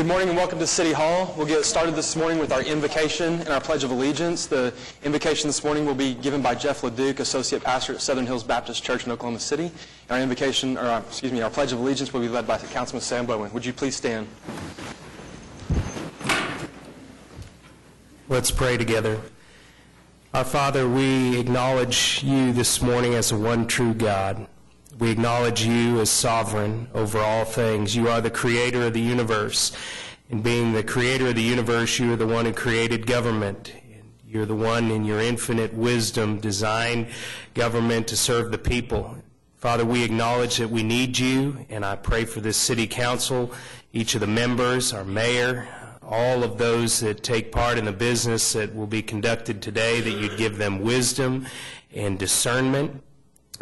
Good morning and welcome to City Hall. We'll get started this morning with our invocation and our Pledge of Allegiance. The invocation this morning will be given by Jeff LeDuc, Associate Pastor at Southern Hills Baptist Church in Oklahoma City. And our Pledge of Allegiance will be led by Councilman Sam Bowen. Would you please stand? Let's pray together. Our Father, we acknowledge you this morning as the one true God. We acknowledge you as sovereign over all things. You are the creator of the universe. And being the creator of the universe, you are the one who created government. You're the one in your infinite wisdom designed government to serve the people. Father, we acknowledge that we need you, and I pray for this city council, each of the members, our mayor, all of those that take part in the business that will be conducted today, that you'd give them wisdom and discernment.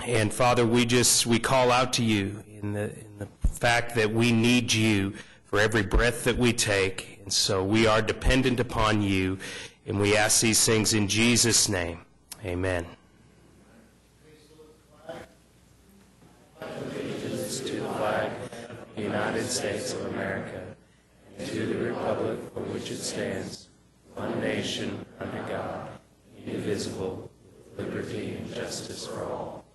And Father, we call out to you in the fact that we need you for every breath that we take. And so we are dependent upon you, and we ask these things in Jesus' name. Amen. Allegiance to the flag of the United States of America, and to the republic for which it stands, one nation under God, indivisible, with liberty and justice for all.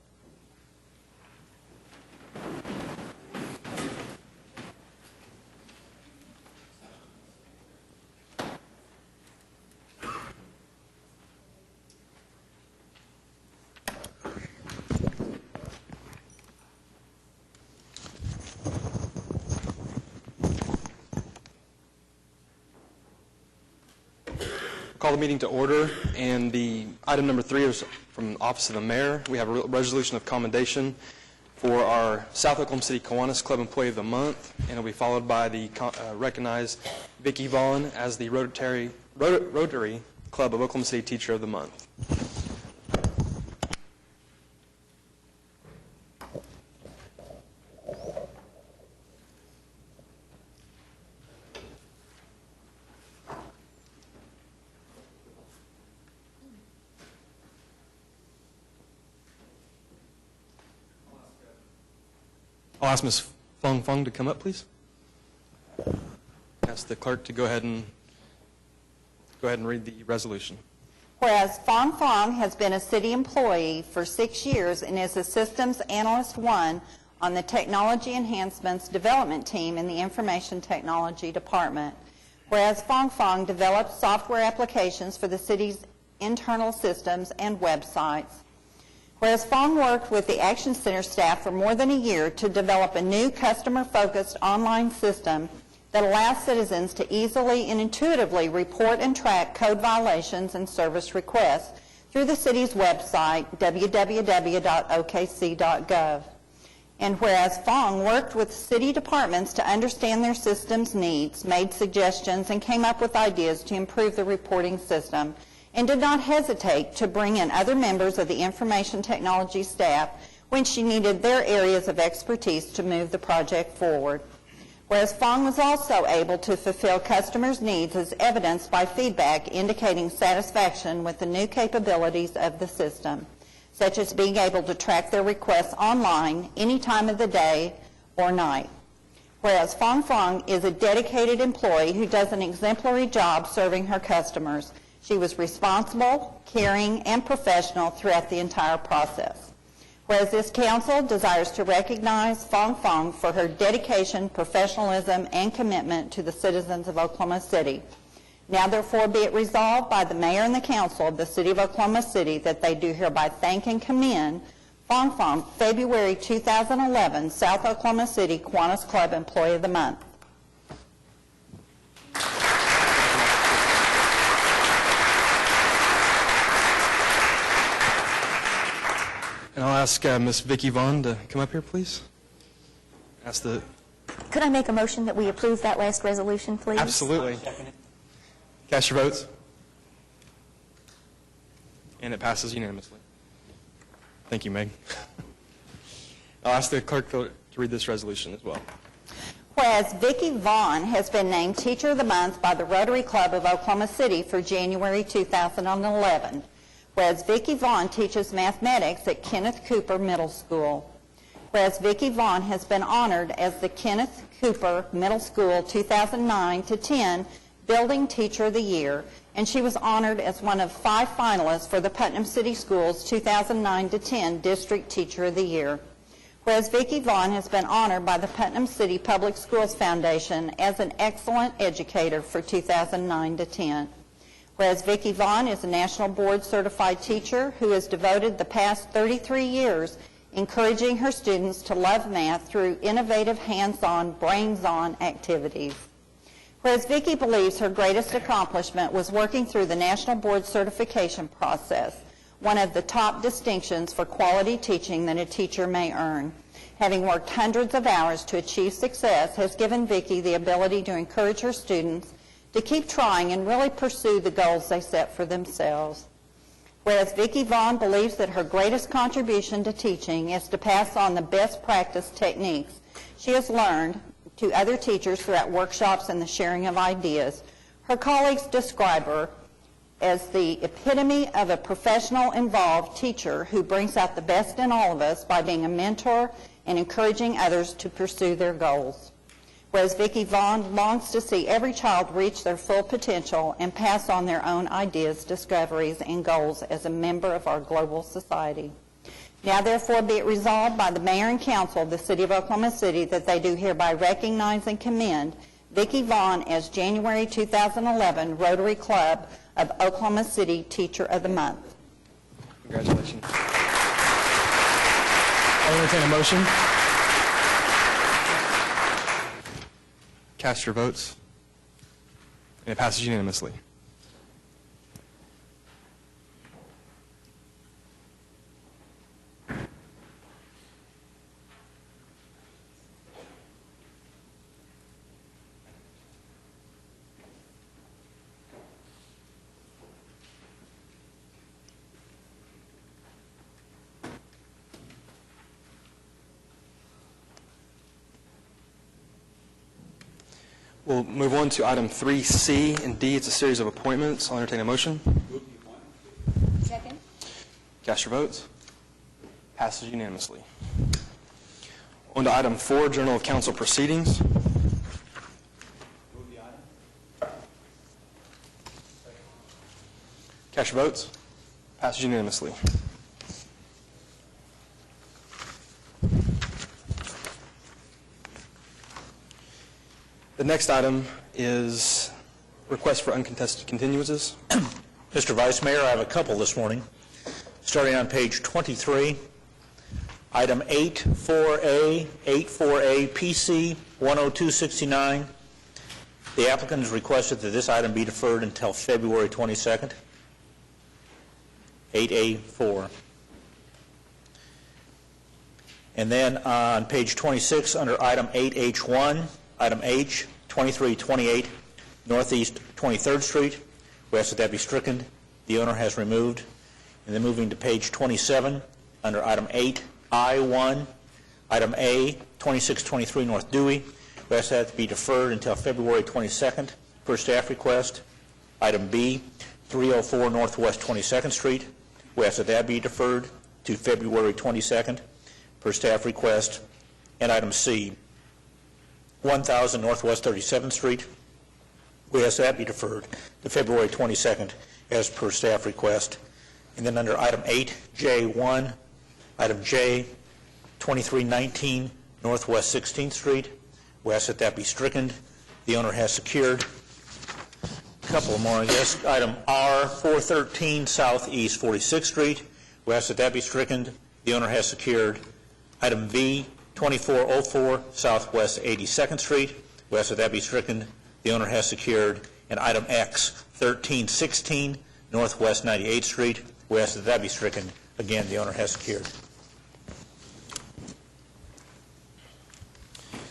Call the meeting to order, and the item number 3 is from the Office of the Mayor. We have a resolution of commendation for our South Oklahoma City Kiwanis Club Employee of the Month, and it'll be followed by the recognized Vicki Vaughn as the Rotary Club of Oklahoma City Teacher of the Month. I'll ask Ms. Fong Fong to come up, please. Ask the clerk to go ahead and read the resolution. Whereas Fong Fong has been a city employee for 6 years and is a Systems Analyst 1 on the Technology Enhancements Development Team in the Information Technology Department. Whereas Fong Fong develops software applications for the city's internal systems and websites. Whereas Fong worked with the Action Center staff for more than a year to develop a new customer-focused online system that allows citizens to easily and intuitively report and track code violations and service requests through the city's website, www.okc.gov. And whereas Fong worked with city departments to understand their system's needs, made suggestions, and came up with ideas to improve the reporting system, and did not hesitate to bring in other members of the information technology staff when she needed their areas of expertise to move the project forward. Whereas Fong was also able to fulfill customers' needs as evidenced by feedback indicating satisfaction with the new capabilities of the system, such as being able to track their requests online any time of the day or night. Whereas Fong Fong is a dedicated employee who does an exemplary job serving her customers. She was responsible, caring, and professional throughout the entire process. Whereas this council desires to recognize Fong Fong for her dedication, professionalism, and commitment to the citizens of Oklahoma City. Now therefore be it resolved by the mayor and the council of the city of Oklahoma City that they do hereby thank and commend Fong Fong, February 2011 South Oklahoma City Kiwanis Club Employee of the Month. And I'll ask Ms. Vicki Vaughn to come up here, please. Could I make a motion that we approve that last resolution, please? Absolutely. Cast your votes. And it passes unanimously. Thank you, Meg. I'll ask the clerk to read this resolution as well. Whereas Vicki Vaughn has been named Teacher of the Month by the Rotary Club of Oklahoma City for January 2011. Whereas Vicki Vaughn teaches mathematics at Kenneth Cooper Middle School. Whereas Vicki Vaughn has been honored as the Kenneth Cooper Middle School 2009-10 Building Teacher of the Year, and she was honored as one of 5 finalists for the Putnam City Schools 2009-10 District Teacher of the Year. Whereas Vicki Vaughn has been honored by the Putnam City Public Schools Foundation as an excellent educator for 2009-10. Whereas Vicki Vaughn is a National Board Certified Teacher who has devoted the past 33 years encouraging her students to love math through innovative hands-on, brains-on activities. Whereas Vicki believes her greatest accomplishment was working through the National Board Certification process, one of the top distinctions for quality teaching that a teacher may earn. Having worked hundreds of hours to achieve success has given Vicki the ability to encourage her students to keep trying and really pursue the goals they set for themselves. Whereas Vicki Vaughn believes that her greatest contribution to teaching is to pass on the best practice techniques she has learned to other teachers throughout workshops and the sharing of ideas, her colleagues describe her as the epitome of a professional, involved teacher who brings out the best in all of us by being a mentor and encouraging others to pursue their goals. Whereas Vicki Vaughn longs to see every child reach their full potential and pass on their own ideas, discoveries, and goals as a member of our global society. Now therefore be it resolved by the Mayor and Council of the City of Oklahoma City that they do hereby recognize and commend Vicki Vaughn as January 2011 Rotary Club of Oklahoma City Teacher of the Month. Congratulations. I'll entertain a motion. Cast your votes. And it passes unanimously. We'll move on to item 3C and D. It's a series of appointments. I'll entertain a motion. Second. Cast your votes. Passes unanimously. On to item 4, Journal of Council Proceedings. Cast your votes. Passes unanimously. The next item is request for uncontested continuances. Mr. Vice Mayor, I have a couple this morning. Starting on page 23, item 84A, PC 10269. The applicant has requested that this item be deferred until February 22nd. 8A4. And then on page 26, under item 8H1, item H, 2328 Northeast 23rd Street. We ask that that be stricken. The owner has removed. And then moving to page 27, under item 8I1, item A, 2623 North Dewey. We ask that be deferred until February 22nd per staff request. Item B, 304 Northwest 22nd Street. We ask that that be deferred to February 22nd per staff request. And item C, 1000 Northwest 37th Street. We ask that be deferred to February 22nd as per staff request. And then under item 8J1, item J, 2319 Northwest 16th Street. We ask that that be stricken. The owner has secured. A couple more, I guess. Item R, 413 Southeast 46th Street. We ask that that be stricken. The owner has secured. Item V, 2404 Southwest 82nd Street. We ask that that be stricken. The owner has secured. And item X, 1316 Northwest 98th Street. We ask that that be stricken. Again, the owner has secured.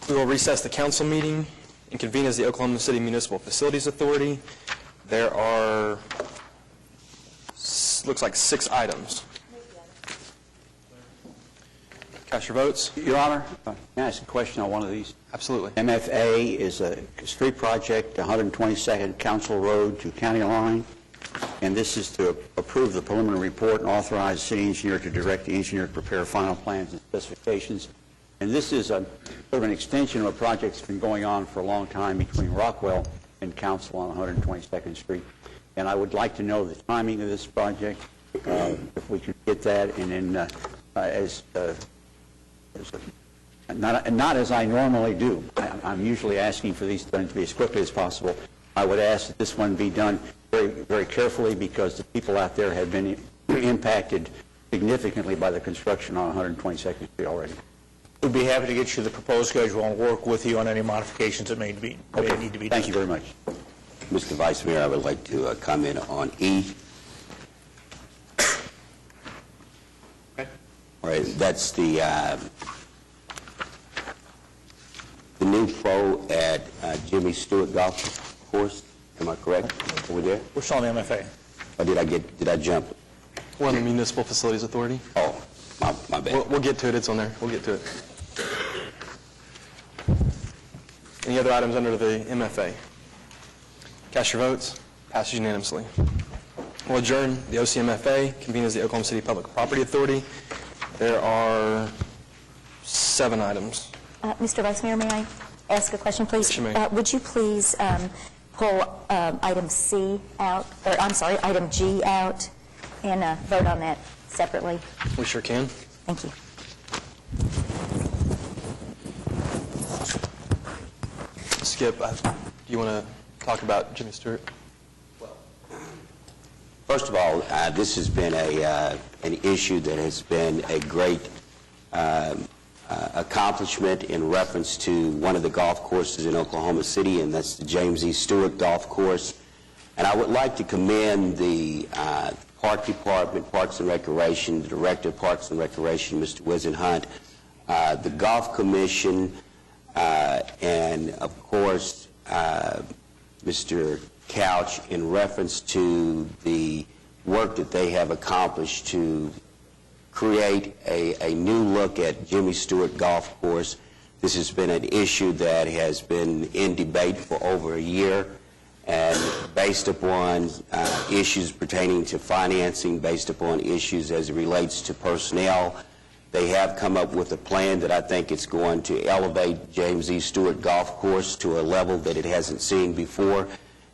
We will recess the council meeting and convene as the Oklahoma City Municipal Facilities Authority. There are, looks like 6 items. Cast your votes. Your Honor, may I ask a question on one of these? Absolutely. MFA is a street project, 122nd Council Road to County Line, and this is to approve the preliminary report and authorize the city engineer to direct the engineer to prepare final plans and specifications. And this is sort of an extension of a project that's been going on for a long time between Rockwell and Council on 122nd Street. And I would like to know the timing of this project, if we could get that, and then not as I normally do. I'm usually asking for these done to be as quickly as possible. I would ask that this one be done very, very carefully because the people out there have been impacted significantly by the construction on 122nd Street already. We'd be happy to get you the proposed schedule and work with you on any modifications that may need to be done. Thank you very much. Mr. Vice Mayor, I would like to comment on E. All right, that's the new pro at Jimmy Stewart Golf Course. Am I correct over there? We're still on the MFA. Or did I jump? We're on the Municipal Facilities Authority. Oh, my bad. We'll get to it. It's on there. We'll get to it. Any other items under the MFA? Cast your votes. Passes unanimously. We'll adjourn the OCMFA, convene as the Oklahoma City Public Property Authority. There are 7 items. Mr. Vice Mayor, may I ask a question, please? Yes, you may. Would you please pull item C out, or I'm sorry, item G out, and vote on that separately? We sure can. Thank you. Skip, do you want to talk about Jimmy Stewart? First of all, this has been an issue that has been a great accomplishment in reference to one of the golf courses in Oklahoma City, and that's the James E. Stewart Golf Course. And I would like to commend the Park Department, Parks and Recreation, the Director of Parks and Recreation, Mr. Wisenhunt, the Golf Commission, and of course, Mr. Couch in reference to the work that they have accomplished to create a new look at Jimmy Stewart Golf Course. This has been an issue that has been in debate for over a year, and based upon issues pertaining to financing, based upon issues as it relates to personnel, they have come up with a plan that I think is going to elevate James E. Stewart Golf Course to a level that it hasn't seen before.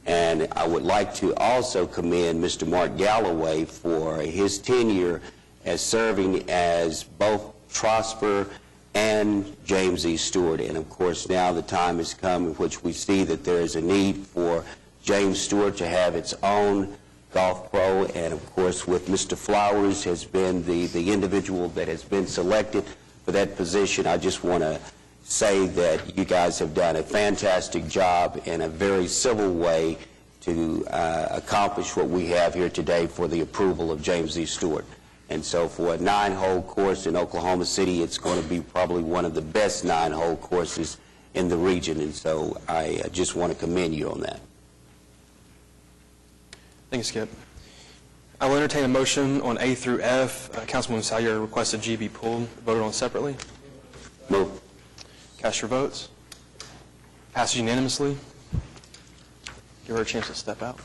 And I would like to also commend Mr. Mark Galloway for his tenure as serving as both Trosper and James E. Stewart. And of course, now the time has come in which we see that there is a need for James Stewart to have its own golf pro. And of course, with Mr. Flowers has been the individual that has been selected for that position, I just want to say that you guys have done a fantastic job in a very civil way to accomplish what we have here today for the approval of James E. Stewart. And so for a 9-hole course in Oklahoma City, it's going to be probably one of the best 9-hole courses in the region. And so I just want to commend you on that. Thank you, Skip. I will entertain a motion on A through F. Councilwoman Salyer requested G be pulled, voted on separately. Move. Cast your votes. Passes unanimously. Give her a chance to step out.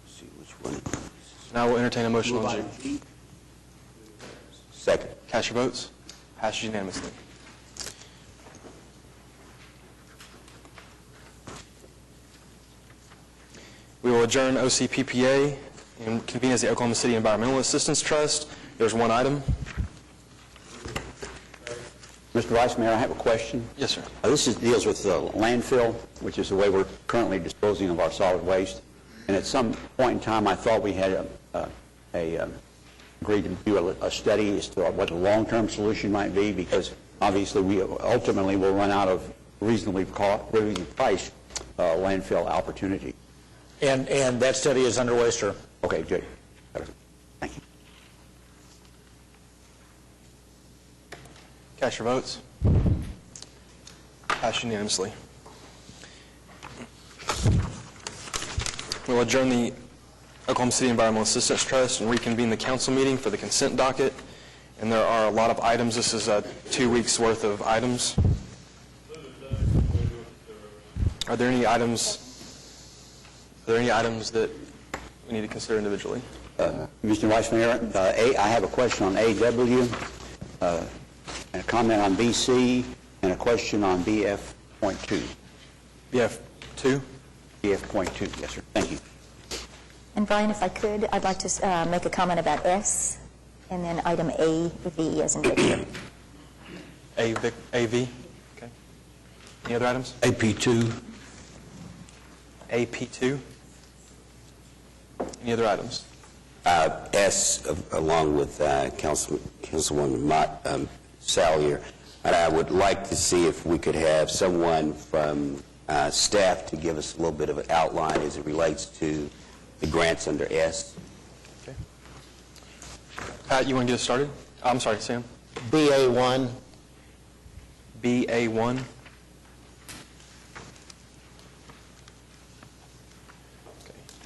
See which one. Now we'll entertain a motion on G. Second. Cast your votes. Passes unanimously. We will adjourn OCPPA and convene as the Oklahoma City Environmental Assistance Trust. There's one item. Mr. Vice Mayor, I have a question. Yes, sir. This deals with landfill, which is the way we're currently disposing of our solid waste. And at some point in time, I thought we had agreed to do a study as to what the long-term solution might be, because obviously we ultimately will run out of reasonably priced landfill opportunity. And that study is underway, sir. Okay, good. Thank you. Cast your votes. Passed unanimously. We'll adjourn the Oklahoma City Environmental Assistance Trust and reconvene the council meeting for the consent docket. And there are a lot of items. This is 2 weeks' worth of items. Are there any items that we need to consider individually? Mr. Vice Mayor, I have a question on AW. a comment on BC, and a question on BF.2. BF2? BF.2, yes, sir. Thank you. And Brian, if I could, I'd like to make a comment about S, and then item AV as in Victor. AV? Okay. Any other items? AP2. AP2? Any other items? S, along with Councilwoman Salyer, and I would like to see if we could have someone from staff to give us a little bit of an outline as it relates to the grants under S. Okay. Pat, you want to get us started? I'm sorry, Sam. BA1. BA1? Okay.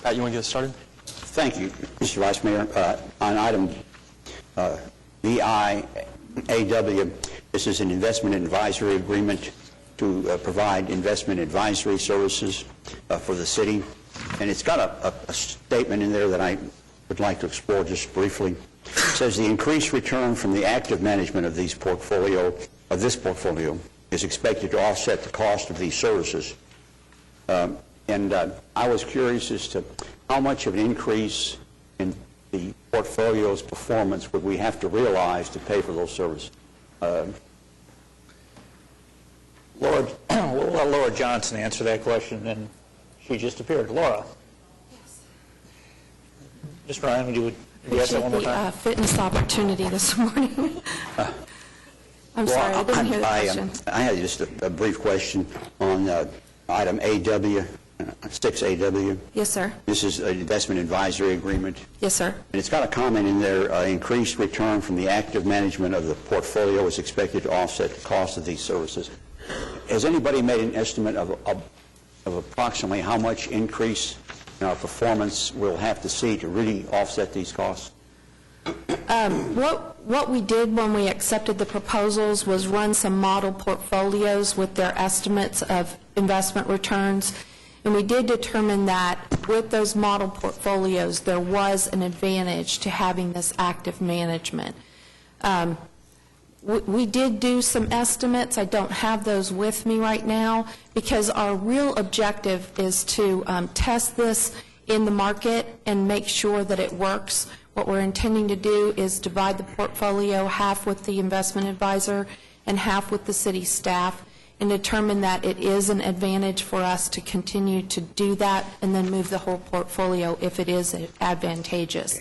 Pat, you want to get us started? Thank you, Mr. Vice Mayor. On item BIAW, this is an investment advisory agreement to provide investment advisory services for the city. And it's got a statement in there that I would like to explore just briefly. It says the increased return from the active management of this portfolio is expected to offset the cost of these services. And I was curious as to how much of an increase in the portfolio's performance would we have to realize to pay for those services? We'll let Laura Johnson answer that question, and she just appeared. Laura? Yes. Just Ryan, would you ask that one more time? Appreciate the fitness opportunity this morning. I'm sorry, I didn't hear the question. I had just a brief question on item AW, 6AW. Yes, sir. This is an investment advisory agreement. Yes, sir. And it's got a comment in there, increased return from the active management of the portfolio is expected to offset the cost of these services. Has anybody made an estimate of approximately how much increase in our performance we'll have to see to really offset these costs? What we did when we accepted the proposals was run some model portfolios with their estimates of investment returns, and we did determine that with those model portfolios, there was an advantage to having this active management. We did do some estimates. I don't have those with me right now because our real objective is to test this in the market and make sure that it works. What we're intending to do is divide the portfolio half with the investment advisor and half with the city staff and determine that it is an advantage for us to continue to do that and then move the whole portfolio if it is advantageous.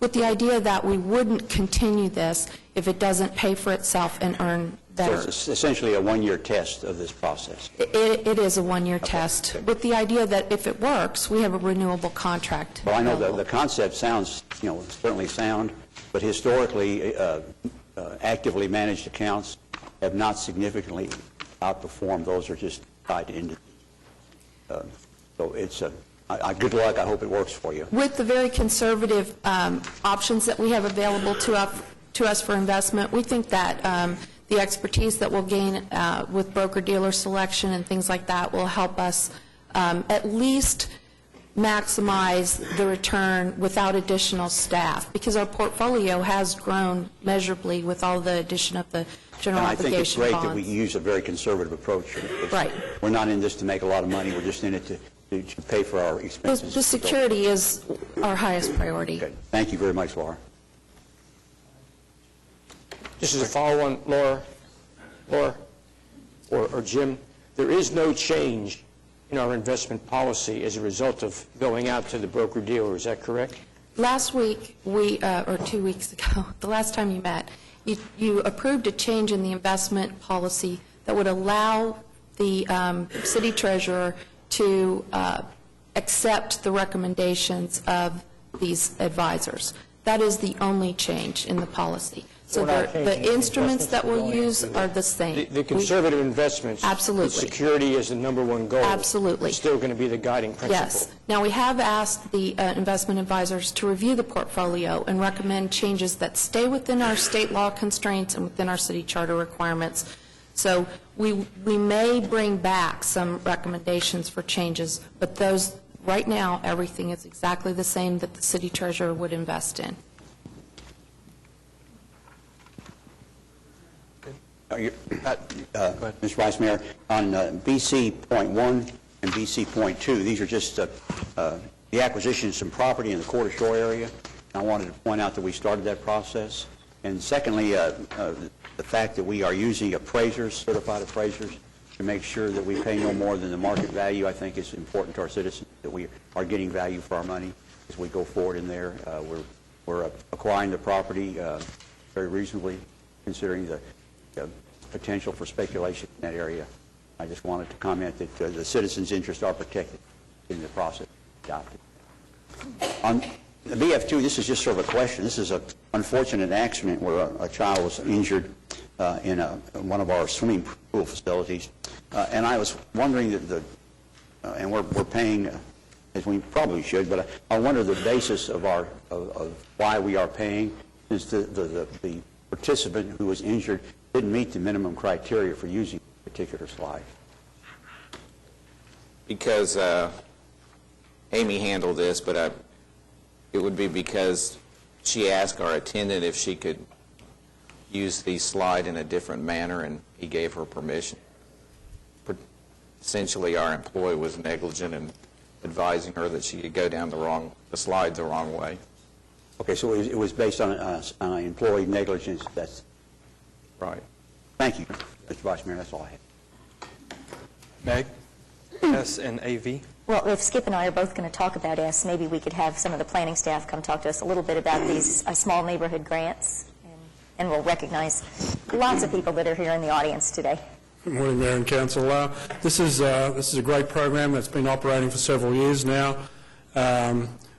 With the idea that we wouldn't continue this if it doesn't pay for itself and earn better. So it's essentially a one-year test of this process. It is a one-year test with the idea that if it works, we have a renewable contract. Well, I know available. the concept sounds, certainly sound, but historically, actively managed accounts have not significantly outperformed. Those are just tied to industry. So it's good luck. I hope it works for you. With the very conservative options that we have available to us for investment, we think that the expertise that we'll gain with broker-dealer selection and things like that will help us at least maximize the return without additional staff, because our portfolio has grown measurably with all the addition of the general And I think it's obligation great bonds. that we use a very conservative approach. Right. We're not in this to make a lot of money. We're just in it to pay for our expenses. The security is our highest priority. Okay. Thank you very much, Laura. Just as a follow-on, Laura, or Jim, there is no change in our investment policy as a result of going out to the broker-dealer. Is that correct? Last week, or 2 weeks ago, the last time you met, you approved a change in the investment policy that would allow the city treasurer to accept the recommendations of these advisors. That is the only change in the policy. So We're not changing the instruments that we'll going use into are the same. The conservative investments. Absolutely. With security is the number one goal. Absolutely. It's still going to be the guiding principle. Yes. Now, we have asked the investment advisors to review the portfolio and recommend changes that stay within our state law constraints and within our city charter requirements. So we may bring back some recommendations for changes, but those, right now, everything is exactly the same that the city treasurer would invest in. Mr. Vice Mayor, on BC.1 and BC.2, these are just the acquisition of some property in the Court Shore area. I wanted to point out that we started that process. And secondly, the fact that we are using appraisers, certified appraisers, to make sure that we pay no more than the market value, I think is important to our citizens, that we are getting value for our money as we go forward in there. We're acquiring the property very reasonably, considering the potential for speculation in that area. I just wanted to comment that the citizens' interests are protected in the process adopted. On the BF2, this is just sort of a question. This is an unfortunate accident where a child was injured in one of our swimming pool facilities. And I was wondering and we're paying, as we probably should, but I wonder the basis of why we are paying is the participant who was injured didn't meet the minimum criteria for using a particular slide. Because Amy handled this, but it would be because she asked our attendant if she could use the slide in a different manner, and he gave her permission. Essentially, our employee was negligent in advising her that she could go down the slide the wrong way. Okay, so it was based on employee negligence. That's right. Thank you, Mr. Vice Mayor. That's all I have. Meg, S and AV. Well, if Skip and I are both going to talk about S, maybe we could have some of the planning staff come talk to us a little bit about these small neighborhood grants, and we'll recognize lots of people that are here in the audience today. Good morning, Mayor and Council. This is a great program that's been operating for several years now.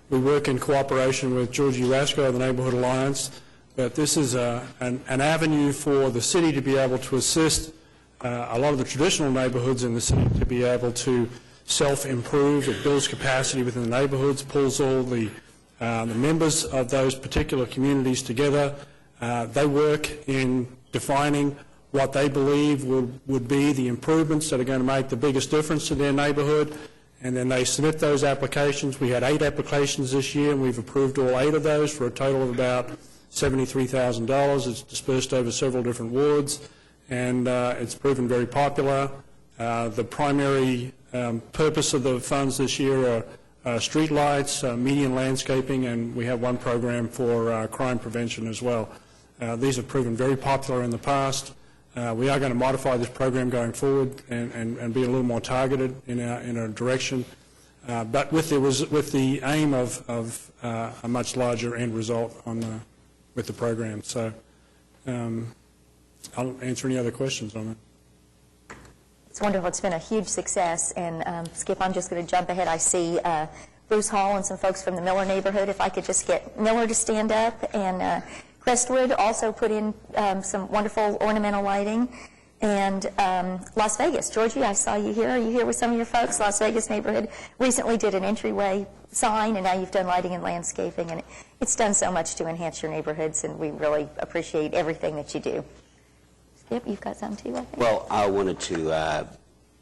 We work in cooperation with Georgie Rasko of the Neighborhood Alliance, but this is an avenue for the city to be able to assist a lot of the traditional neighborhoods in the city to be able to self-improve. It builds capacity within the neighborhoods, pulls all the members of those particular communities together. They work in defining what they believe would be the improvements that are going to make the biggest difference to their neighborhood, and then they submit those applications. We had 8 applications this year, and we've approved all 8 of those for a total of about $73,000. It's dispersed over several different wards, and it's proven very popular. The primary purpose of the funds this year are street lights, median landscaping, and we have one program for crime prevention as well. These have proven very popular in the past. We are going to modify this program going forward and be a little more targeted in our direction, but with the aim of a much larger end result with the program. So I'll answer any other questions on it. It's wonderful. It's been a huge success. And Skip, I'm just going to jump ahead. I see Bruce Hall and some folks from the Miller neighborhood. If I could just get Miller to stand up, and Crestwood also put in some wonderful ornamental lighting. And Las Vegas, Georgie, I saw you here. Are you here with some of your folks? Las Vegas neighborhood recently did an entryway sign, and now you've done lighting and landscaping. And it's done so much to enhance your neighborhoods, and we really appreciate everything that you do. Skip, you've got something too, I think? Well, I wanted to,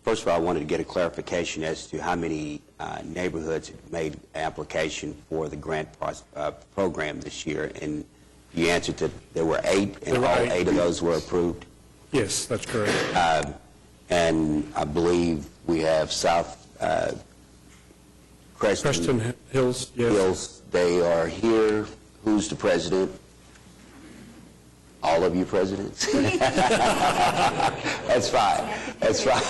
first of all, I wanted to get a clarification as to how many neighborhoods made application for the grant program this year. And you answered that there were 8, and all 8 of those were approved? Yes, that's correct. And I believe we have South Creston Hills, yes. Hills. They are here. Who's the president? All of you presidents? That's fine. That's fine.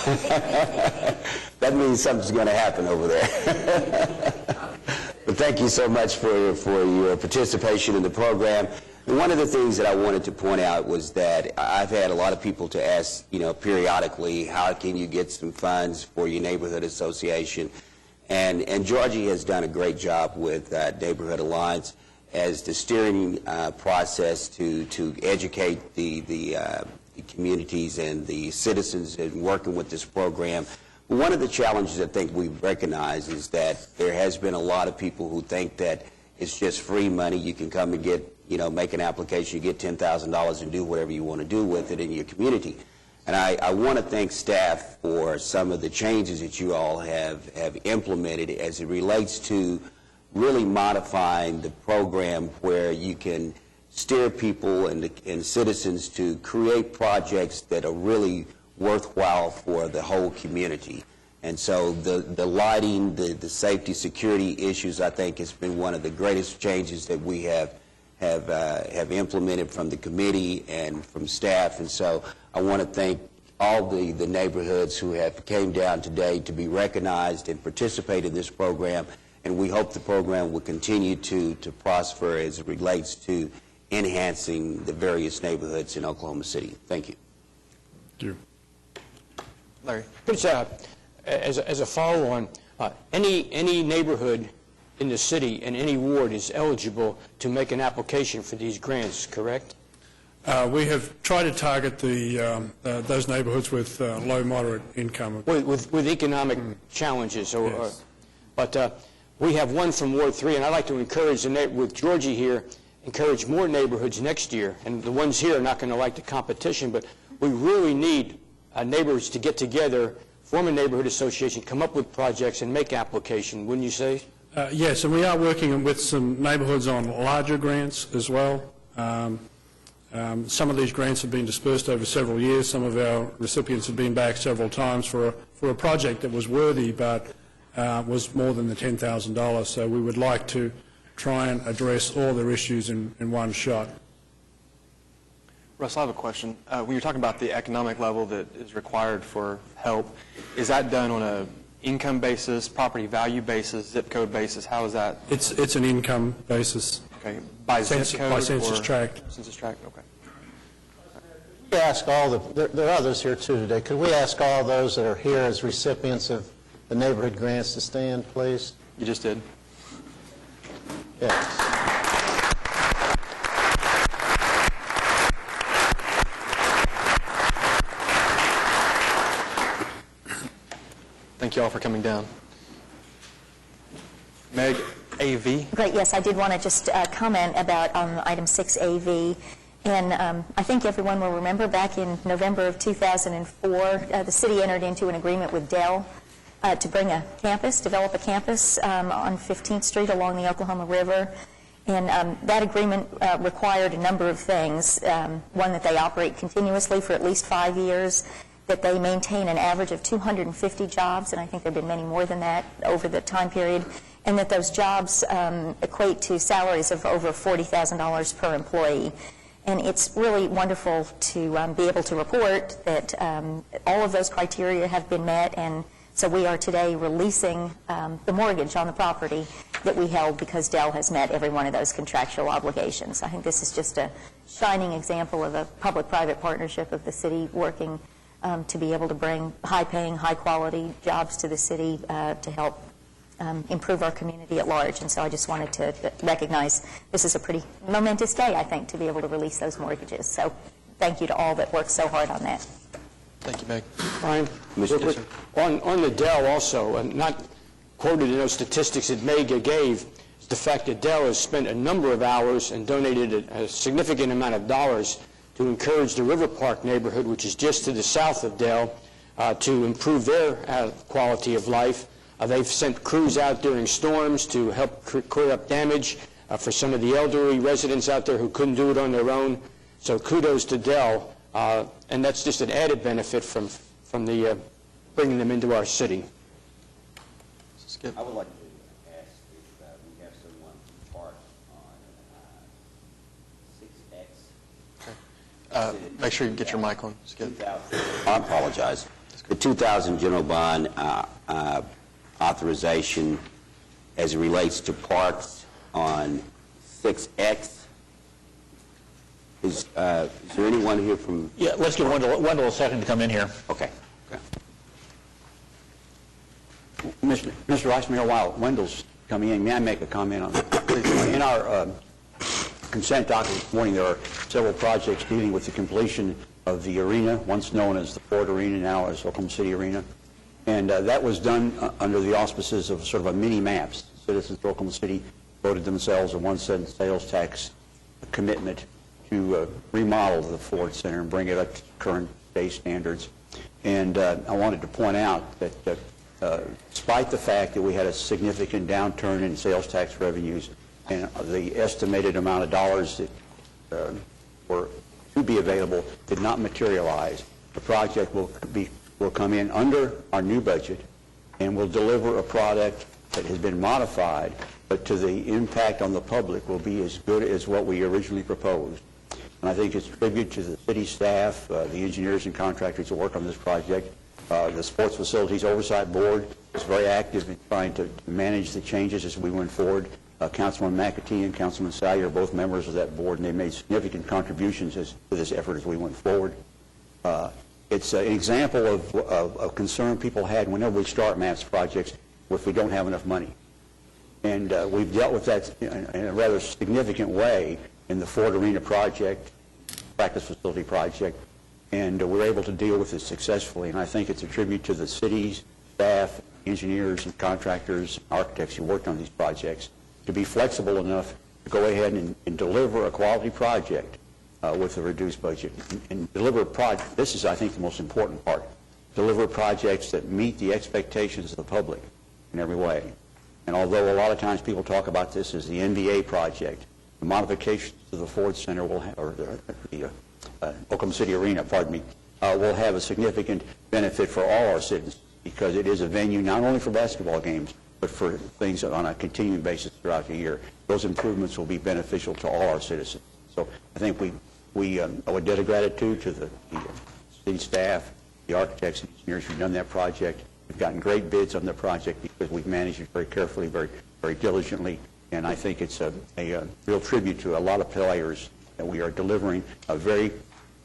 That means something's going to happen over there. But thank you so much for your participation in the program. And one of the things that I wanted to point out was that I've had a lot of people to ask, periodically, how can you get some funds for your neighborhood association? And Georgie has done a great job with Neighborhood Alliance as the steering process to educate the communities and the citizens in working with this program. One of the challenges I think we've recognized is that there has been a lot of people who think that it's just free money. You can come and get, make an application, you get $10,000 and do whatever you want to do with it in your community. And I want to thank staff for some of the changes that you all have implemented as it relates to really modifying the program where you can steer people and citizens to create projects that are really worthwhile for the whole community. And so the lighting, the safety, security issues, I think, has been one of the greatest changes that we have implemented from the committee and from staff. And so I want to thank all the neighborhoods who have came down today to be recognized and participate in this program. And we hope the program will continue to prosper as it relates to enhancing the various neighborhoods in Oklahoma City. Thank you. Thank you. Larry? As a follow-on, any neighborhood in the city in any ward is eligible to make an application for these grants, correct? We have tried to target those neighborhoods with low, moderate income. With economic challenges. Yes. But we have one from Ward 3, and I'd like to encourage, with Georgie here, encourage more neighborhoods next year. And the ones here are not going to like the competition, but we really need neighborhoods to get together, form a neighborhood association, come up with projects, and make application, wouldn't you say? Yes, and we are working with some neighborhoods on larger grants as well. Some of these grants have been dispersed over several years. Some of our recipients have been back several times for a project that was worthy but was more than the $10,000. So we would like to try and address all their issues in one shot. Russ, I have a question. When you're talking about the economic level that is required for help, is that done on a income basis, property value basis, zip code basis? How is that? It's an income basis. Okay, by zip code? By census or tract. Census tract, okay. We ask there are others here too today. Could we ask all those that are here as recipients of the neighborhood grants to stand, please? You just did. Yes. Thank you all for coming down. Meg, AV. Great, yes, I did want to just comment about item 6AV. And I think everyone will remember back in November of 2004, the city entered into an agreement with Dell to bring a campus, develop a campus on 15th Street along the Oklahoma River. And that agreement required a number of things. One, that they operate continuously for at least 5 years, that they maintain an average of 250 jobs, and I think there have been many more than that over the time period, and that those jobs equate to salaries of over $40,000 per employee. And it's really wonderful to be able to report that all of those criteria have been met, and so we are today releasing the mortgage on the property that we held because Dell has met every one of those contractual obligations. I think this is just a shining example of a public-private partnership of the city working to be able to bring high-paying, high-quality jobs to the city to help improve our community at large. And so I just wanted to recognize this is a pretty momentous day, I think, to be able to release those mortgages. So thank you to all that worked so hard on that. Thank you, Meg. Brian, real quick, on the Dell also, and not quoted in those statistics that Meg gave, is the fact that Dell has spent a number of hours and donated a significant amount of dollars to encourage the River Park neighborhood, which is just to the south of Dell, to improve their quality of life. They've sent crews out during storms to help clear up damage for some of the elderly residents out there who couldn't do it on their own. So kudos to Dell, and that's just an added benefit from the bringing them into our city. Skip. I would like to ask if we have someone to park on 6X. Make sure you get your mic on, Skip. I apologize. The 2000 general bond authorization as it relates to parks on 6X. Is there anyone here from... Yeah, let's give Wendell a second to come in here. Okay. Mr. Vice Mayor, while Wendell's coming in, may I make a comment on that? In our consent docket this morning, there are several projects dealing with the completion of the arena, once known as the Ford Arena, now as Oklahoma City Arena. And that was done under the auspices of sort of a mini-MAPS. Citizens of Oklahoma City voted themselves a 1-cent sales tax commitment to remodel the Ford Center and bring it up to current day standards. And I wanted to point out that despite the fact that we had a significant downturn in sales tax revenues and the estimated amount of dollars that were to be available did not materialize. The project will come in under our new budget and will deliver a product that has been modified, but to the impact on the public will be as good as what we originally proposed. And I think it's a tribute to the city staff, the engineers and contractors who work on this project. The Sports Facilities Oversight Board is very active in trying to manage the changes as we went forward. Councilman McAtee and Councilman Salyer are both members of that board, and they made significant contributions to this effort as we went forward. It's an example of concern people had whenever we start MAPS projects if we don't have enough money. And we've dealt with that in a rather significant way in the Ford Arena project, practice facility project, and we're able to deal with it successfully. And I think it's a tribute to the city's staff, engineers and contractors, architects who worked on these projects to be flexible enough to go ahead and deliver a quality project with a reduced budget. And deliver this is, I think, the most important part, deliver projects that meet the expectations of the public in every way. And although a lot of times people talk about this as the NBA project, the modifications to the Ford Center will have, or the Oklahoma City Arena, will have a significant benefit for all our citizens because it is a venue not only for basketball games, but for things on a continuing basis throughout the year. Those improvements will be beneficial to all our citizens. So I think we owe a debt of gratitude to the city staff, the architects and engineers who've done that project. We've gotten great bids on the project because we've managed it very carefully, very diligently, and I think it's a real tribute to a lot of players that we are delivering a very,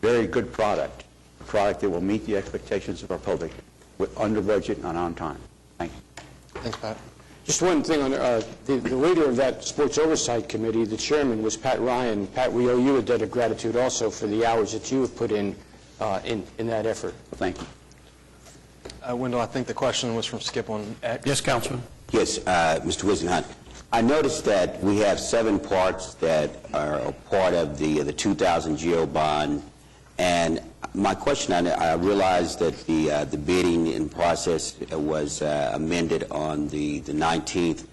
very good product, a product that will meet the expectations of our public with under budget and on time. Thank you. Thanks, Pat. Just one thing on the leader of that Sports Oversight Committee, the chairman, was Pat Ryan. Pat, we owe you a debt of gratitude also for the hours that you have put in that effort. Thank you. Wendell, I think the question was from Skip on X. Yes, Councilman. Yes, Mr. Wisenhunt. I noticed that we have 7 parks that are a part of the 2000 GO bond, and my question, I realized that the bidding in process was amended on the 19th,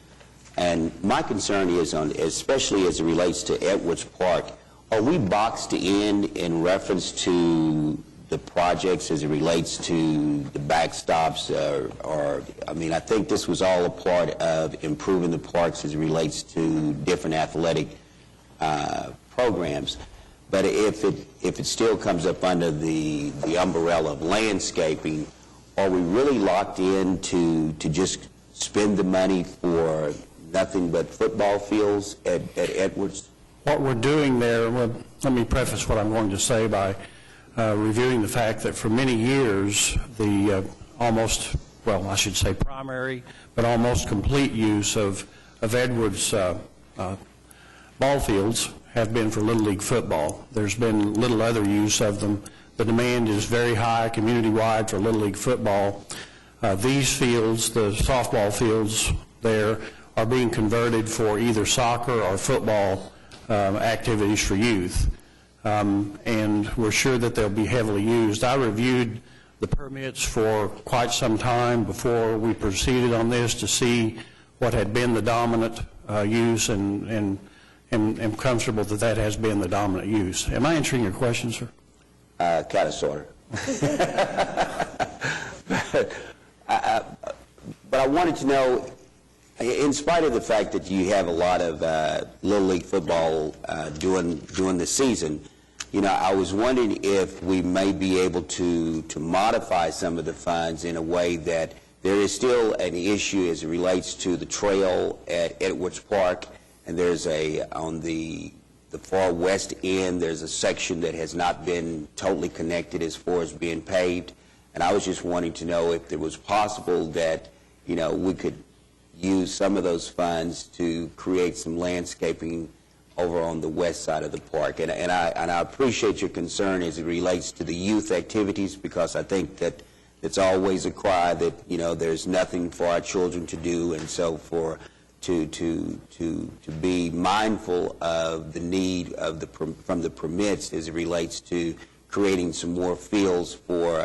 and my concern is especially as it relates to Edwards Park, are we boxed in reference to the projects as it relates to the backstops, or I mean, I think this was all a part of improving the parks as it relates to different athletic programs. But if it still comes up under the umbrella of landscaping, are we really locked in to just spend the money for nothing but football fields at Edwards? What we're doing there, well, let me preface what I'm going to say by reviewing the fact that for many years, the almost, well, I should say primary, but almost complete use of Edwards ball fields have been for Little League football. There's been little other use of them. The demand is very high community-wide for Little League football. These fields, the softball fields there, are being converted for either soccer or football activities for youth. And we're sure that they'll be heavily used. I reviewed the permits for quite some time before we proceeded on this to see what had been the dominant use, and am comfortable that that has been the dominant use. Am I answering your question, sir? Kind of, sort of. But I wanted to know, in spite of the fact that you have a lot of Little League football during the season, you know, I was wondering if we may be able to modify some of the funds in a way that there is still an issue as it relates to the trail at Edwards Park, and there's on the far west end, there's a section that has not been totally connected as far as being paved, and I was just wanting to know if it was possible that, you know, we could use some of those funds to create some landscaping over on the west side of the park. And I appreciate your concern as it relates to the youth activities, because I think that it's always a cry that, you know, there's nothing for our children to do, and so to be mindful of the need of from the permits as it relates to creating some more fields for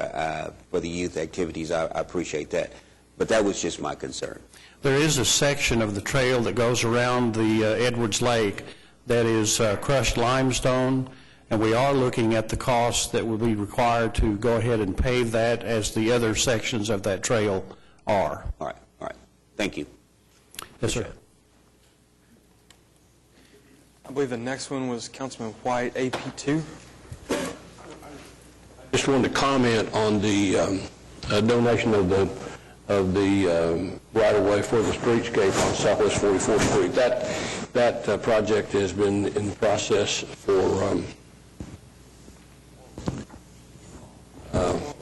the youth activities. I appreciate that. But that was just my concern. There is a section of the trail that goes around the Edwards Lake that is crushed limestone, and we are looking at the costs that will be required to go ahead and pave that as the other sections of that trail are. All right. Thank you. Yes, sir. I believe the next one was Councilman White, AP2. Just wanted to comment on the donation of the right-of-way for the streetscape on Southwest 44th Street. That project has been in the process for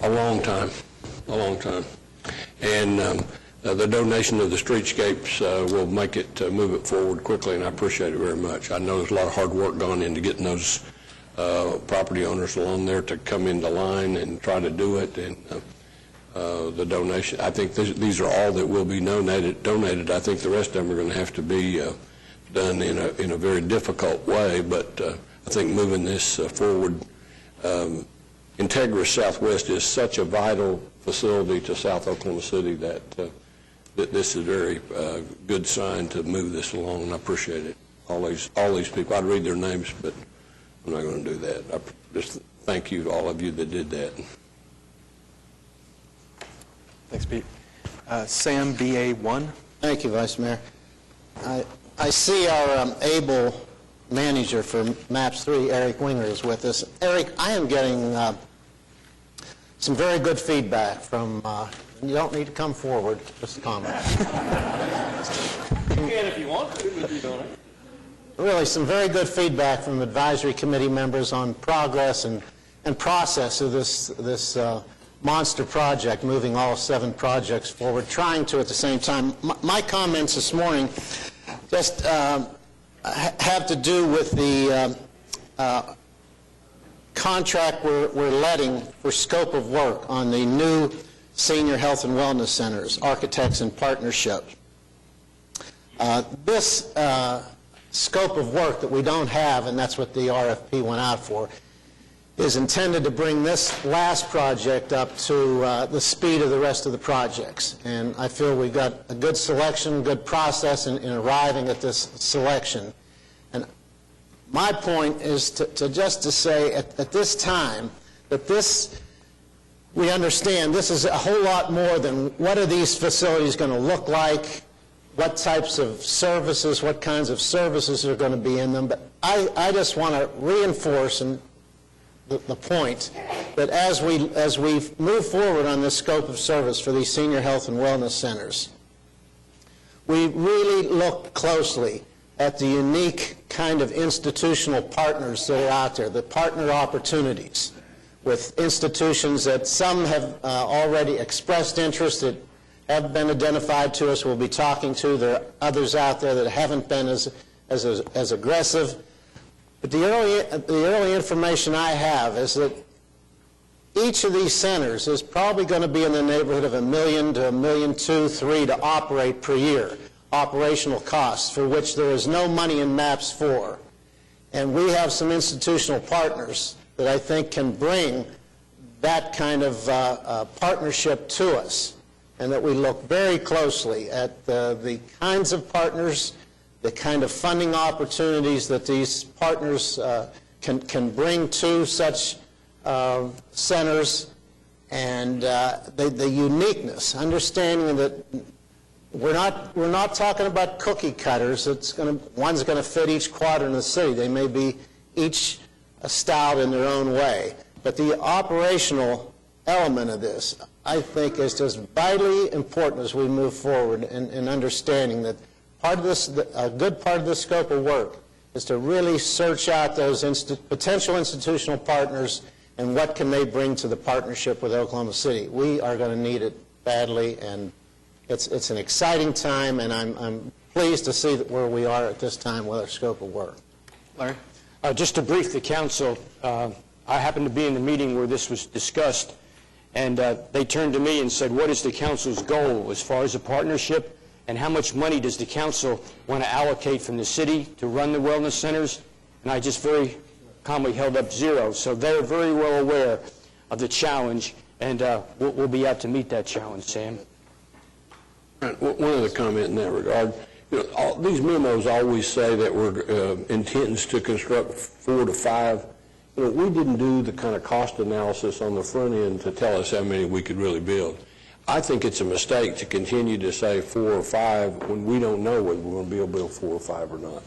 a long time. And the donation of the streetscapes will make it move it forward quickly, and I appreciate it very much. I know there's a lot of hard work gone into getting those property owners along there to come into line and try to do it, and the donation, I think these are all that will be donated. I think the rest of them are going to have to be done in a very difficult way, but I think moving this forward, Integra Southwest is such a vital facility to South Oklahoma City that this is a very good sign to move this along, and I appreciate it. All these people, I'd read their names, but I'm not going to do that. I just thank you to all of you that did that. Thanks, Pete. Sam, BA1. Thank you, Vice Mayor. I see our able manager for MAPS 3, Eric Winger, is with us. Eric, I am getting some very good feedback from, you don't need to come forward, just comment. You can if you want to, but you don't. Really, some very good feedback from advisory committee members on progress and process of this monster project, moving all 7 projects forward, trying to at the same time. My comments this morning just have to do with the contract we're letting for scope of work on the new senior health and wellness centers, architects in partnership. This scope of work that we don't have, and that's what the RFP went out for, is intended to bring this last project up to the speed of the rest of the projects. And I feel we've got a good selection, good process in arriving at this selection. And my point is to say at this time that this, we understand this is a whole lot more than what are these facilities going to look like, what types of services, what kinds of services are going to be in them. But I just want to reinforce the point that as we move forward on this scope of service for these senior health and wellness centers, we really look closely at the unique kind of institutional partners that are out there, the partner opportunities with institutions that some have already expressed interest, that have been identified to us, we'll be talking to. There are others out there that haven't been as aggressive. But the early information I have is that each of these centers is probably going to be in the neighborhood of $1 million to $1.2 million, $3 million to operate per year, operational costs, for which there is no money in MAPS 4. And we have some institutional partners that I think can bring that kind of partnership to us, and that we look very closely at the kinds of partners, the kind of funding opportunities that these partners can bring to such centers, and the uniqueness, understanding that we're not talking about cookie cutters. One's going to fit each quadrant of the city. They may be each styled in their own way, but the operational element of this, I think, is just vitally important as we move forward in understanding that part of this, a good part of the scope of work is to really search out those potential institutional partners and what can they bring to the partnership with Oklahoma City. We are going to need it badly, and it's an exciting time, and I'm pleased to see where we are at this time with our scope of work. Larry? Just to brief the council, I happened to be in the meeting where this was discussed, and they turned to me and said, what is the council's goal as far as a partnership, and how much money does the council want to allocate from the city to run the wellness centers? And I just very calmly held up zero. So they're very well aware of the challenge, and we'll be out to meet that challenge, Sam. One other comment in that regard. these memos always say that we're intends to construct 4 to 5. We didn't do the kind of cost analysis on the front end to tell us how many we could really build. I think it's a mistake to continue to say 4 or 5 when we don't know whether we're going to be able to build 4 or 5 or not.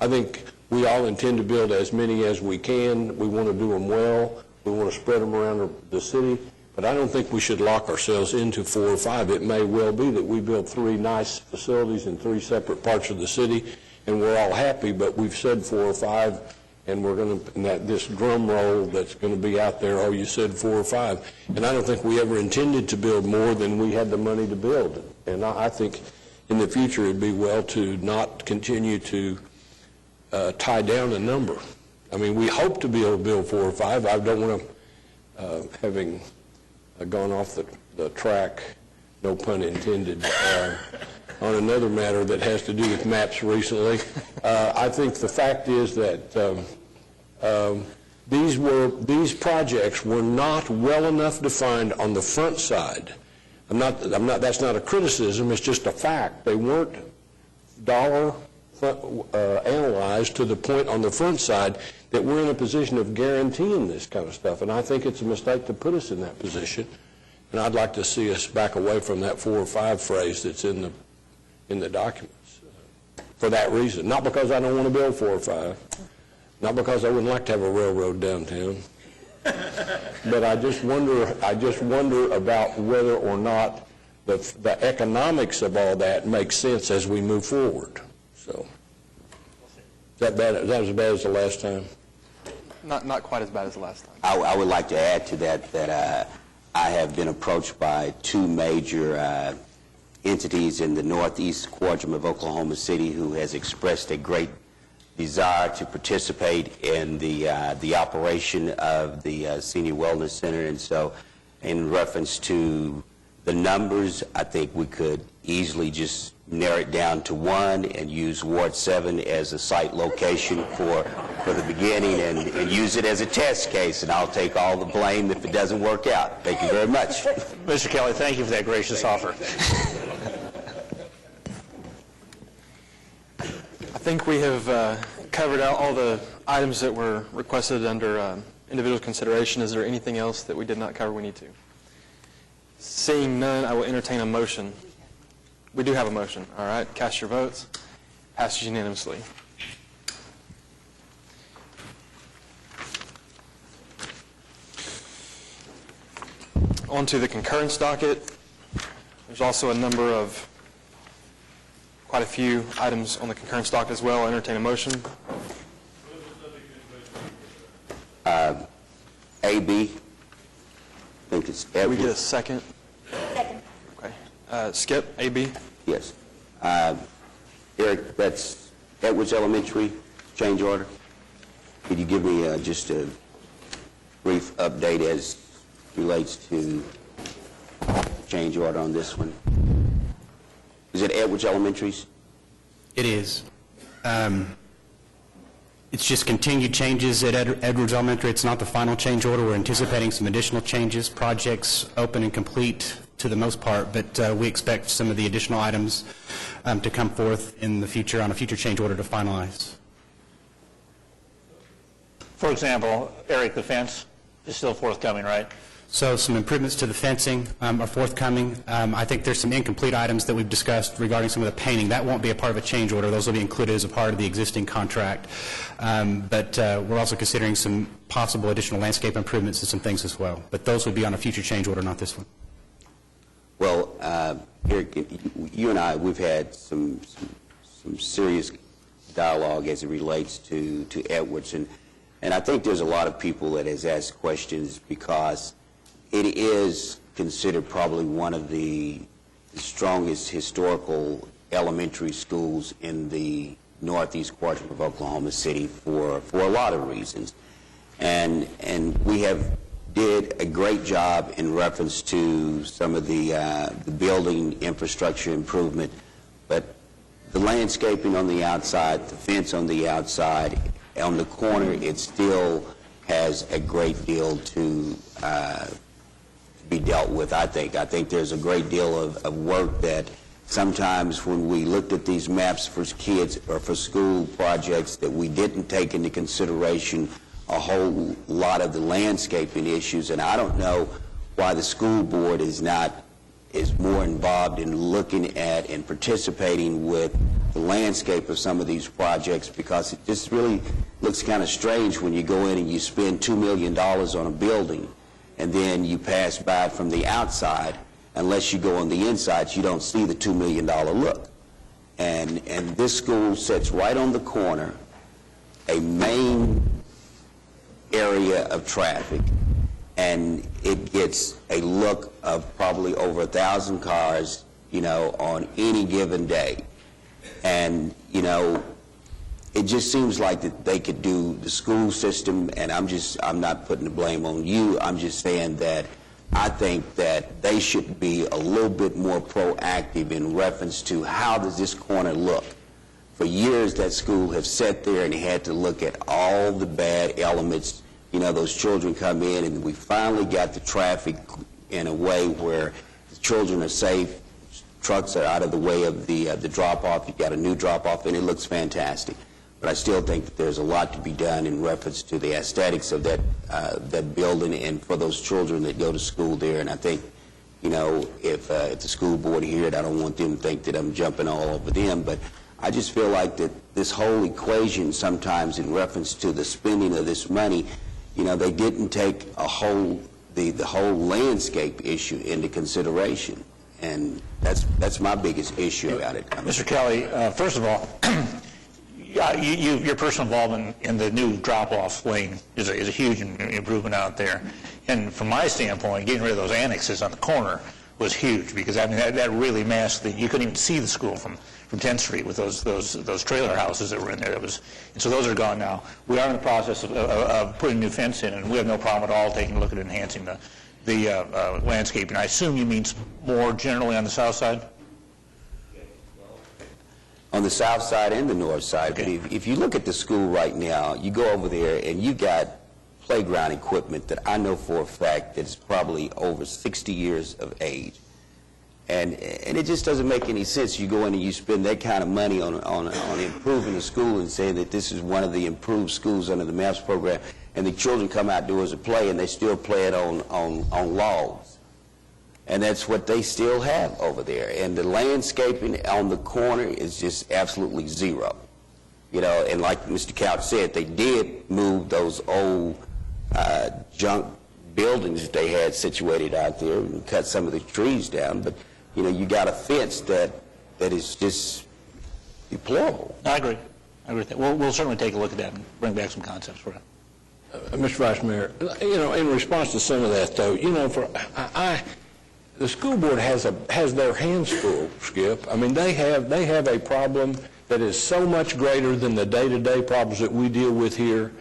I think we all intend to build as many as we can. We want to do them well. We want to spread them around the city. But I don't think we should lock ourselves into 4 or 5. It may well be that we build 3 nice facilities in 3 separate parts of the city, and we're all happy, but we've said 4 or 5, and we're going to, and that this drum roll that's going to be out there, oh, you said 4 or 5. And I don't think we ever intended to build more than we had the money to build. And I think in the future it'd be well to not continue to tie down a number. I mean, we hope to be able to build 4 or 5. I don't want to, having gone off the track, no pun intended, on another matter that has to do with maps recently. I think the fact is that these projects were not well enough defined on the front side. That's not a criticism, it's just a fact. They weren't dollar analyzed to the point on the front side that we're in a position of guaranteeing this kind of stuff. And I think it's a mistake to put us in that position. And I'd like to see us back away from that 4 or 5 phrase that's in the documents for that reason. Not because I don't want to build 4 or 5, not because I wouldn't like to have a railroad downtown, but I just wonder about whether or not the economics of all that makes sense as we move forward. So, is that bad? Is that as bad as the last time? Not quite as bad as the last time. I would like to add to that I have been approached by 2 major entities in the northeast quadrant of Oklahoma City who has expressed a great desire to participate in the operation of the Senior Wellness Center. And so in reference to the numbers, I think we could easily just narrow it down to 1 and use Ward 7 as a site location for the beginning and use it as a test case, and I'll take all the blame if it doesn't work out. Thank you very much. Mr. Kelly, thank you for that gracious offer. I think we have covered out all the items that were requested under individual consideration. Is there anything else that we did not cover we need to? Seeing none, I will entertain a motion. We do have a motion. All right, cast your votes. Passes unanimously. On to the concurrence docket. There's also a number of, quite a few items on the concurrence docket as well. I'll entertain a motion. AB. I think it's Can we get a second? Second. Okay. Skip, AB. Yes. Eric, that's Edwards Elementary change order. Could you give me just a brief update as relates to change order on this one? Is it Edwards Elementary's? It is. It's just continued changes at Edwards Elementary. It's not the final change order. We're anticipating some additional changes, projects open and complete to the most part, but we expect some of the additional items to come forth in the future on a future change order to finalize. For example, Eric, the fence is still forthcoming, right? So some improvements to the fencing are forthcoming. I think there's some incomplete items that we've discussed regarding some of the painting. That won't be a part of a change order. Those will be included as a part of the existing contract. But we're also considering some possible additional landscape improvements and some things as well. But those would be on a future change order, not this one. Well, Eric, you and I, we've had some serious dialogue as it relates to Edwards. And I think there's a lot of people that has asked questions because it is considered probably one of the strongest historical elementary schools in the northeast quadrant of Oklahoma City for a lot of reasons. And we have did a great job in reference to some of the building infrastructure improvement, but the landscaping on the outside, the fence on the outside, on the corner, it still has a great deal to be dealt with, I think. I think there's a great deal of work that sometimes when we looked at these maps for kids or for school projects that we didn't take into consideration a whole lot of the landscaping issues, and I don't know why the school board is more involved in looking at and participating with the landscape of some of these projects, because it just really looks kind of strange when you go in and you spend $2 million on a building and then you pass by it from the outside. Unless you go on the inside, you don't see the $2 million look. And this school sits right on the corner, a main area of traffic, and it gets a look of probably over 1,000 cars, on any given day. And, it just seems like that they could do the school system, and I'm not putting the blame on you. I'm just saying that I think that they should be a little bit more proactive in reference to how does this corner look. For years, that school has sat there and had to look at all the bad elements. Those children come in, and we finally got the traffic in a way where the children are safe, trucks are out of the way of the drop-off, you got a new drop-off, and it looks fantastic. But I still think that there's a lot to be done in reference to the aesthetics of that building and for those children that go to school there. And I think, if the school board hear it, I don't want them to think that I'm jumping all over them, but I just feel like that this whole equation sometimes in reference to the spending of this money, they didn't take the whole landscape issue into consideration. And that's my biggest issue about it. Mr. Kelly, first of all, your personal involvement in the new drop-off lane is a huge improvement out there. And from my standpoint, getting rid of those annexes on the corner was huge, because that really masked you couldn't even see the school from 10th Street with those trailer houses that were in there. And so those are gone now. We are in the process of putting a new fence in, and we have no problem at all taking a look at enhancing the landscaping. I assume you mean more generally on the south side? On the south side and the north side. Okay. But if you look at the school right now, you go over there and you got playground equipment that I know for a fact that is probably over 60 years of age. And it just doesn't make any sense. You go in and you spend that kind of money on improving the school and say that this is one of the improved schools under the MAPS program, and the children come outdoors and play, and they still play it on logs. And that's what they still have over there. And the landscaping on the corner is just absolutely zero. And like Mr. Couch said, they did move those old junk buildings that they had situated out there and cut some of the trees down. But, you got a fence that is just deplorable. I agree. I agree with that. We'll certainly take a look at that and bring back some concepts for it. Mr. Vice Mayor, in response to some of that, though, the school board has their hands full, Skip. They have a problem that is so much greater than the day-to-day problems that we deal with here.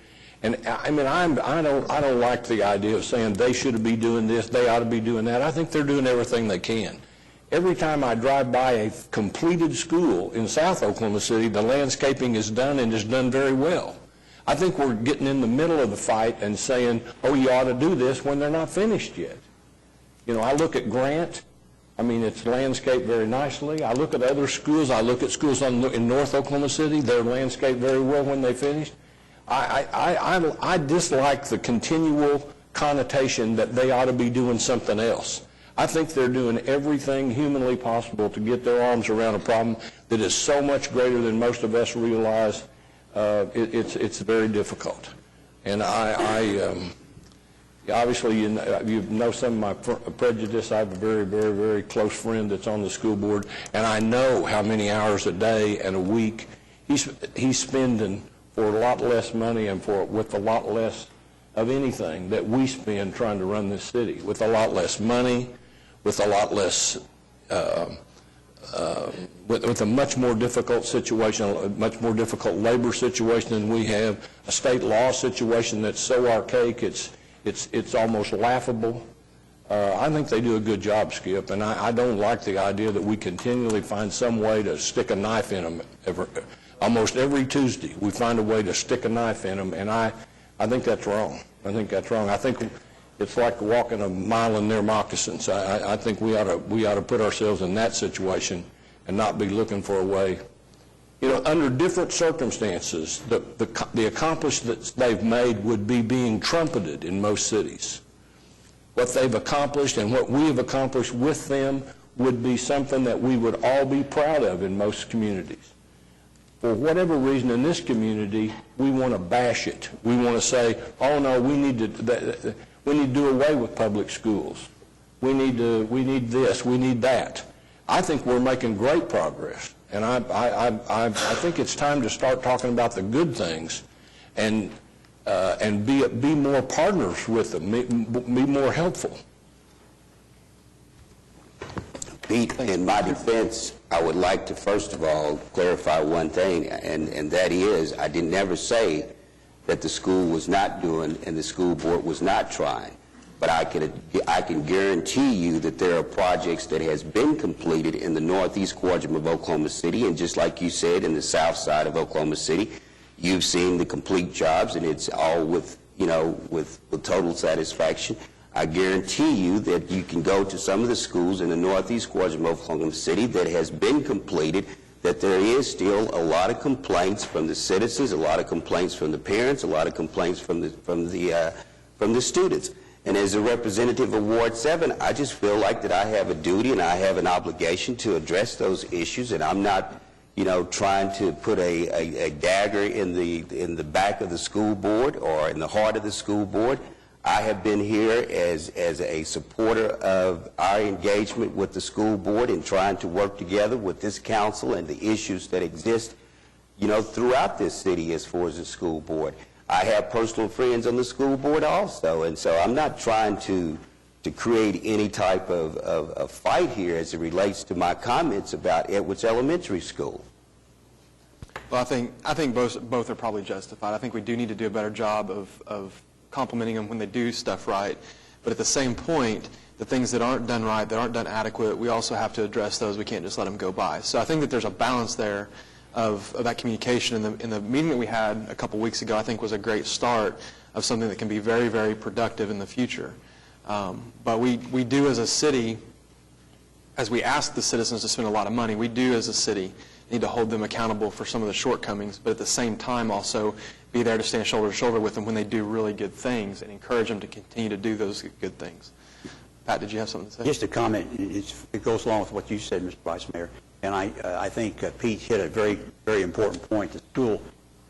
And I don't like the idea of saying they should be doing this, they ought to be doing that. I think they're doing everything they can. Every time I drive by a completed school in South Oklahoma City, the landscaping is done and is done very well. I think we're getting in the middle of the fight and saying, oh, you ought to do this when they're not finished yet. I look at Grant. It's landscaped very nicely. I look at other schools. I look at schools in North Oklahoma City. They're landscaped very well when they finished. I dislike the continual connotation that they ought to be doing something else. I think they're doing everything humanly possible to get their arms around a problem that is so much greater than most of us realize. It's very difficult. And obviously, you know some of my prejudice. I have a very, very, very close friend that's on the school board, and I know how many hours a day and a week he's spending for a lot less money and with a lot less of anything that we spend trying to run this city, with a lot less money, with a lot less, with a much more difficult situation, a much more difficult labor situation than we have, a state law situation that's so archaic it's almost laughable. I think they do a good job, Skip, and I don't like the idea that we continually find some way to stick a knife in them. Almost every Tuesday we find a way to stick a knife in them, and I think that's wrong. I think it's like walking a mile in their moccasins. I think we ought to put ourselves in that situation and not be looking for a way. You know, under different circumstances, the accomplishments they've made would be being trumpeted in most cities. What they've accomplished and what we have accomplished with them would be something that we would all be proud of in most communities. For whatever reason in this community, we want to bash it. We want to say, oh no, we need to do away with public schools. We need this, we need that. I think we're making great progress, and I think it's time to start talking about the good things, and be more partners with them, be more helpful. Pete, in my defense, I would like to first of all clarify one thing, and that is I did never say that the school was not doing and the school board was not trying. But I can guarantee you that there are projects that has been completed in the northeast quadrant of Oklahoma City, and just like you said, in the south side of Oklahoma City, you've seen the complete jobs, and it's all with total satisfaction. I guarantee you that you can go to some of the schools in the northeast quadrant of Oklahoma City that has been completed, that there is still a lot of complaints from the citizens, a lot of complaints from the parents, a lot of complaints from the students. And as a representative of Ward 7, I just feel like that I have a duty and I have an obligation to address those issues, and I'm not, trying to put a dagger in the back of the school board or in the heart of the school board. I have been here as a supporter of our engagement with the school board in trying to work together with this council and the issues that exist, throughout this city as far as the school board. I have personal friends on the school board also, and so I'm not trying to create any type of fight here as it relates to my comments about Edwards Elementary School. Well, I think both are probably justified. I think we do need to do a better job of complimenting them when they do stuff right. But at the same point, the things that aren't done right, that aren't done adequate, we also have to address those. We can't just let them go by. So I think that there's a balance there of that communication. In the meeting that we had a couple weeks ago, I think was a great start of something that can be very, very productive in the future. But we do as a city, as we ask the citizens to spend a lot of money, we do as a city need to hold them accountable for some of the shortcomings, but at the same time also be there to stand shoulder to shoulder with them when they do really good things and encourage them to continue to do those good things. Pat, did you have something to say? Just a comment. It goes along with what you said, Mr. Vice Mayor. And I think Pete hit a very, very important point. The school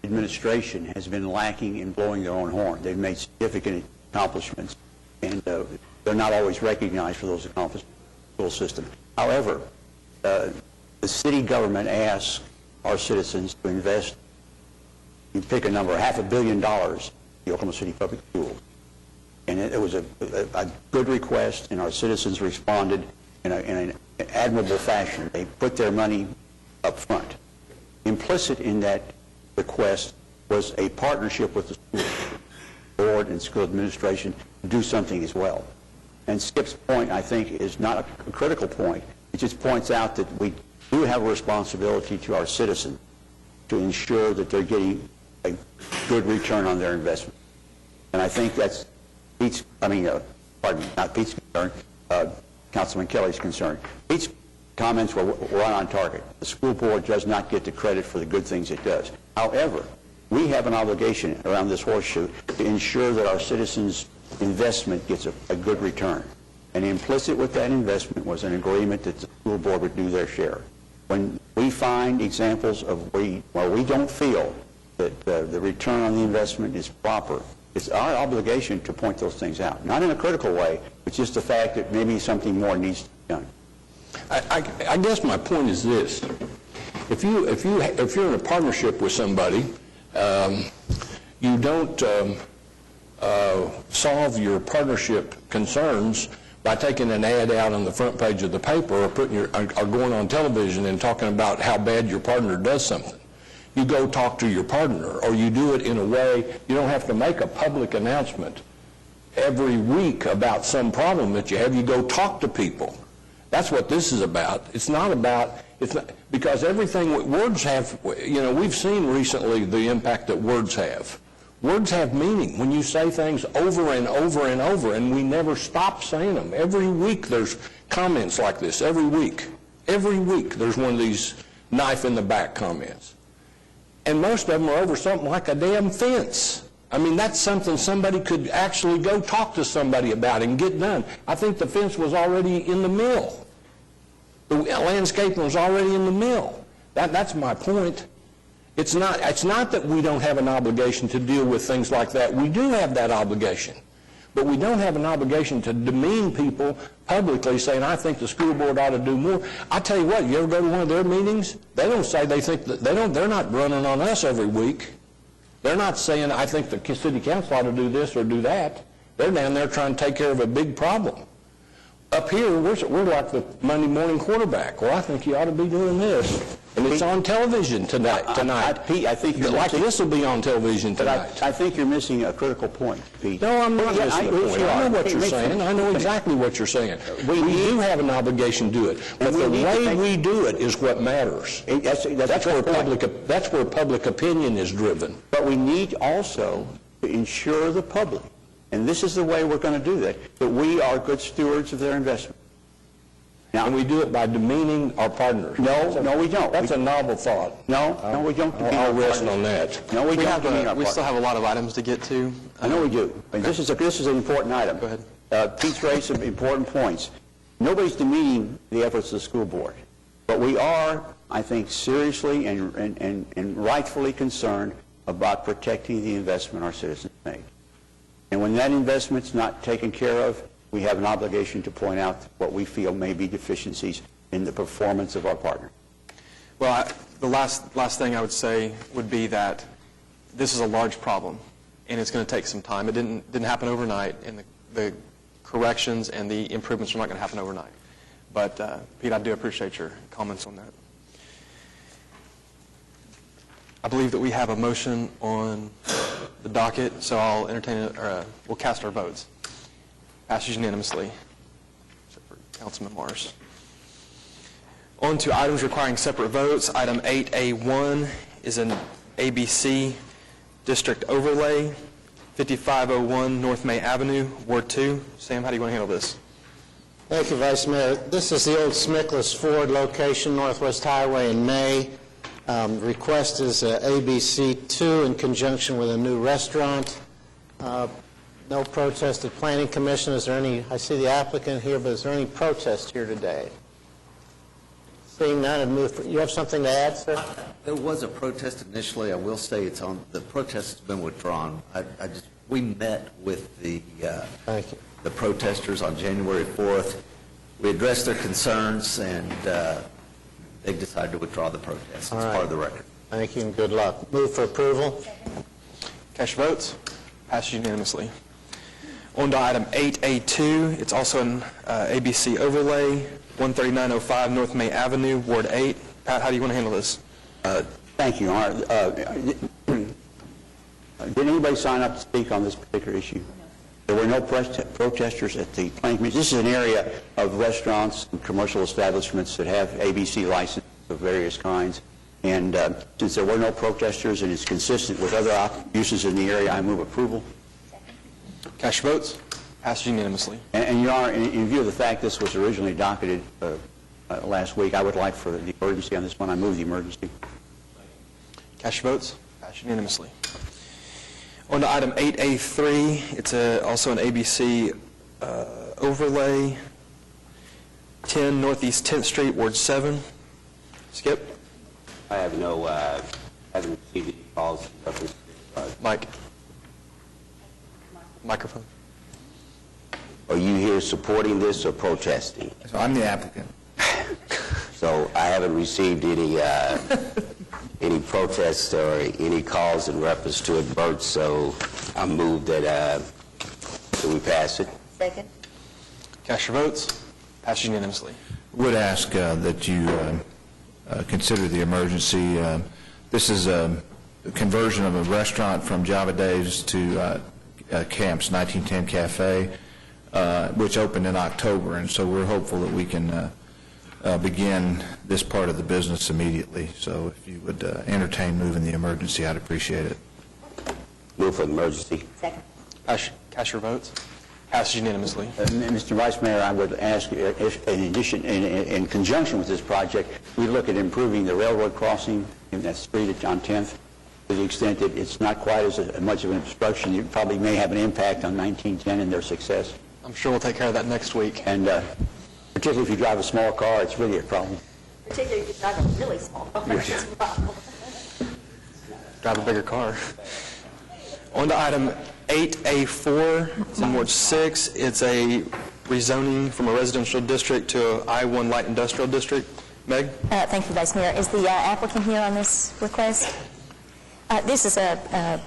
administration has been lacking in blowing their own horn. They've made significant accomplishments, and they're not always recognized for those accomplishments in the school system. However, the city government asks our citizens to invest, you pick a number, $500 million in the Oklahoma City Public Schools. And it was a good request, and our citizens responded in an admirable fashion. They put their money up front. Implicit in that request was a partnership with the school board and school administration to do something as well. And Skip's point, I think, is not a critical point. It just points out that we do have a responsibility to our citizens to ensure that they're getting a good return on their investment. And I think that's Pete's, not Pete's concern, Councilman Kelly's concern. Pete's comments were right on target. The school board does not get the credit for the good things it does. However, we have an obligation around this horseshoe to ensure that our citizens' investment gets a good return. And implicit with that investment was an agreement that the school board would do their share. When we find examples of where we don't feel that the return on the investment is proper, it's our obligation to point those things out. Not in a critical way, but just the fact that maybe something more needs to be done. I guess my point is this. If you're in a partnership with somebody, you don't solve your partnership concerns by taking an ad out on the front page of the paper or going on television and talking about how bad your partner does something. You go talk to your partner, or you do it in a way, you don't have to make a public announcement every week about some problem that you have. You go talk to people. That's what this is about. It's not because everything words have, we've seen recently the impact that words have. Words have meaning when you say things over and over and over, and we never stop saying them. Every week there's comments like this, every week. Every week, there's one of these knife in the back comments. And most of them are over something like a damn fence. I mean, that's something somebody could actually go talk to somebody about and get done. I think the fence was already in the mill. The landscaping was already in the mill. That's my point. It's not that we don't have an obligation to deal with things like that. We do have that obligation. But we don't have an obligation to demean people publicly saying, I think the school board ought to do more. I tell you what, you ever go to one of their meetings? They don't say they think that, they're not running on us every week. They're not saying, I think the city council ought to do this or do that. They're down there trying to take care of a big problem. Up here, we're like the Monday morning quarterback. Well, I think you ought to be doing this. And it's on television tonight. Pete, I think you're like this will be on television tonight. But I think you're missing a critical point, Pete. No, I'm not missing a point. I know what you're saying. I know exactly what you're saying. We do have an obligation to do it. But the way we do it is what matters. That's where public opinion is driven. But we need also to ensure the public, and this is the way we're going to do that we are good stewards of their investment. Now, and we do it by demeaning our partners. No, we don't. That's a novel thought. No, we don't. I'll rest on that. No, we don't. We still have a lot of items to get to. I know we do. But this is an important item. Go ahead. Pete's raised some important points. Nobody's demeaning the efforts of the school board. But we are, I think, seriously and rightfully concerned about protecting the investment our citizens make. And when that investment's not taken care of, we have an obligation to point out what we feel may be deficiencies in the performance of our partner. Well, the last thing I would say would be that this is a large problem, and it's going to take some time. It didn't happen overnight, and the corrections and the improvements are not going to happen overnight. But, Pete, I do appreciate your comments on that. I believe that we have a motion on the docket, so I'll entertain it, or we'll cast our votes. Passes unanimously, except for Councilman Morris. On to items requiring separate votes. Item 8A1 is an ABC district overlay, 5501 North May Avenue, Ward 2. Sam, how do you want to handle this? Thank you, Vice Mayor. This is the old Smickless Ford location, Northwest Highway in May. Request is ABC 2 in conjunction with a new restaurant. No protest at Planning Commission. Is there any, I see the applicant here, but is there any protest here today? Seeing none, I'd move for, you have something to add, sir? There was a protest initially. I will say the protest has been withdrawn. We met with the protesters on January 4th. We addressed their concerns, and they decided to withdraw the protest. It's part of the record. Thank you and good luck. Move for approval. Cast your votes. Passes unanimously. On to item 8A2. It's also an ABC overlay, 13905 North May Avenue, Ward 8. Pat, how do you want to handle this? Thank you, Your Honor. Did anybody sign up to speak on this particular issue? There were no protesters at the Planning Commission. This is an area of restaurants and commercial establishments that have ABC licenses of various kinds. And since there were no protesters and it's consistent with other uses in the area, I move approval. Cast your votes. Passes unanimously. And Your Honor, in view of the fact this was originally docketed last week, I would like for the emergency on this one. I move the emergency. Cast your votes. Passes unanimously. On to item 8A3. It's also an ABC overlay, 10 Northeast 10th Street, Ward 7. Skip. I have haven't received any calls. Mike. Microphone. Are you here supporting this or protesting? So I'm the applicant. So I haven't received any protests or any calls in reference to it, Bert, so I move that we pass it. Second. Cast your votes. Passes unanimously. Would ask that you consider the emergency. This is a conversion of a restaurant from Java Days to Camp's 1910 Cafe, which opened in October, and so we're hopeful that we can begin this part of the business immediately. So if you would entertain moving the emergency, I'd appreciate it. Move for the emergency. Second. Cast your votes. Passes unanimously. Mr. Vice Mayor, I would ask if, in addition, in conjunction with this project, we look at improving the railroad crossing in that street at John 10th to the extent that it's not quite as much of an obstruction. It probably may have an impact on 1910 and their success. I'm sure we'll take care of that next week. And particularly if you drive a small car, it's really a problem. Particularly if you drive a really small car, it's a problem. Drive a bigger car. On to item 8A4, it's in Ward 6. It's a rezoning from a residential district to a I-1 light industrial district. Meg? Thank you, Vice Mayor. Is the applicant here on this request? This is a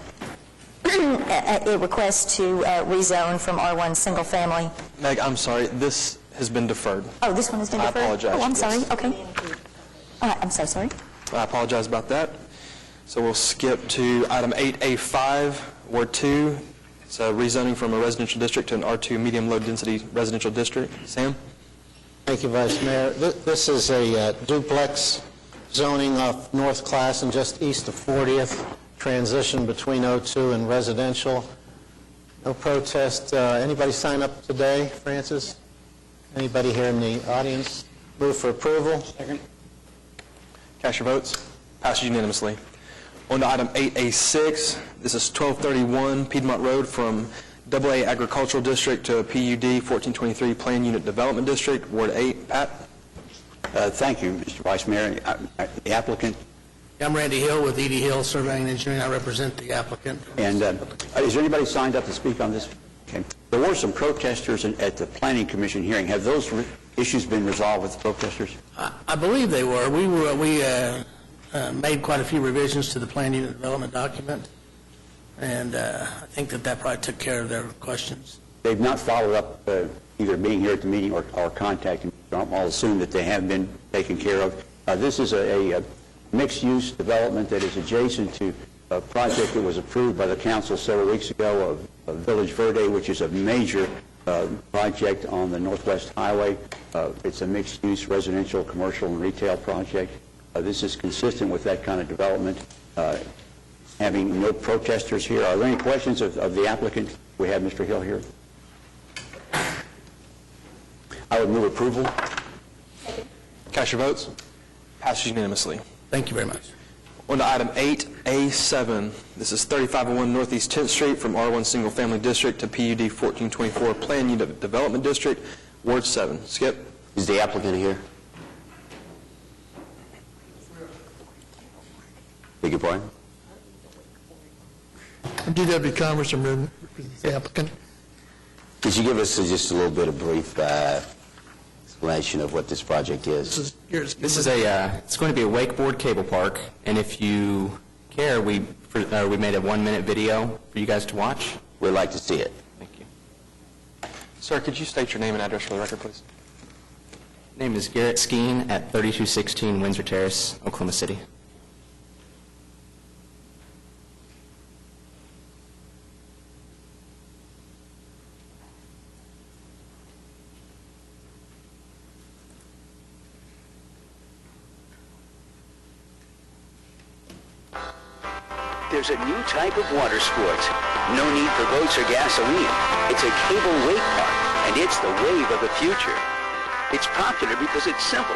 request to rezone from R1 single family. Meg, I'm sorry, this has been deferred. Oh, this one has been deferred? I apologize. Oh, I'm sorry. Yes. Okay. I'm so sorry. I apologize about that. So we'll skip to item 8A5, Ward 2. It's a rezoning from a residential district to an R2 medium low density residential district. Sam? Thank you, Vice Mayor. This is a duplex zoning off North Class and just east of 40th, transition between O2 and residential. No protest. Anybody sign up today, Francis? Anybody here in the audience? Move for approval. Second. Cast your votes. Passes unanimously. On to item 8A6. This is 1231 Piedmont Road from AA Agricultural District to PUD 1423 Plan Unit Development District, Ward 8. Pat? Thank you, Mr. Vice Mayor. The applicant. I'm Randy Hill with E.D. Hill Surveying and Engineering. I represent the applicant. And is there anybody signed up to speak on this? Okay. There were some protesters at the Planning Commission hearing. Have those issues been resolved with the protesters? I believe they were. We made quite a few revisions to the Plan Unit Development document, and I think that probably took care of their questions. They've not followed up either being here at the meeting or contacting me. I'll assume that they have been taken care of. This is a mixed-use development that is adjacent to a project that was approved by the council several weeks ago of Village Verde, which is a major project on the Northwest Highway. It's a mixed-use residential, commercial, and retail project. This is consistent with that kind of development. Having no protesters here, are there any questions of the applicant? We have Mr. Hill here. I would move approval. Cast your votes. Passes unanimously. Thank you very much. On to item 8A7. This is 3501 Northeast 10th Street from R1 Single Family District to PUD 1424 Plan Unit Development District, Ward 7. Skip? Is the applicant here? Beg your pardon? I'm D.W. Congressman, the applicant. Could you give us just a little bit of brief explanation of what this project is? This is it's going to be a wakeboard cable park, and if you care, we made a 1-minute video for you guys to watch. We'd like to see it. Thank you. Sir, could you state your name and address for the record, please? Name is Garrett Skeen at 3216 Windsor Terrace, Oklahoma City. There's a new type of water sports. No need for boats or gasoline. It's a cable wake park, and it's the wave of the future. It's popular because it's simple.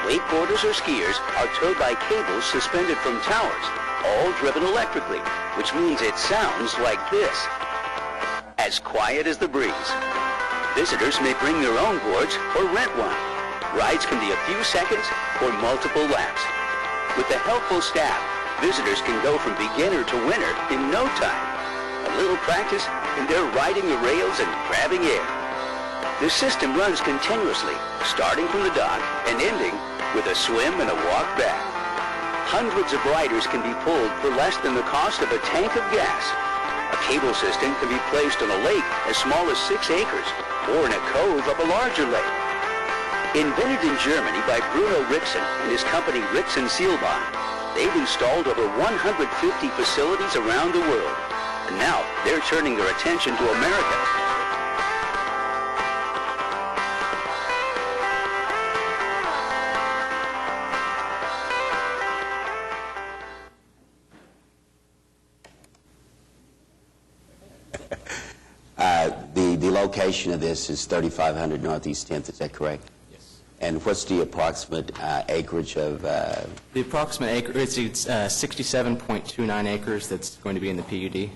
Wakeboarders or skiers are towed by cables suspended from towers, all driven electrically, which means it sounds like this. As quiet as the breeze. Visitors may bring their own boards or rent one. Rides can be a few seconds or multiple laps. With the helpful staff, visitors can go from beginner to winner in no time. A little practice, and they're riding the rails and grabbing air. The system runs continuously, starting from the dock and ending with a swim and a walk back. Hundreds of riders can be pulled for less than the cost of a tank of gas. A cable system can be placed on a lake as small as 6 acres or in a cove of a larger lake. Invented in Germany by Bruno Rixen and his company Rixen Seilbahn, they've installed over 150 facilities around the world, and now they're turning their attention to America. The location of this is 3500 Northeast 10th, is that correct? Yes. And what's the approximate acreage of... The approximate acreage is 67.29 acres that's going to be in the PUD.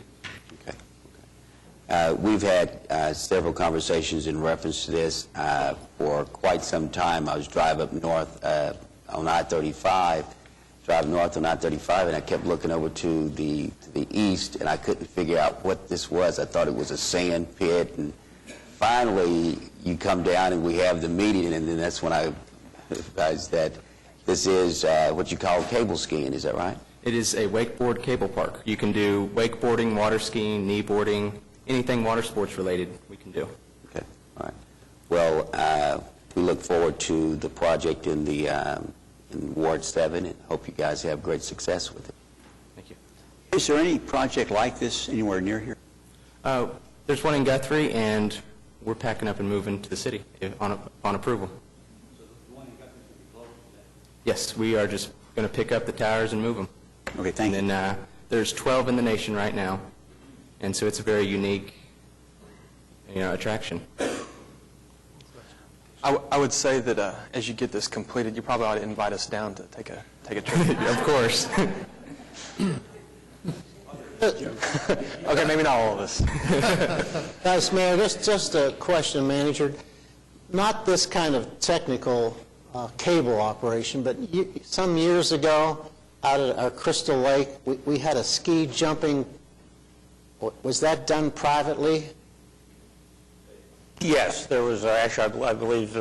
We've had several conversations in reference to this for quite some time. I was driving up north on I-35, and I kept looking over to the east, and I couldn't figure out what this was. I thought it was a sand pit, and finally you come down and we have the meeting, and then that's when I realized that this is what you call cable skiing. Is that right? It is a wakeboard cable park. You can do wakeboarding, water skiing, kneeboarding, anything water sports related we can do. Okay, all right. Well, we look forward to the project in Ward 7 and hope you guys have great success with it. Thank you. Is there any project like this anywhere near here? There's one in Guthrie, and we're packing up and moving to the city on approval. Yes, we are just going to pick up the towers and move them. Okay, thank you. And then there's 12 in the nation right now, and so it's a very unique, attraction. I would say that as you get this completed, you probably ought to invite us down to take a trip. Of course. Okay, maybe not all of us. Vice Mayor, just a question, Manager. Not this kind of technical cable operation, but some years ago out at our Crystal Lake, we had a ski jumping. Was that done privately? Yes, there was, actually, I believe,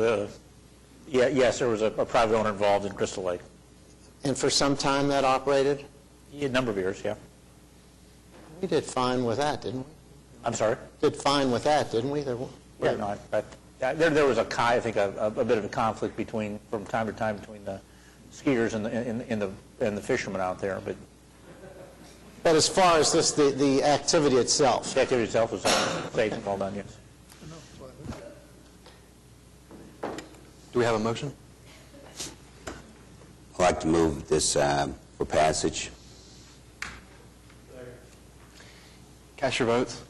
yes, there was a private owner involved in Crystal Lake. And for some time that operated? A number of years, yeah. We did fine with that, didn't we? I'm sorry? Did fine with that, didn't we? Yeah, no, there was I think a bit of a conflict from time to time between the skiers and the fishermen out there, but as far as the activity itself? The activity itself was safe and well done, yes. Do we have a motion? I'd like to move this for passage. Cast your votes.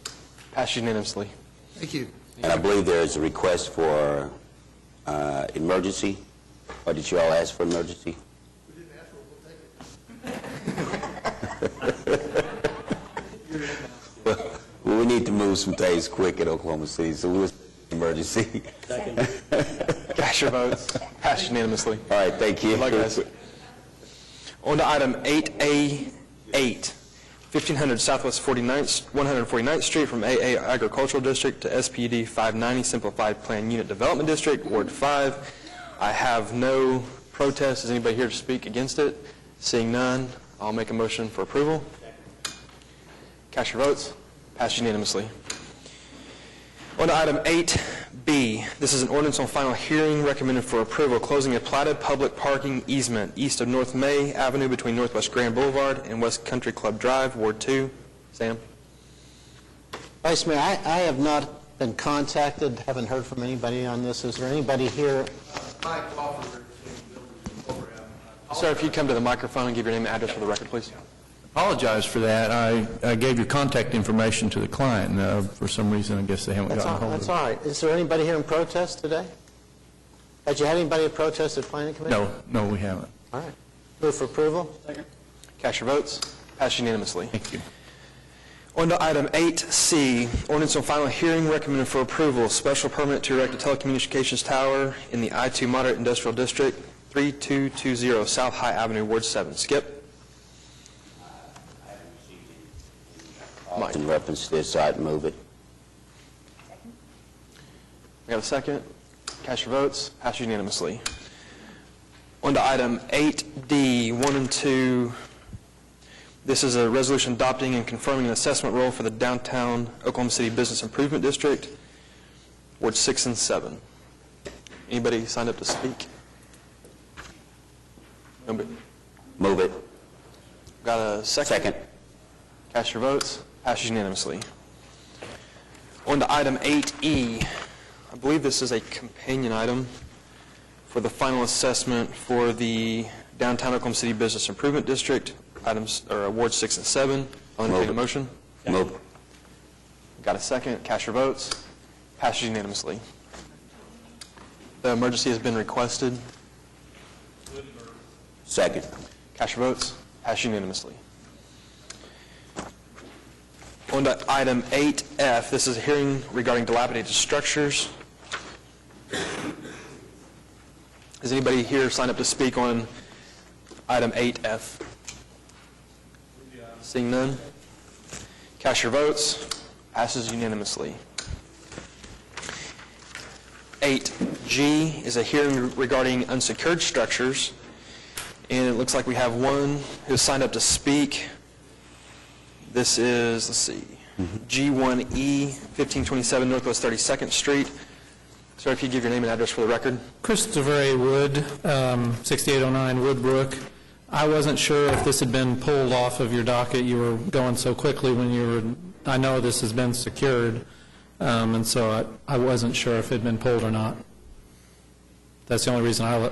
Passed unanimously. Thank you. And I believe there is a request for emergency. Or did you all ask for emergency? We didn't ask for it, we'll take it. Well, we need to move some things quick in Oklahoma City, so we'll emergency. Cast your votes. Passed unanimously. All right, thank you. Good luck, guys. On to item 8A8, 1500 Southwest 149th Street from AA Agricultural District to SPD 590 Simplified Plan Unit Development District, Ward 5. I have no protest. Is anybody here to speak against it? Seeing none, I'll make a motion for approval. Cast your votes. Passed unanimously. On to item 8B. This is an ordinance on final hearing recommended for approval, closing a platted public parking easement east of North May Avenue between Northwest Grand Boulevard and West Country Club Drive, Ward 2. Sam? Vice Mayor, I have not been contacted, haven't heard from anybody on this. Is there anybody here? Sir, if you'd come to the microphone and give your name and address for the record, please. Apologize for that. I gave your contact information to the client. For some reason, I guess they haven't gotten a hold of it. That's all right. Is there anybody here in protest today? Had you had anybody in protest at Planning Commission? No, we haven't. All right. Move for approval? Second. Cast your votes. Passed unanimously. Thank you. On to item 8C, ordinance on final hearing recommended for approval, special permit to erect a telecommunications tower in the I-2 Moderate Industrial District, 3220 South High Avenue, Ward 7. Skip? Mike. In reference to this, I'd move it. We have a second. Cast your votes. Passed unanimously. On to item 8D, 1 and 2. This is a resolution adopting and confirming an assessment role for the downtown Oklahoma City Business Improvement District, Ward 6 and 7. Anybody signed up to speak? Nobody? Move it. Got a second? Second. Cast your votes. Passes unanimously. On to item 8E. I believe this is a companion item for the final assessment for the downtown Oklahoma City Business Improvement District, Ward 6 and 7. I'll entertain a motion. Move. Got a second. Cast your votes. Passes unanimously. The emergency has been requested. Second. Cast your votes. Passes unanimously. On to item 8F. This is a hearing regarding dilapidated structures. Is anybody here signed up to speak on item 8F? Seeing none. Cast your votes. Passes unanimously. 8G is a hearing regarding unsecured structures. And it looks like we have one who signed up to speak. This is, let's see, G1E, 1527 Northwest 32nd Street. Sir, if you give your name and address for the record. Christopher A. Wood, 6809 Woodbrook. I wasn't sure if this had been pulled off of your docket. You were going so quickly when you were, I know this has been secured, and so I wasn't sure if it had been pulled or not. That's the only reason I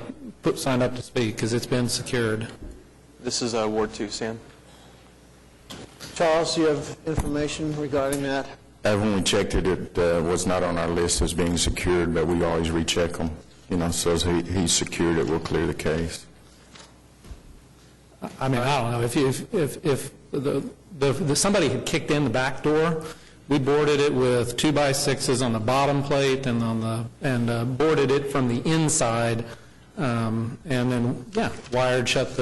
signed up to speak, because it's been secured. This is Ward 2, Sam. Charles, do you have information regarding that? When we checked it, it was not on our list as being secured, but we always recheck them. So as he's secured it, we'll clear the case. I mean, I don't know. If somebody had kicked in the back door, we boarded it with 2x6s on the bottom plate and boarded it from the inside, and then wired shut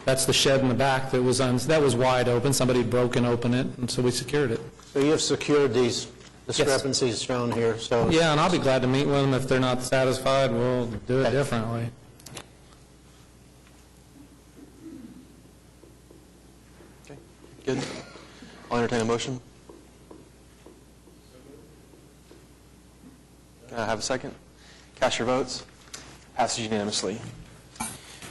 that's the shed in the back that was wide open. Somebody had broken open it, and so we secured it. So you have secured these discrepancies shown here. So yeah, and I'll be glad to meet with them. If they're not satisfied, we'll do it differently. Okay, good. I'll entertain a motion. Can I have a second? Cast your votes. Passes unanimously.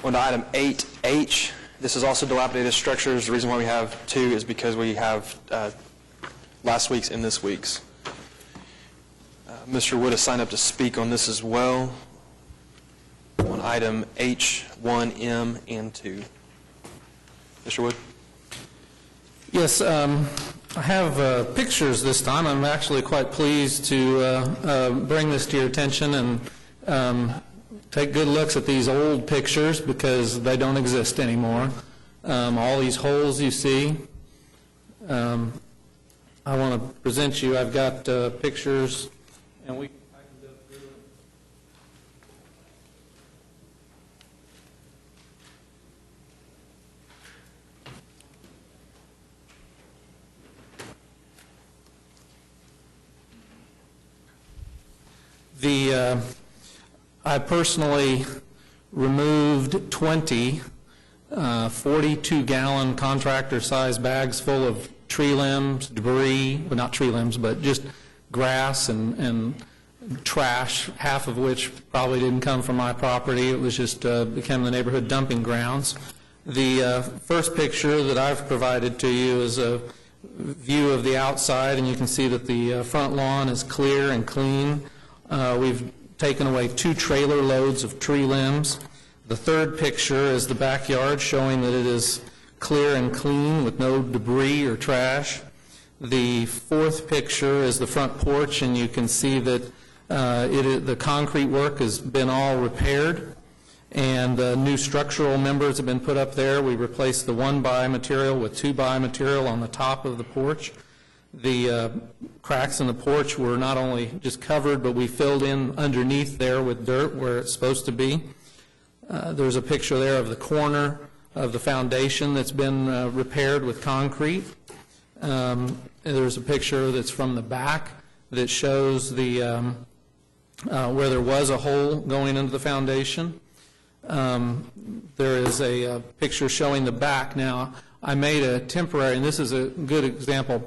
On to item 8H. This is also dilapidated structures. The reason why we have two is because we have last week's and this week's. Mr. Wood has signed up to speak on this as well, on item H1M and 2. Mr. Wood? Yes, I have pictures this time. I'm actually quite pleased to bring this to your attention and take good looks at these old pictures because they don't exist anymore. All these holes you see, I want to present you. I've got pictures, and I can go through them. I personally removed 20 42-gallon contractor-sized bags full of tree limbs, debris, well, not tree limbs, but just grass and trash, half of which probably didn't come from my property. It was just became the neighborhood dumping grounds. The first picture that I've provided to you is a view of the outside, and you can see that the front lawn is clear and clean. We've taken away 2 trailer loads of tree limbs. The third picture is the backyard, showing that it is clear and clean with no debris or trash. The fourth picture is the front porch, and you can see that the concrete work has been all repaired, and new structural members have been put up there. We replaced the 1-by material with 2-by material on the top of the porch. The cracks in the porch were not only just covered, but we filled in underneath there with dirt where it's supposed to be. There's a picture there of the corner of the foundation that's been repaired with concrete. There's a picture that's from the back that shows the where there was a hole going into the foundation. There is a picture showing the back. Now, I made a temporary, and this is a good example.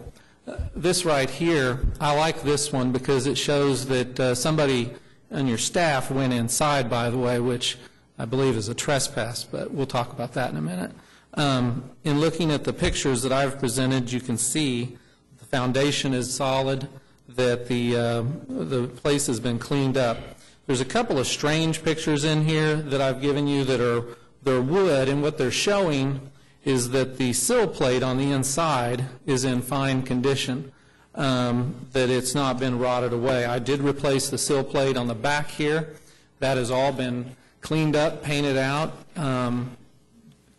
This right here, I like this one because it shows that somebody on your staff went inside, by the way, which I believe is a trespass, but we'll talk about that in a minute. In looking at the pictures that I've presented, you can see the foundation is solid, that the place has been cleaned up. There's a couple of strange pictures in here that I've given you that they're wood, and what they're showing is that the sill plate on the inside is in fine condition. that it's not been rotted away. I did replace the sill plate on the back here. That has all been cleaned up, painted out.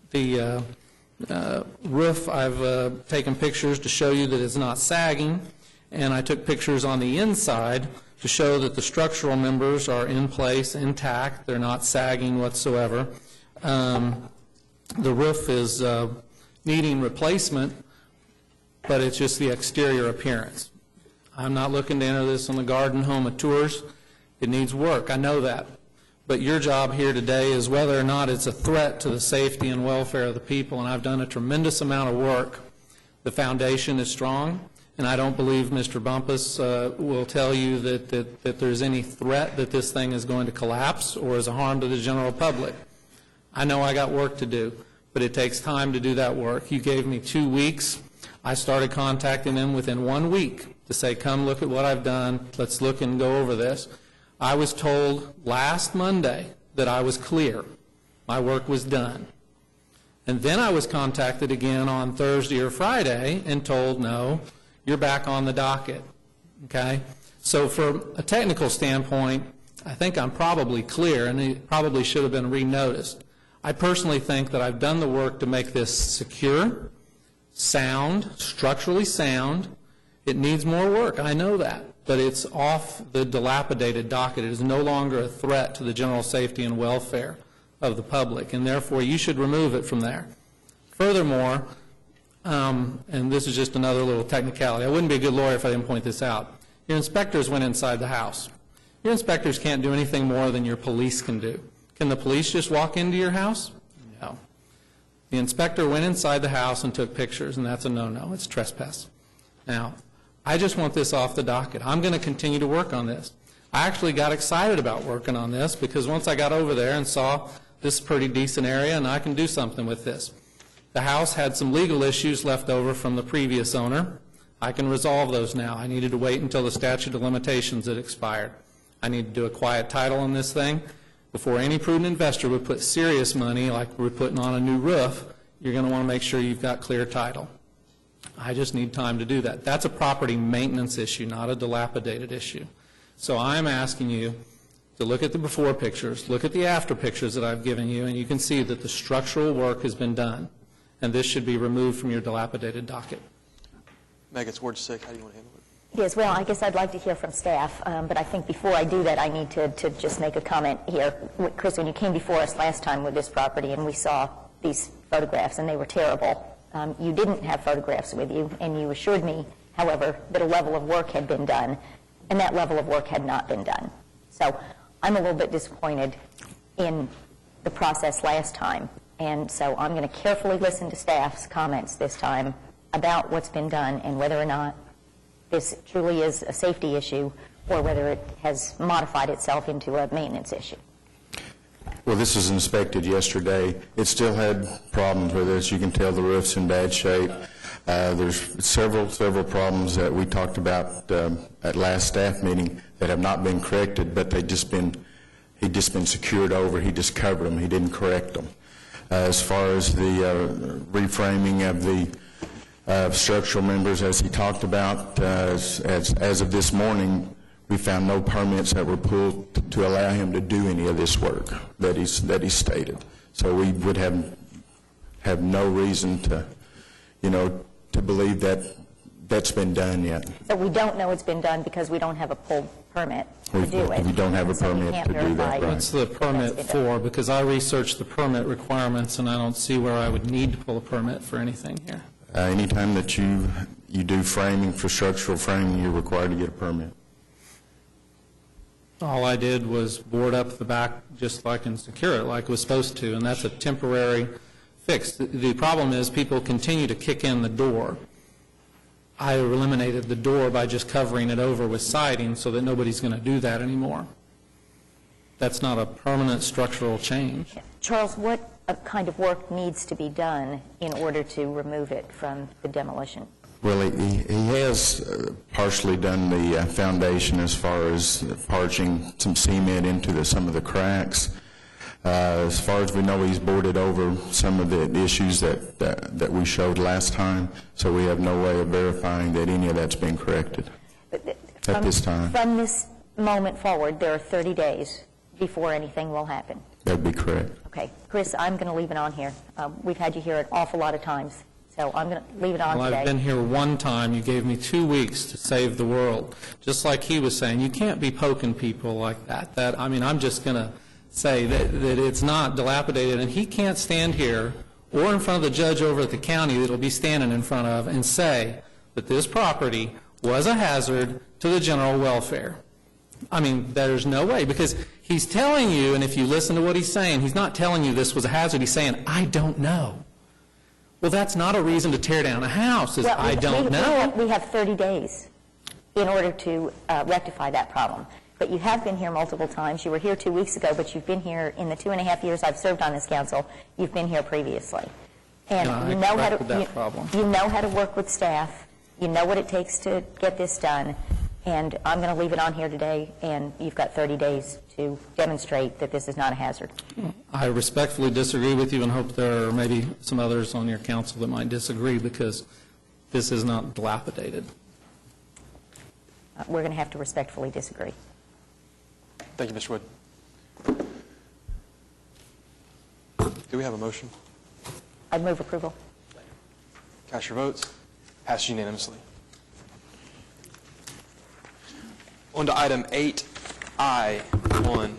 The roof, I've taken pictures to show you that it's not sagging, and I took pictures on the inside to show that the structural members are in place, intact. They're not sagging whatsoever. The roof is needing replacement, but it's just the exterior appearance. I'm not looking to enter this on the Garden Home of Tours. It needs work, I know that. But your job here today is whether or not it's a threat to the safety and welfare of the people, and I've done a tremendous amount of work. The foundation is strong, and I don't believe Mr. Bumpus will tell you that there's any threat that this thing is going to collapse or is a harm to the general public. I know I got work to do, but it takes time to do that work. You gave me 2 weeks. I started contacting them within 1 week to say, come look at what I've done, let's look and go over this. I was told last Monday that I was clear. My work was done. And then I was contacted again on Thursday or Friday and told, no, you're back on the docket. Okay? So from a technical standpoint, I think I'm probably clear, and it probably should have been renoticed. I personally think that I've done the work to make this secure, sound, structurally sound. It needs more work, I know that, but it's off the dilapidated docket. It is no longer a threat to the general safety and welfare of the public, and therefore you should remove it from there. Furthermore, and this is just another little technicality, I wouldn't be a good lawyer if I didn't point this out. Your inspectors went inside the house. Your inspectors can't do anything more than your police can do. Can the police just walk into your house? No. The inspector went inside the house and took pictures, and that's a no-no. It's trespass. Now, I just want this off the docket. I'm going to continue to work on this. I actually got excited about working on this because once I got over there and saw this is a pretty decent area and I can do something with this. The house had some legal issues left over from the previous owner. I can resolve those now. I needed to wait until the statute of limitations had expired. I need to do a quiet title on this thing. Before any prudent investor would put serious money, like we're putting on a new roof, you're going to want to make sure you've got clear title. I just need time to do that. That's a property maintenance issue, not a dilapidated issue. So I'm asking you to look at the before pictures, look at the after pictures that I've given you, and you can see that the structural work has been done, and this should be removed from your dilapidated docket. Meg, it's Ward 6. How do you want to handle it? Yes, well, I guess I'd like to hear from staff, but I think before I do that, I need to just make a comment here. Chris, when you came before us last time with this property and we saw these photographs and they were terrible, you didn't have photographs with you, and you assured me, however, that a level of work had been done, and that level of work had not been done. So I'm a little bit disappointed in the process last time, and so I'm going to carefully listen to staff's comments this time about what's been done and whether or not this truly is a safety issue or whether it has modified itself into a maintenance issue. Well, this was inspected yesterday. It still had problems with it. As you can tell, the roof's in bad shape. There's several problems that we talked about at last staff meeting that have not been corrected, but he'd just been secured over. He just covered them. He didn't correct them. As far as the reframing of the structural members, as he talked about, as of this morning, we found no permits that were pulled to allow him to do any of this work that he stated. So we would have no reason to, to believe that that's been done yet. So we don't know it's been done because we don't have a pulled permit to do it. We don't have a So we permit can't to do verify that, right. What's the permit for? Because I researched the permit requirements, and I don't see where I would need to pull a permit for anything here. Anytime that you do framing for structural framing, you're required to get a permit. All I did was board up the back just like and secure it like it was supposed to, and that's a temporary fix. The problem is people continue to kick in the door. I eliminated the door by just covering it over with siding so that nobody's going to do that anymore. That's not a permanent structural change. Charles, what kind of work needs to be done in order to remove it from the demolition? Well, he has partially done the foundation as far as parching some cement into some of the cracks. As far as we know, he's boarded over some of the issues that we showed last time, so we have no way of verifying that any of that's been corrected at this time. From this moment forward, there are 30 days before anything will happen. That'd be correct. Okay. Chris, I'm going to leave it on here. We've had you here an awful lot of times, so I'm going to leave it on Well, today. I've been here one time. You gave me 2 weeks to save the world. Just like he was saying, you can't be poking people like that. I'm just going to say that it's not dilapidated, and he can't stand here or in front of the judge over at the county that he'll be standing in front of and say that this property was a hazard to the general welfare. There's no way, because he's telling you, and if you listen to what he's saying, he's not telling you this was a hazard. He's saying, I don't know. Well, that's not a reason to tear down a house, is I don't know. We have 30 days in order to rectify that problem. But you have been here multiple times. You were here 2 weeks ago, but you've been here in the 2.5 years I've served on this council. You've been here previously. And you know how to work with staff. You know what it takes to get this done. And I'm going to leave it on here today, and you've got 30 days to demonstrate that this is not a hazard. I respectfully disagree with you and hope there are maybe some others on your council that might disagree, because this is not dilapidated. We're going to have to respectfully disagree. Thank you, Mr. Wood. Do we have a motion? I'd move approval. Cast your votes. Passed unanimously. On to item 8I1.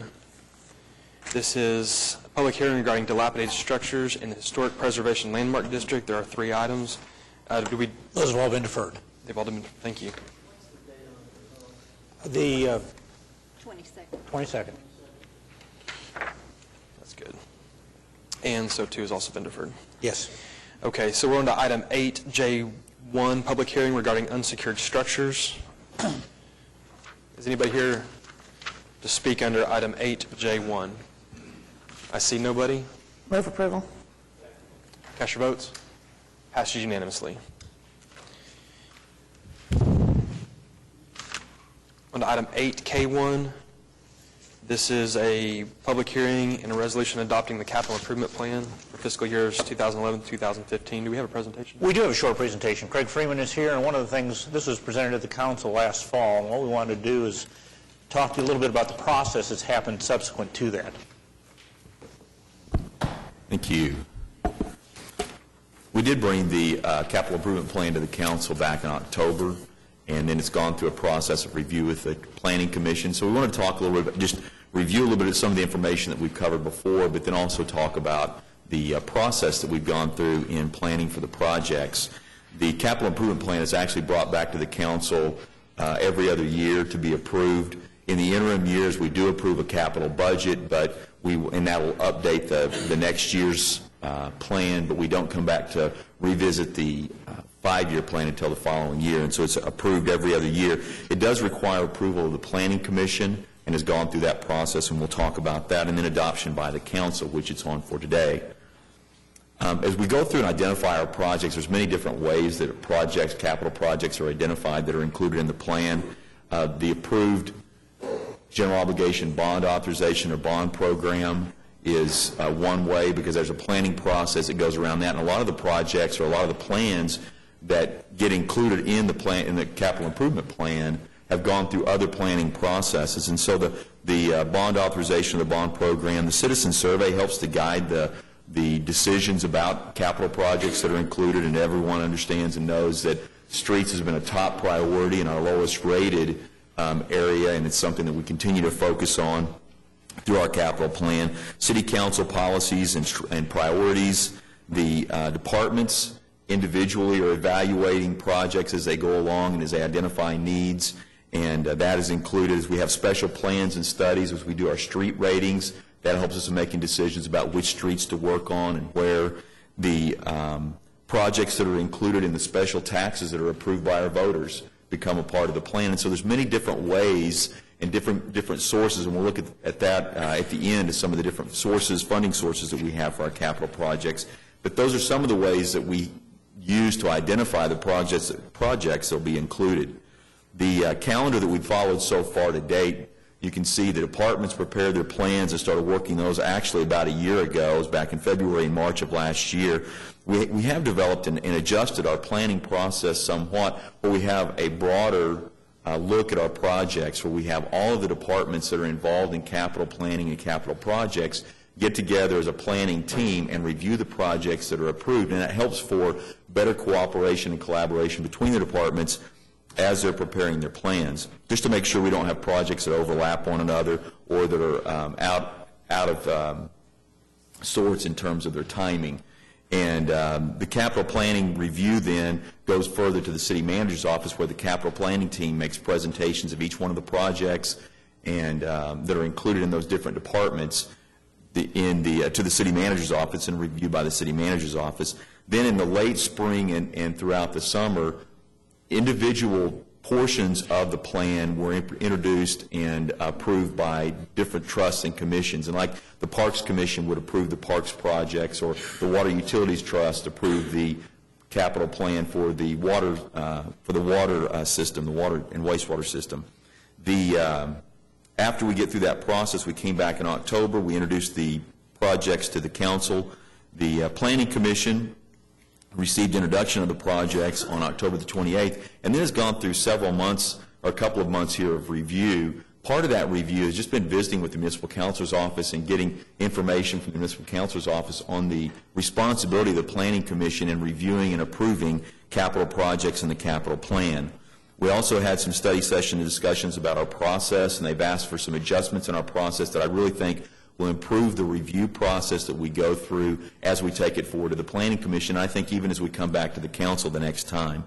This is a public hearing regarding dilapidated structures in the Historic Preservation Landmark District. There are 3 items. Those have all been deferred. They've all been, thank you. The 22nd. 22nd. That's good. And so 2 has also been deferred. Yes. Okay, so we're on to item 8J1, public hearing regarding unsecured structures. Is anybody here to speak under item 8J1? I see nobody. Move approval. Cast your votes. Passes unanimously. On to item 8K1. This is a public hearing and a resolution adopting the capital improvement plan for fiscal years 2011-2015. Do we have a presentation? We do have a short presentation. Craig Freeman is here, and one of the things, this was presented at the council last fall, and what we wanted to do is talk to you a little bit about the process that's happened subsequent to that. Thank you. We did bring the capital improvement plan to the council back in October, and then it's gone through a process of review with the Planning Commission. So we want to talk a little bit, just review a little bit of some of the information that we've covered before, but then also talk about the process that we've gone through in planning for the projects. The capital improvement plan is actually brought back to the council every other year to be approved. In the interim years, we do approve a capital budget, and that will update the next year's plan, but we don't come back to revisit the 5-year plan until the following year, and so it's approved every other year. It does require approval of the Planning Commission and has gone through that process, and we'll talk about that, and then adoption by the council, which it's on for today. As we go through and identify our projects, there's many different ways that projects, capital projects, are identified that are included in the plan. The approved general obligation bond authorization or bond program is one way, because there's a planning process that goes around that, and a lot of the projects or a lot of the plans that get included in the plan, in the capital improvement plan, have gone through other planning processes. And so the bond authorization of the bond program, the citizen survey helps to guide the decisions about capital projects that are included, and everyone understands and knows that streets has been a top priority and our lowest rated area, and it's something that we continue to focus on through our capital plan. City council policies and priorities. The departments individually are evaluating projects as they go along and as they identify needs, and that is included as we have special plans and studies as we do our street ratings. That helps us in making decisions about which streets to work on and where. The projects that are included in the special taxes that are approved by our voters become a part of the plan. And so there's many different ways and different sources, and we'll look at that at the end as some of the different sources, funding sources that we have for our capital projects. But those are some of the ways that we use to identify the projects that will be included. The calendar that we've followed so far to date You can see the departments prepared their plans and started working those actually about a year ago. It was back in February and March of last year. We have developed and adjusted our planning process somewhat, where we have a broader look at our projects, where we have all of the departments that are involved in capital planning and capital projects get together as a planning team and review the projects that are approved. And that helps for better cooperation and collaboration between the departments as they're preparing their plans, just to make sure we don't have projects that overlap one another or that are out of sorts in terms of their timing. And the capital planning review then goes further to the city manager's office, where the capital planning team makes presentations of each one of the projects and that are included in those different departments to the city manager's office and reviewed by the city manager's office. Then in the late spring and throughout the summer, individual portions of the plan were introduced and approved by different trusts and commissions. And like the Parks Commission would approve the parks projects, or the Water Utilities Trust approved the capital plan for the water system, the water and wastewater system. After we get through that process, we came back in October. We introduced the projects to the council. The Planning Commission received introduction of the projects on October the 28th, and then has gone through several months, or a couple of months here of review. Part of that review has just been visiting with the municipal counselor's office and getting information from the municipal counselor's office on the responsibility of the Planning Commission in reviewing and approving capital projects in the capital plan. We also had some study session and discussions about our process, and they've asked for some adjustments in our process that I really think will improve the review process that we go through as we take it forward to the Planning Commission, I think even as we come back to the council the next time.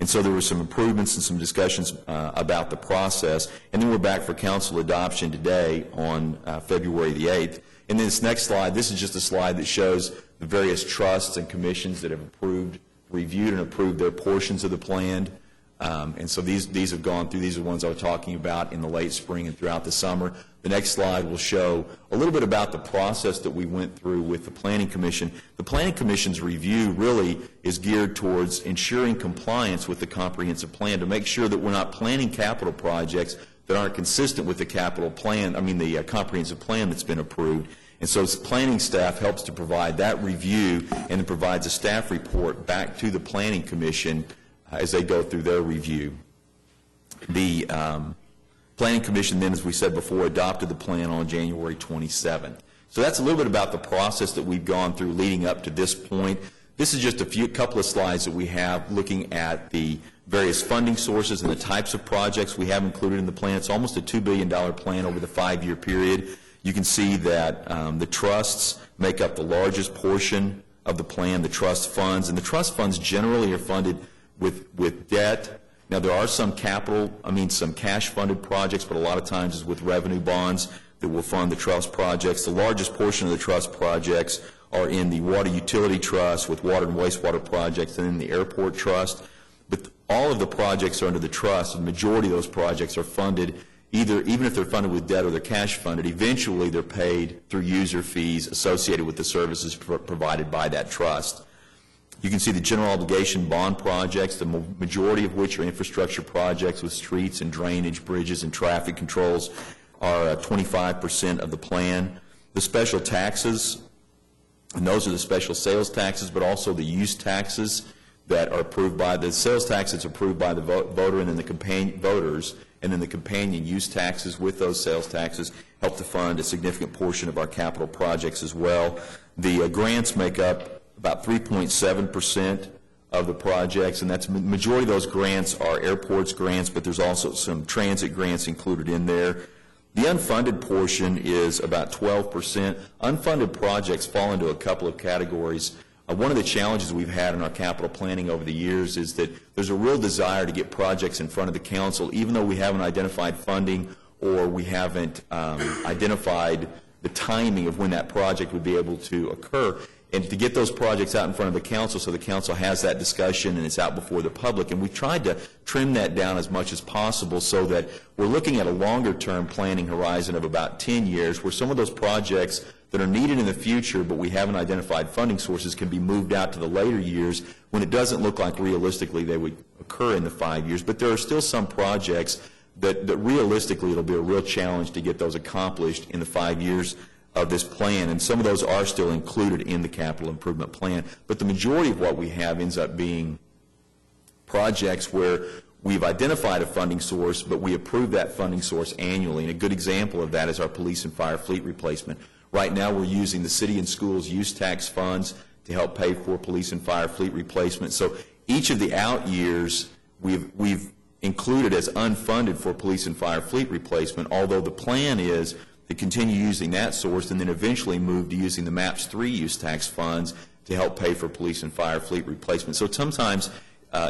And so there were some improvements and some discussions about the process, and then we're back for council adoption today on February the 8th. And then this next slide, this is just a slide that shows the various trusts and commissions that have reviewed and approved their portions of the plan. And so these have gone through. These are the ones I was talking about in the late spring and throughout the summer. The next slide will show a little bit about the process that we went through with the Planning Commission. The Planning Commission's review really is geared towards ensuring compliance with the comprehensive plan, to make sure that we're not planning capital projects that aren't consistent with the capital plan, the comprehensive plan that's been approved. And so the planning staff helps to provide that review, and it provides a staff report back to the Planning Commission as they go through their review. The Planning Commission then, as we said before, adopted the plan on January 27th. So that's a little bit about the process that we've gone through leading up to this point. This is just a couple of slides that we have looking at the various funding sources and the types of projects we have included in the plan. It's almost a $2 billion plan over the 5-year period. You can see that the trusts make up the largest portion of the plan, the trust funds, and the trust funds generally are funded with debt. Now, there are some some cash-funded projects, but a lot of times it's with revenue bonds that will fund the trust projects. The largest portion of the trust projects are in the Water Utility Trust with water and wastewater projects, and in the Airport Trust. But all of the projects are under the trust. The majority of those projects are funded even if they're funded with debt or they're cash-funded, eventually they're paid through user fees associated with the services provided by that trust. You can see the general obligation bond projects, the majority of which are infrastructure projects with streets and drainage, bridges, and traffic controls, are 25% of the plan. The special taxes, and those are the special sales taxes, but also the use taxes that are approved by the sales tax that's approved by the voter and then the voters, and then the companion use taxes with those sales taxes help to fund a significant portion of our capital projects as well. The grants make up about 3.7% of the projects, and that's majority of those grants are airports grants, but there's also some transit grants included in there. The unfunded portion is about 12%. Unfunded projects fall into a couple of categories. One of the challenges we've had in our capital planning over the years is that there's a real desire to get projects in front of the council, even though we haven't identified funding or we haven't identified the timing of when that project would be able to occur, and to get those projects out in front of the council so the council has that discussion and it's out before the public. And we've tried to trim that down as much as possible so that we're looking at a longer-term planning horizon of about 10 years where some of those projects that are needed in the future but we haven't identified funding sources can be moved out to the later years when it doesn't look like realistically they would occur in the 5 years. But there are still some projects that realistically it'll be a real challenge to get those accomplished in the 5 years of this plan, and some of those are still included in the capital improvement plan. But the majority of what we have ends up being projects where we've identified a funding source, but we approve that funding source annually. And a good example of that is our police and fire fleet replacement. Right now, we're using the city and schools use tax funds to help pay for police and fire fleet replacement. So each of the out years, we've included as unfunded for police and fire fleet replacement, although the plan is to continue using that source and then eventually move to using the MAPS 3 use tax funds to help pay for police and fire fleet replacement. So sometimes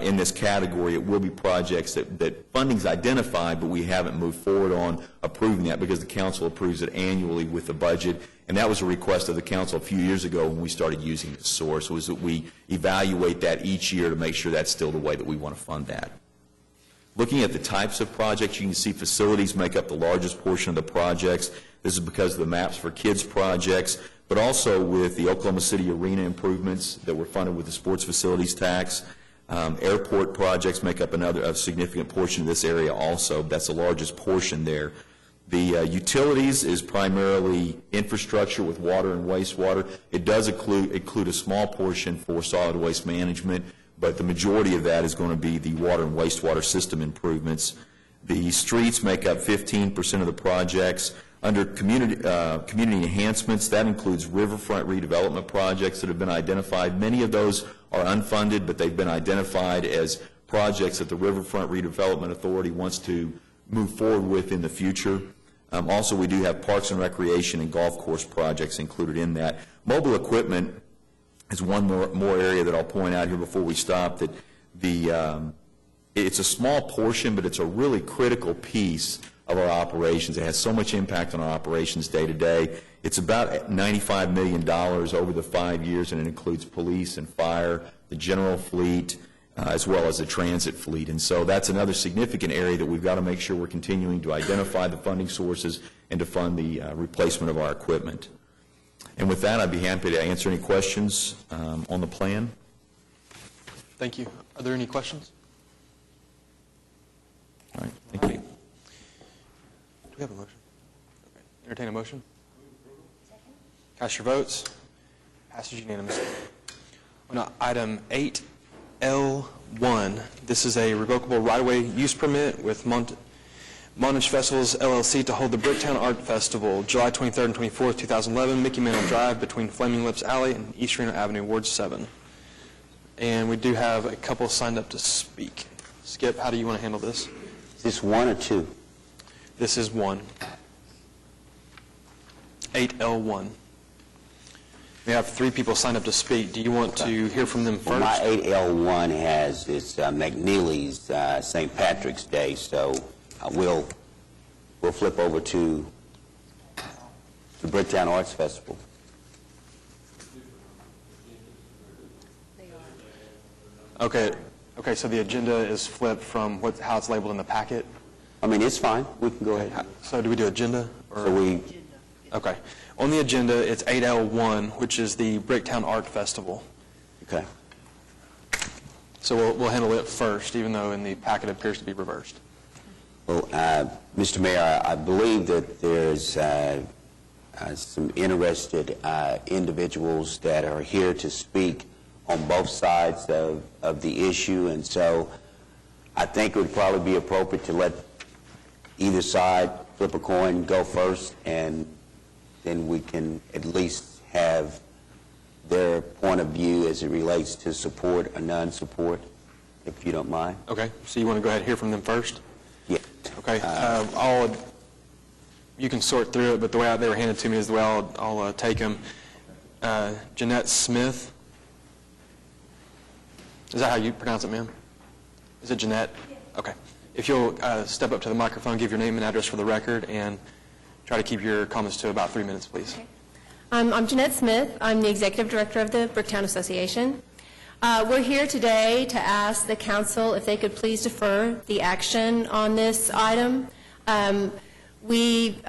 in this category, it will be projects that funding's identified, but we haven't moved forward on approving that because the council approves it annually with the budget. And that was a request of the council a few years ago when we started using the source, was that we evaluate that each year to make sure that's still the way that we want to fund that. Looking at the types of projects, you can see facilities make up the largest portion of the projects. This is because of the Maps for Kids projects, but also with the Oklahoma City arena improvements that were funded with the sports facilities tax. Airport projects make up a significant portion of this area also. That's the largest portion there. The utilities is primarily infrastructure with water and wastewater. It does include a small portion for solid waste management, but the majority of that is going to be the water and wastewater system improvements. The streets make up 15% of the projects. Under community enhancements, that includes riverfront redevelopment projects that have been identified. Many of those are unfunded, but they've been identified as projects that the Riverfront Redevelopment Authority wants to move forward with in the future. Also, we do have parks and recreation and golf course projects included in that. Mobile equipment is one more area that I'll point out here before we stop, that it's a small portion, but it's a really critical piece of our operations. It has so much impact on our operations day to day. It's about $95 million over the 5 years, and it includes police and fire, the general fleet, as well as the transit fleet. And so that's another significant area that we've got to make sure we're continuing to identify the funding sources and to fund the replacement of our equipment. And with that, I'd be happy to answer any questions on the plan. Thank you. Are there any questions? All right. Thank you. Do we have a motion? Okay. Entertain a motion? Cast your votes. Passes unanimously. On item 8L1, this is a revocable right-of-way use permit with Montage Festivals, LLC to hold the Bricktown Art Festival, July 23rd and 24th, 2011, Mickey Mantle Drive between Flaming Lips Alley and East Reno Avenue, Ward 7. And we do have a couple signed up to speak. Skip, how do you want to handle this? Is this one or two? This is one. 8L1. We have 3 people signed up to speak. Do you want to hear from them first? Well, my 8L1 has it's McNeely's St. Patrick's Day, so we'll flip over to the Bricktown Arts Festival. Okay, so the agenda is flipped from how it's labeled in the packet? I mean, it's fine. We can go ahead. So do we do agenda? Or? So Okay. On the agenda, it's 8L1, which is the Bricktown Art Festival. Okay. So we'll handle it first, even though in the packet it appears to be reversed. Well, Mr. Mayor, I believe that there's some interested individuals that are here to speak on both sides of the issue, and so I think it would probably be appropriate to let either side flip a coin, go first, and then we can at least have their point of view as it relates to support or non-support, if you don't mind. Okay, so you want to go ahead and hear from them first? Yeah. Okay, you can sort through it, but the way they were handed to me is the way I'll take them. Jeanette Smith. Is that how you pronounce it, ma'am? Is it Jeanette? Yes. Okay. If you'll step up to the microphone, give your name and address for the record, and try to keep your comments to about 3 minutes, please. Okay. I'm Jeanette Smith. I'm the Executive Director of the Bricktown Association. We're here today to ask the council if they could please defer the action on this item. We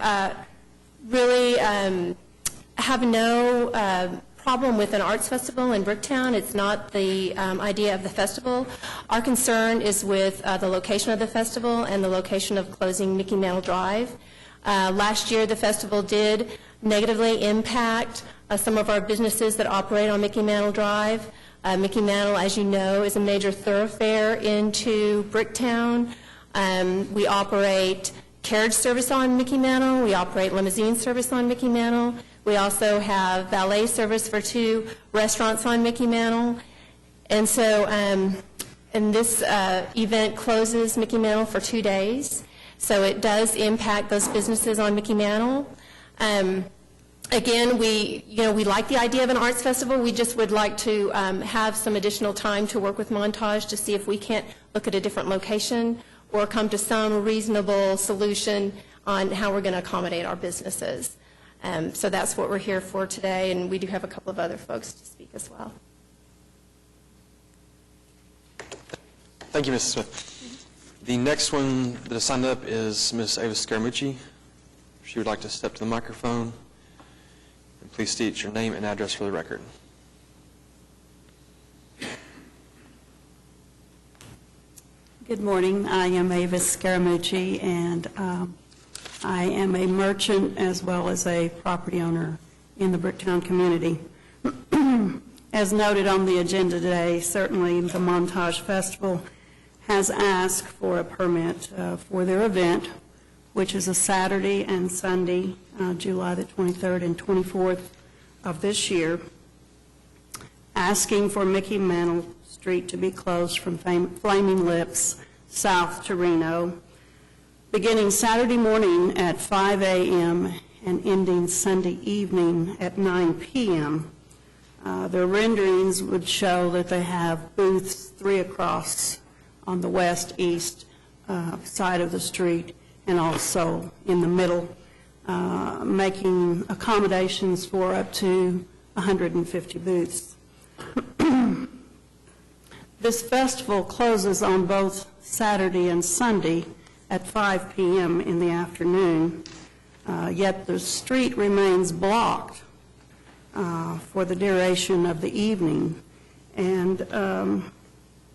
really have no problem with an arts festival in Bricktown. It's not the idea of the festival. Our concern is with the location of the festival and the location of closing Mickey Mantle Drive. Last year, the festival did negatively impact some of our businesses that operate on Mickey Mantle Drive. Mickey Mantle, as you know, is a major thoroughfare into Bricktown. We operate carriage service on Mickey Mantle. We operate limousine service on Mickey Mantle. We also have valet service for 2 restaurants on Mickey Mantle. And so, and this event closes Mickey Mantle for 2 days. So it does impact those businesses on Mickey Mantle. Again, we like the idea of an arts festival. We just would like to have some additional time to work with Montage to see if we can't look at a different location or come to some reasonable solution on how we're going to accommodate our businesses. So that's what we're here for today, and we do have a couple of other folks to speak as well. Thank you, Mrs. Smith. The next one that is signed up is Ms. Ava Scaramucci. If she would like to step to the microphone, and please state your name and address for the record. Good morning. I am Ava Scaramucci, and I am a merchant as well as a property owner in the Bricktown community. As noted on the agenda today, certainly the Montage Festival has asked for a permit for their event, which is a Saturday and Sunday, July the 23rd and 24th of this year, asking for Mickey Mantle Street to be closed from Flaming Lips south to Reno, beginning Saturday morning at 5 a.m. and ending Sunday evening at 9 p.m. Their renderings would show that they have booths 3 across on the west-east side of the street and also in the middle, making accommodations for up to 150 booths. This festival closes on both Saturday and Sunday at 5 p.m. in the afternoon, yet the street remains blocked for the duration of the evening. And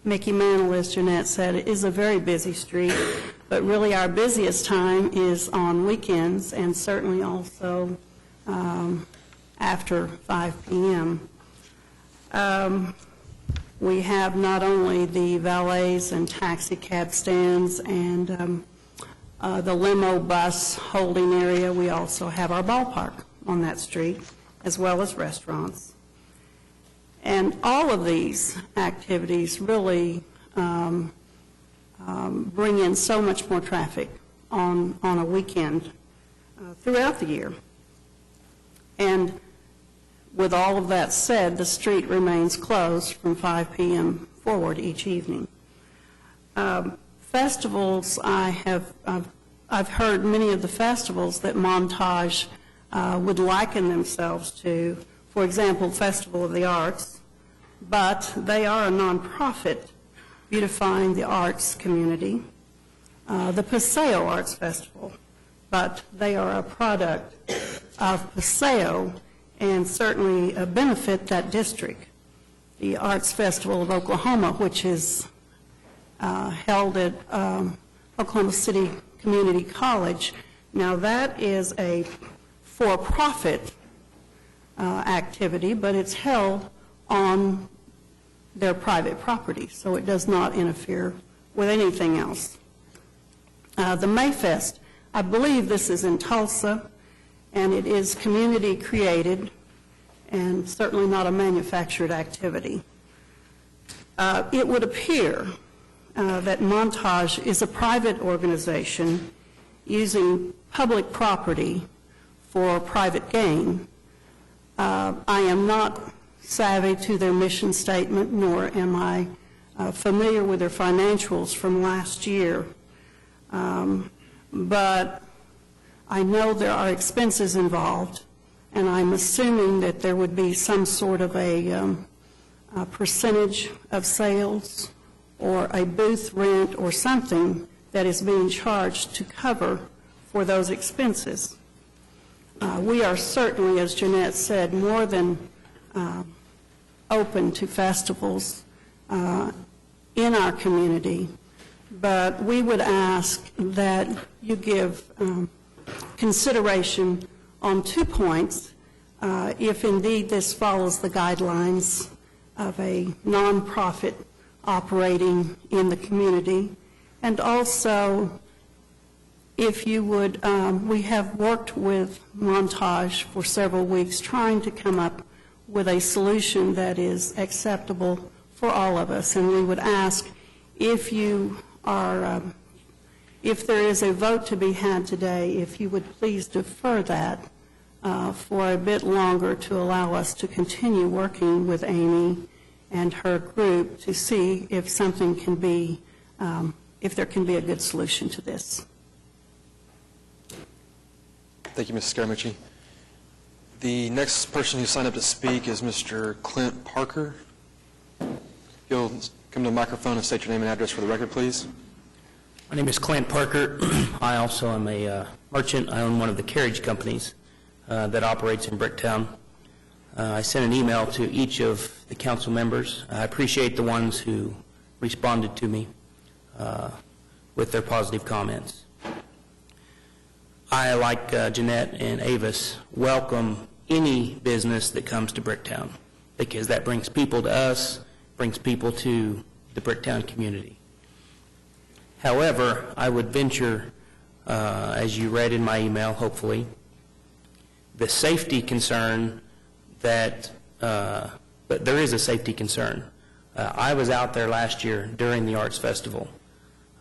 Mickey Mantle, as Jeanette said, is a very busy street, but really our busiest time is on weekends and certainly also after 5 p.m. We have not only the valets and taxi cab stands and the limo bus holding area, we also have our ballpark on that street, as well as restaurants. And all of these activities really bring in so much more traffic on a weekend throughout the year. And with all of that said, the street remains closed from 5 p.m. forward each evening. Festivals, I've heard many of the festivals that Montage would liken themselves to. For example, Festival of the Arts, but they are a nonprofit beautifying the arts community. The Paseo Arts Festival, but they are a product of Paseo and certainly benefit that district. The Arts Festival of Oklahoma, which is held at Oklahoma City Community College, now that is a for-profit activity, but it's held on their private property, so it does not interfere with anything else. The Mayfest, I believe this is in Tulsa, and it is community-created and certainly not a manufactured activity. It would appear that Montage is a private organization using public property for private gain. I am not savvy to their mission statement, nor am I familiar with their financials from last year. But I know there are expenses involved, and I'm assuming that there would be some sort of a percentage of sales or a booth rent or something that is being charged to cover for those expenses. We are certainly, as Jeanette said, more than open to festivals in our community, but we would ask that you give consideration on 2 points, if indeed this follows the guidelines of a nonprofit operating in the community, and also if you would, we have worked with Montage for several weeks trying to come up with a solution that is acceptable for all of us, and we would ask if you are, if there is a vote to be had today, if you would please defer that for a bit longer to allow us to continue working with Amy and her group to see if something can be, if there can be a good solution to this. Thank you, Mrs. Scaramucci. The next person who signed up to speak is Mr. Clint Parker. You'll come to the microphone and state your name and address for the record, please. My name is Clint Parker. I also am a merchant. I own one of the carriage companies that operates in Bricktown. I sent an email to each of the council members. I appreciate the ones who responded to me with their positive comments. I, like Jeanette and Avis, welcome any business that comes to Bricktown, because that brings people to us, brings people to the Bricktown community. However, I would venture, as you read in my email, hopefully, the safety concern that, but there is a safety concern. I was out there last year during the Arts Festival.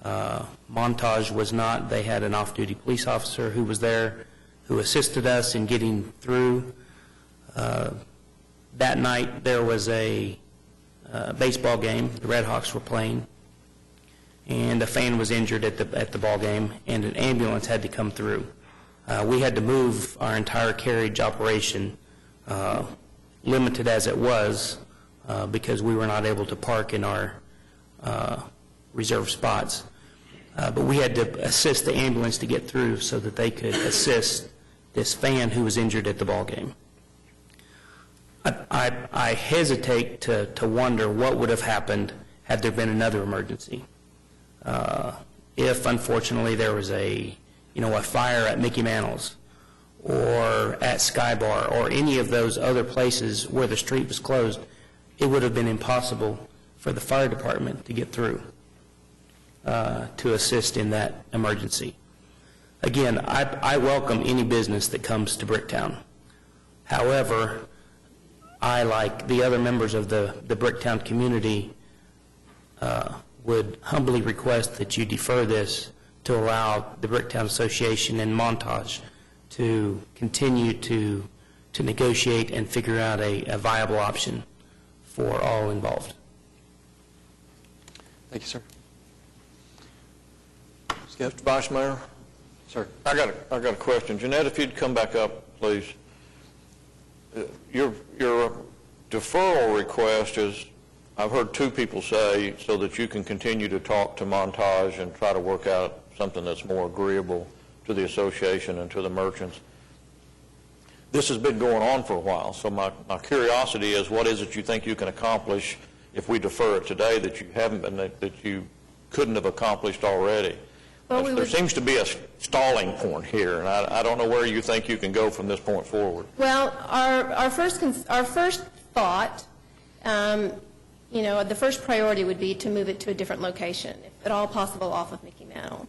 Montage was not. They had an off-duty police officer who was there, who assisted us in getting through. That night there was a baseball game. The Red Hawks were playing, and a fan was injured at the ball game, and an ambulance had to come through. We had to move our entire carriage operation, limited as it was, because we were not able to park in our reserved spots. But we had to assist the ambulance to get through so that they could assist this fan who was injured at the ball game. I hesitate to wonder what would have happened had there been another emergency. If, unfortunately, there was a fire at Mickey Mantle's or at Sky Bar or any of those other places where the street was closed, it would have been impossible for the fire department to get through to assist in that emergency. Again, I welcome any business that comes to Bricktown. However, I, like the other members of the Bricktown community, would humbly request that you defer this to allow the Bricktown Association and Montage to continue to negotiate and figure out a viable option for all involved. Thank you, sir. Mr. Vice Mayor? Sir. I got a question. Jeanette, if you'd come back up, please. Your deferral request is, I've heard two people say, so that you can continue to talk to Montage and try to work out something that's more agreeable to the association and to the merchants. This has been going on for a while, so my curiosity is, what is it you think you can accomplish if we defer it today that you haven't been, that you couldn't have accomplished already? Well, there seems to be a stalling point here, and I don't know where you think you can go from this point forward. Well, our first thought, the first priority would be to move it to a different location, if at all possible off of Mickey Mantle.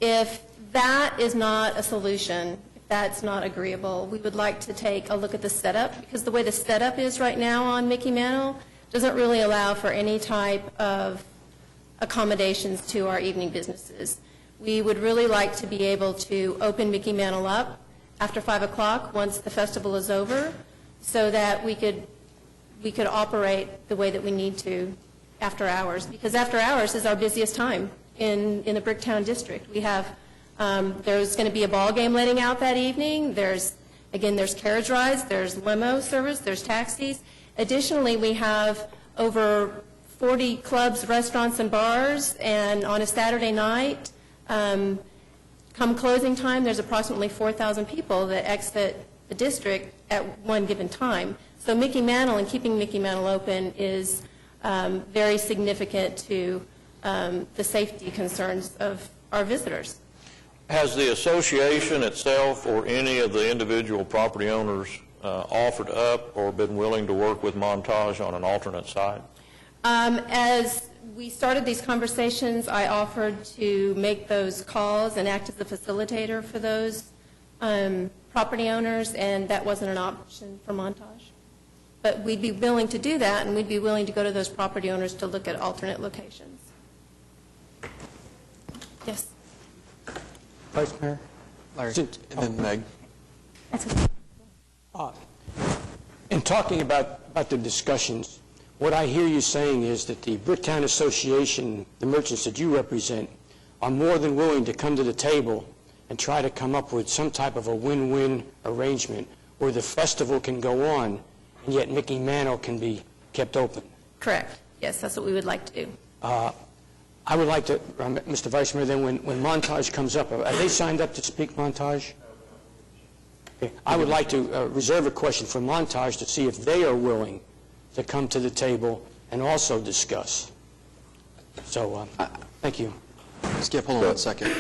If that is not a solution, if that's not agreeable, we would like to take a look at the setup, because the way the setup is right now on Mickey Mantle doesn't really allow for any type of accommodations to our evening businesses. We would really like to be able to open Mickey Mantle up after 5 o'clock once the festival is over, so that we could operate the way that we need to after hours, because after hours is our busiest time in the Bricktown district. We have, there's going to be a ball game letting out that evening. There's carriage rides, there's limo service, there's taxis. Additionally, we have over 40 clubs, restaurants, and bars, and on a Saturday night, come closing time, there's approximately 4,000 people that exit the district at one given time. So Mickey Mantle and keeping Mickey Mantle open is very significant to the safety concerns of our visitors. Has the association itself or any of the individual property owners offered up or been willing to work with Montage on an alternate site? As we started these conversations, I offered to make those calls and act as the facilitator for those property owners, and that wasn't an option for Montage. But we'd be willing to do that, and we'd be willing to go to those property owners to look at alternate locations. Yes? Vice Mayor? Larry, and then Meg. In talking about the discussions, what I hear you saying is that the Bricktown Association, the merchants that you represent, are more than willing to come to the table and try to come up with some type of a win-win arrangement where the festival can go on and yet Mickey Mantle can be kept open. Correct. Yes, that's what we would like to do. I would like to, Mr. Vice Mayor, then when Montage comes up, are they signed up to speak, Montage? Okay. I would like to reserve a question for Montage to see if they are willing to come to the table and also discuss. So, thank you. Skip, hold on 1 second.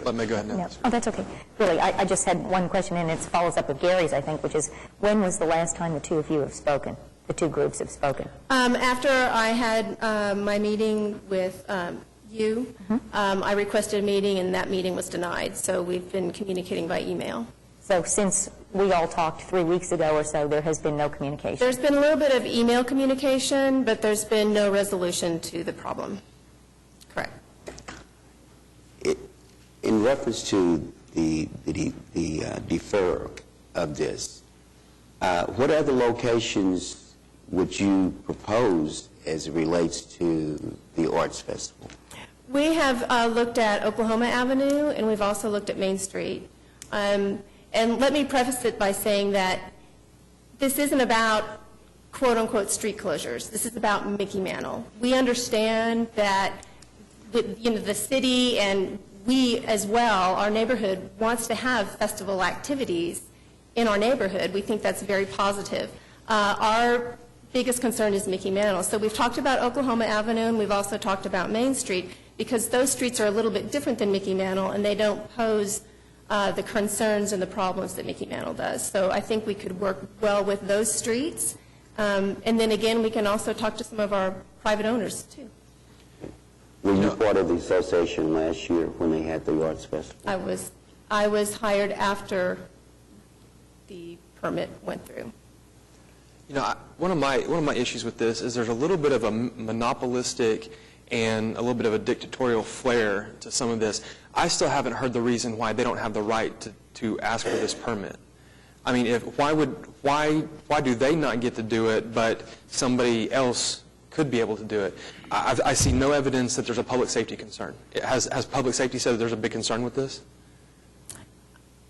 Let Meg go ahead now. No. Oh, that's okay. Really, I just had one question, and it follows up with Gary's, I think, which is, when was the last time the two of you have spoken, the two groups have spoken? After I had my meeting with you, I requested a meeting, and that meeting was denied. So we've been communicating by email. So since we all talked 3 weeks ago or so, there has been no communication? There's been a little bit of email communication, but there's been no resolution to the problem. Correct. In reference to the deferral of this, what other locations would you propose as it relates to the Arts Festival? We have looked at Oklahoma Avenue, and we've also looked at Main Street. And let me preface it by saying that this isn't about quote-unquote street closures. This is about Mickey Mantle. We understand that the city and we as well, our neighborhood, wants to have festival activities in our neighborhood. We think that's very positive. Our biggest concern is Mickey Mantle. So we've talked about Oklahoma Avenue, and we've also talked about Main Street, because those streets are a little bit different than Mickey Mantle, and they don't pose the concerns and the problems that Mickey Mantle does. So I think we could work well with those streets. And then again, we can also talk to some of our private owners, too. Were you part of the association last year when they had the Arts Festival? I was hired after the permit went through. You know, one of my issues with this is there's a little bit of a monopolistic and a little bit of a dictatorial flair to some of this. I still haven't heard the reason why they don't have the right to ask for this permit. I mean, why do they not get to do it, but somebody else could be able to do it? I see no evidence that there's a public safety concern. Has public safety said that there's a big concern with this?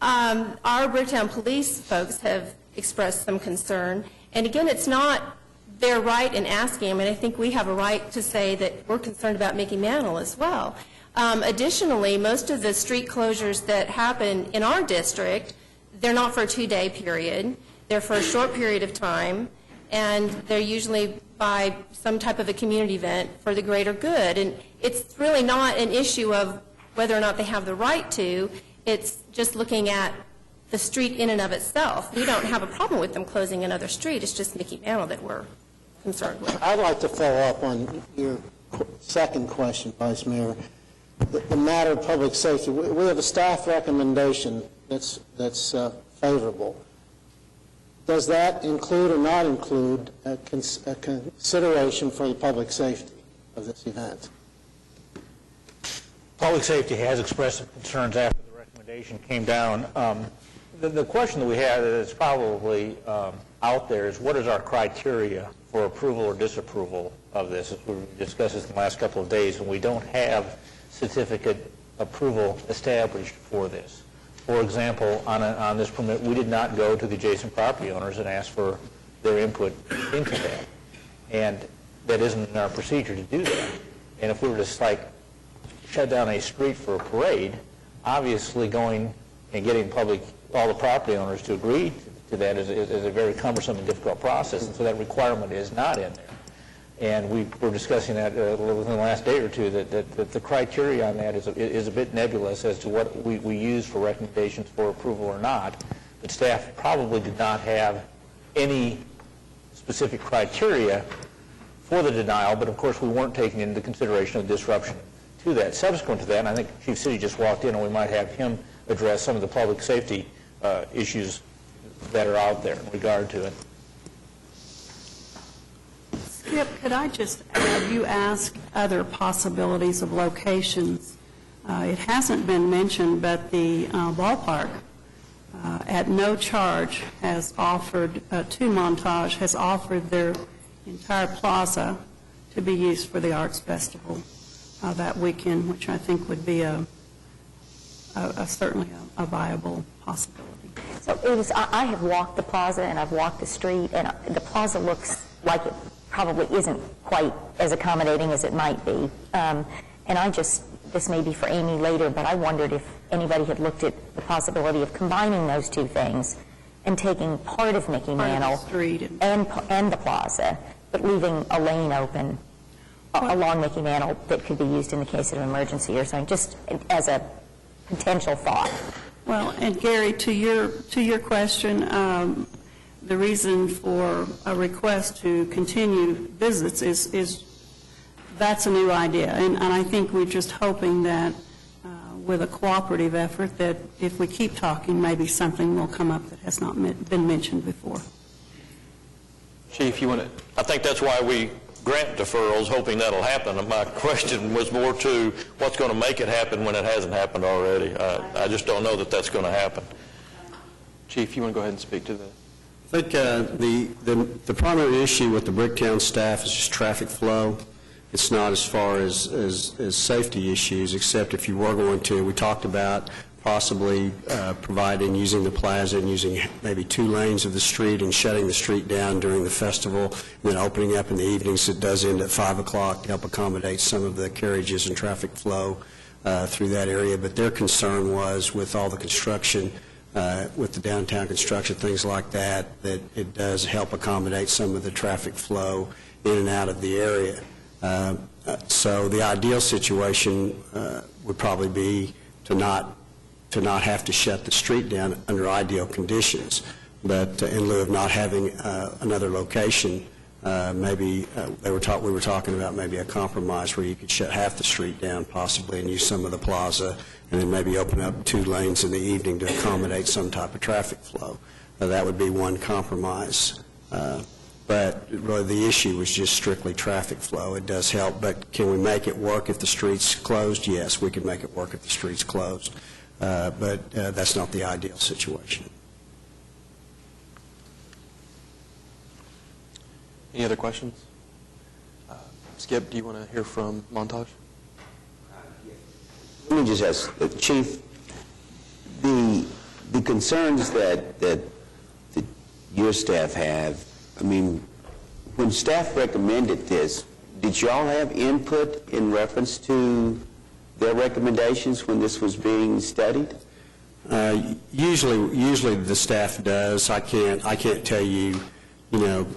Our Bricktown police folks have expressed some concern. And again, it's not their right in asking. I mean, I think we have a right to say that we're concerned about Mickey Mantle as well. Additionally, most of the street closures that happen in our district, they're not for a 2-day period. They're for a short period of time, and they're usually by some type of a community event for the greater good. And it's really not an issue of whether or not they have the right to. It's just looking at the street in and of itself. We don't have a problem with them closing another street. It's just Mickey Mantle that we're concerned with. I'd like to follow up on your second question, Vice Mayor. The matter of public safety. We have a staff recommendation that's favorable. Does that include or not include a consideration for the public safety of this event? Public safety has expressed some concerns after the recommendation came down. The question that we have that's probably out there is, what is our criteria for approval or disapproval of this? As we discussed this in the last couple of days, and we don't have certificate approval established for this. For example, on this permit, we did not go to the adjacent property owners and ask for their input into that. And that isn't in our procedure to do that. And if we were to shut down a street for a parade, obviously going and getting all the property owners to agree to that is a very cumbersome and difficult process, and so that requirement is not in there. And we were discussing that within the last day or two, that the criteria on that is a bit nebulous as to what we use for recommendations for approval or not. But staff probably did not have any specific criteria for the denial, but of course we weren't taking into consideration of disruption to that. Subsequent to that, and I think Chief City just walked in, and we might have him address some of the public safety issues that are out there in regard to it. Skip, could I just add, you asked other possibilities of locations. It hasn't been mentioned, but the ballpark, at no charge, has offered, to Montage, has offered their entire plaza to be used for the Arts Festival that weekend, which I think would be certainly a viable possibility. So it was, I have walked the plaza and I've walked the street, and the plaza looks like it probably isn't quite as accommodating as it might be. And this may be for Amy later, but I wondered if anybody had looked at the possibility of combining those two things and taking part of Mickey Mantle and the plaza, but leaving a lane open along Mickey Mantle that could be used in the case of an emergency or something, just as a potential thought. Well, and Gary, to your question, the reason for a request to continue visits is that's a new idea. And I think we're just hoping that with a cooperative effort that if we keep talking, maybe something will come up that has not been mentioned before. Chief, you want to? I think that's why we grant deferrals, hoping that'll happen. My question was more to what's going to make it happen when it hasn't happened already. I just don't know that that's going to happen. Chief, you want to go ahead and speak to the... I think the primary issue with the Bricktown staff is just traffic flow. It's not as far as safety issues, except if you were going to, we talked about possibly providing, using the plaza and using maybe 2 lanes of the street and shutting the street down during the festival, and then opening up in the evenings. It does end at 5 o'clock to help accommodate some of the carriages and traffic flow through that area. But their concern was with all the construction, with the downtown construction, things like that, that it does help accommodate some of the traffic flow in and out of the area. So the ideal situation would probably be to not have to shut the street down under ideal conditions, but in lieu of not having another location, maybe we were talking about maybe a compromise where you could shut half the street down possibly and use some of the plaza, and then maybe open up 2 lanes in the evening to accommodate some type of traffic flow. That would be one compromise. But really the issue was just strictly traffic flow. It does help, but can we make it work if the street's closed? Yes, we can make it work if the street's closed. But that's not the ideal situation. Any other questions? Skip, do you want to hear from Montage? Let me just ask, Chief, the concerns that your staff have, I mean, when staff recommended this, did you all have input in reference to their recommendations when this was being studied? Usually the staff does. I can't tell you,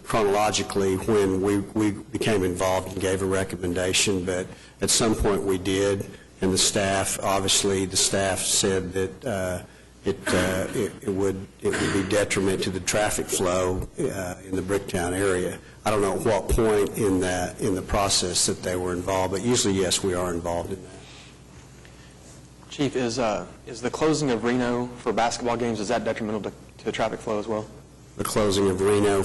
chronologically when we became involved and gave a recommendation, but at some point we did, and the staff said that it would be detriment to the traffic flow in the Bricktown area. I don't know at what point in the process that they were involved, but usually, yes, we are involved in that. Chief, is the closing of Reno for basketball games, is that detrimental to traffic flow as well? The closing of Reno in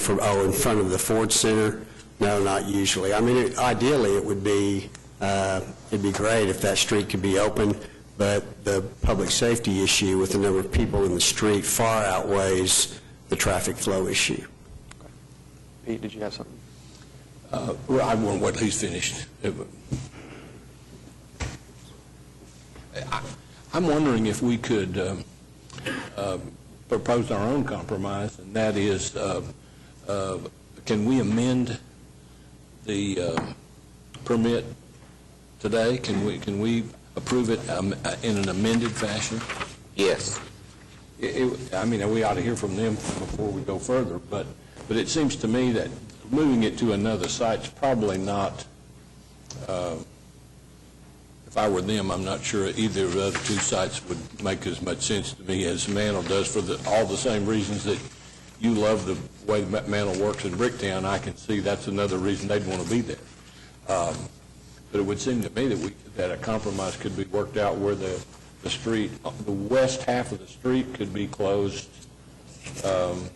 front of the Ford Center? No, not usually. I mean, ideally, it would be it'd be great if that street could be open, but the public safety issue with the number of people in the street far outweighs the traffic flow issue. Okay. Pete, did you have something? Well, I want what he's finished. I'm wondering if we could propose our own compromise, and that is, can we amend the permit today? Can we approve it in an amended fashion? Yes. I mean, we ought to hear from them before we go further, but it seems to me that moving it to another site is probably not, if I were them, I'm not sure either of the other two sites would make as much sense to me as Mantle does for all the same reasons that you love the way Mantle works in Bricktown. I can see that's another reason they'd want to be there. But it would seem to me that a compromise could be worked out where the street, the west half of the street could be closed to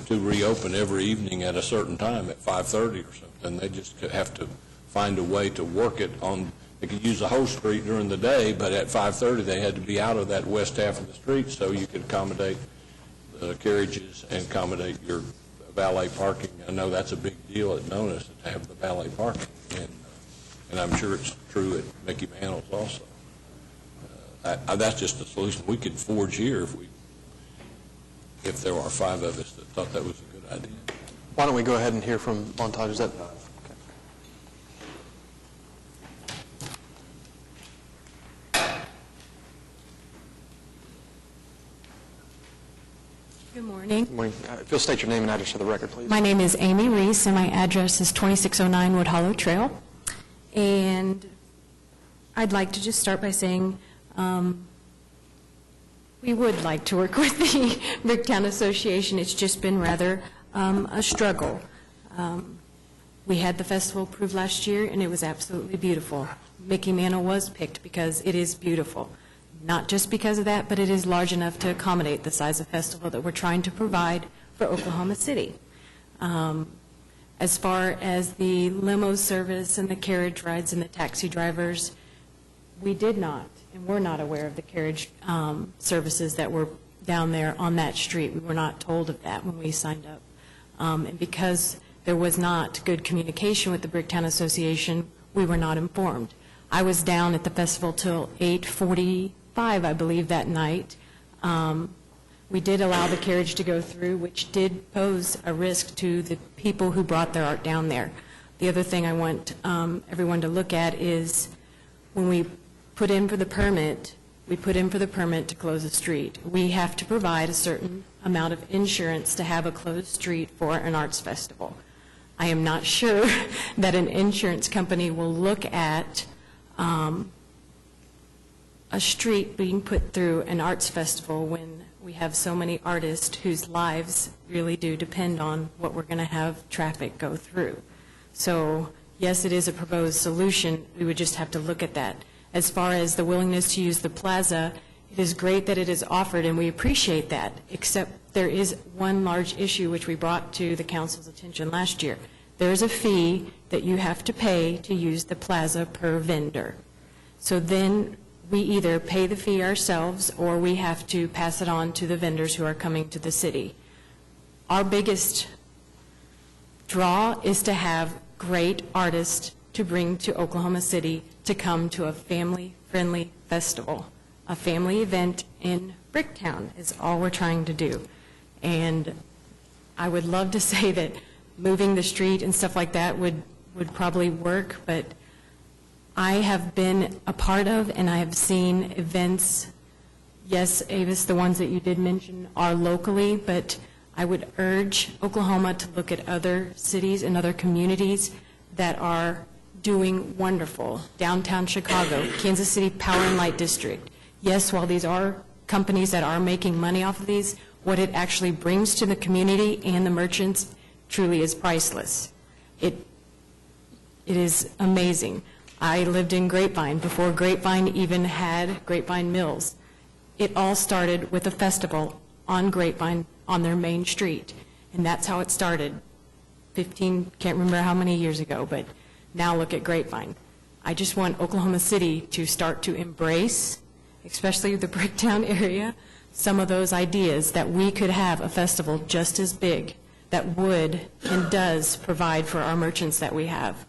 reopen every evening at a certain time at 5:30 or something. They just have to find a way to work it on. They could use the whole street during the day, but at 5:30 they had to be out of that west half of the street so you could accommodate carriages and accommodate your valet parking. I know that's a big deal at Nonus to have the valet parking, and I'm sure it's true at Mickey Mantle's also. That's just a solution we could forge here if there are 5 of us that thought that was a good idea. Why don't we go ahead and hear from Montage? Is that Good morning. Good morning. If you'll state your name and address for the record, please. My name is Amy Reese, and my address is 2609 Wood Hollow Trail. And I'd like to just start by saying we would like to work with the Bricktown Association. It's just been rather a struggle. We had the festival approved last year, and it was absolutely beautiful. Mickey Mantle was picked because it is beautiful. Not just because of that, but it is large enough to accommodate the size of festival that we're trying to provide for Oklahoma City. As far as the limo service and the carriage rides and the taxi drivers, we did not, and we're not aware of the carriage services that were down there on that street. We were not told of that when we signed up. And because there was not good communication with the Bricktown Association, we were not informed. I was down at the festival till 8:45, I believe, that night. We did allow the carriage to go through, which did pose a risk to the people who brought their art down there. The other thing I want everyone to look at is when we put in for the permit, we put in for the permit to close a street. We have to provide a certain amount of insurance to have a closed street for an arts festival. I am not sure that an insurance company will look at a street being put through an arts festival when we have so many artists whose lives really do depend on what we're going to have traffic go through. So, yes, it is a proposed solution. We would just have to look at that. As far as the willingness to use the plaza, it is great that it is offered, and we appreciate that, except there is one large issue which we brought to the council's attention last year. There is a fee that you have to pay to use the plaza per vendor. So then we either pay the fee ourselves or we have to pass it on to the vendors who are coming to the city. Our biggest draw is to have great artists to bring to Oklahoma City to come to a family-friendly festival. A family event in Bricktown is all we're trying to do. And I would love to say that moving the street and stuff like that would probably work, but I have been a part of and I have seen events, yes, Avis, the ones that you did mention are locally, but I would urge Oklahoma to look at other cities and other communities that are doing wonderful. Downtown Chicago, Kansas City Power and Light District. Yes, while these are companies that are making money off of these, what it actually brings to the community and the merchants truly is priceless. It is amazing. I lived in Grapevine before Grapevine even had Grapevine Mills. It all started with a festival on Grapevine on their main street, and that's how it started 15, can't remember how many years ago, but now look at Grapevine. I just want Oklahoma City to start to embrace, especially the Bricktown area, some of those ideas that we could have a festival just as big that would and does provide for our merchants that we have.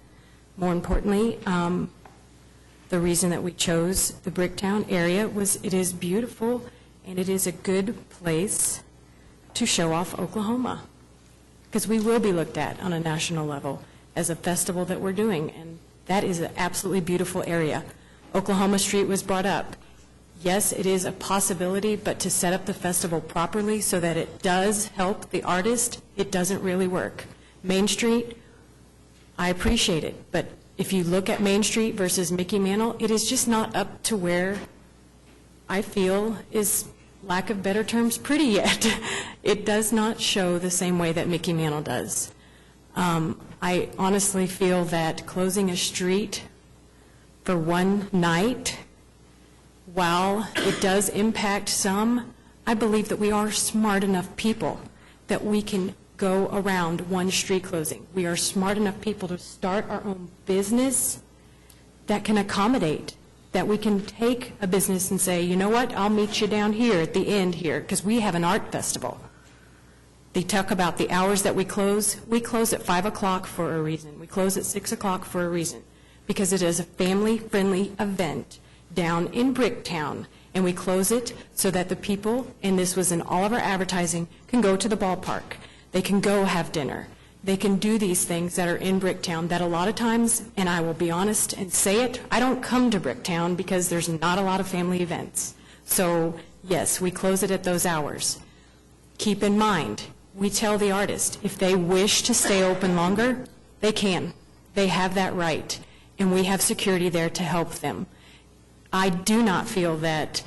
More importantly, the reason that we chose the Bricktown area was it is beautiful and it is a good place to show off Oklahoma, because we will be looked at on a national level as a festival that we're doing, and that is an absolutely beautiful area. Oklahoma Street was brought up. yes, it is a possibility, but to set up the festival properly so that it does help the artist, it doesn't really work. Main Street, I appreciate it, but if you look at Main Street versus Mickey Mantle, it is just not up to where I feel is, lack of better terms, pretty yet. It does not show the same way that Mickey Mantle does. I honestly feel that closing a street for one night, while it does impact some, I believe that we are smart enough people that we can go around one street closing. We are smart enough people to start our own business that can accommodate, that we can take a business and say, you know what, I'll meet you down here at the end here, because we have an art festival. They talk about the hours that we close. We close at 5 o'clock for a reason. We close at 6 o'clock for a reason, because it is a family-friendly event down in Bricktown, and we close it so that the people, and this was in all of our advertising, can go to the ballpark. They can go have dinner. They can do these things that are in Bricktown that a lot of times, and I will be honest and say it, I don't come to Bricktown because there's not a lot of family events. So, yes, we close it at those hours. Keep in mind, we tell the artist, if they wish to stay open longer, they can. They have that right, and we have security there to help them. I do not feel that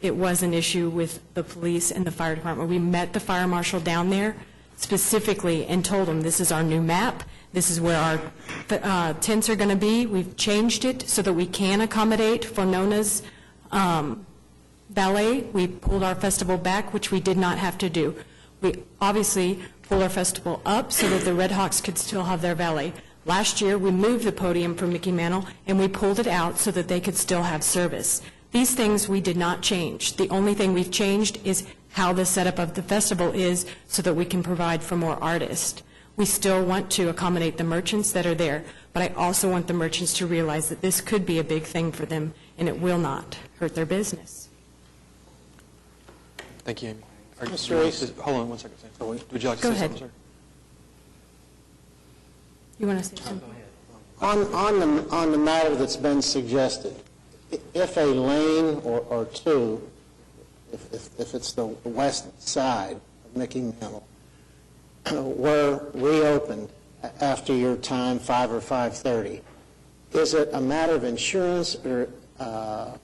it was an issue with the police and the fire department. We met the fire marshal down there specifically and told him, this is our new map, this is where our tents are going to be. We've changed it so that we can accommodate Fonona's ballet. We pulled our festival back, which we did not have to do. We obviously pulled our festival up so that the Red Hawks could still have their ballet. Last year, we moved the podium from Mickey Mantle, and we pulled it out so that they could still have service. These things we did not change. The only thing we've changed is how the setup of the festival is so that we can provide for more artists. We still want to accommodate the merchants that are there, but I also want the merchants to realize that this could be a big thing for them, and it will not hurt their business. Thank you, Amy. Mr. Reese. Hold on one second. Sir. Would you like to Go say ahead. something, sir? You want to say something? On the matter that's been suggested, if a lane or two, if it's the west side of Mickey Mantle, were reopened after your time, 5 or 5:30, is it a matter of insurance or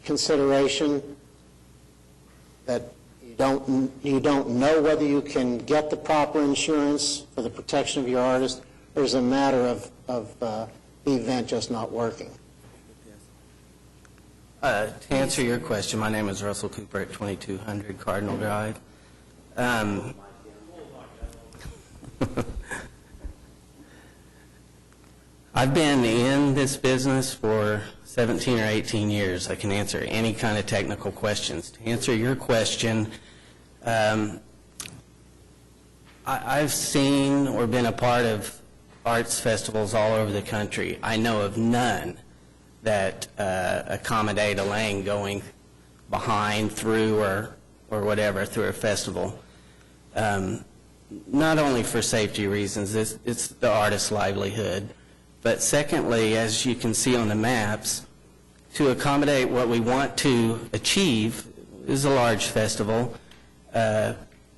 consideration that you don't know whether you can get the proper insurance for the protection of your artist, or is it a matter of the event just not working? To answer your question, my name is Russell Cooper at 2200 Cardinal Drive. I've been in this business for 17 or 18 years. I can answer any kind of technical questions. To answer your question, I've seen or been a part of arts festivals all over the country. I know of none that accommodate a lane going behind, through, or whatever, through a festival. Not only for safety reasons, it's the artist's livelihood, but secondly, as you can see on the maps, to accommodate what we want to achieve is a large festival.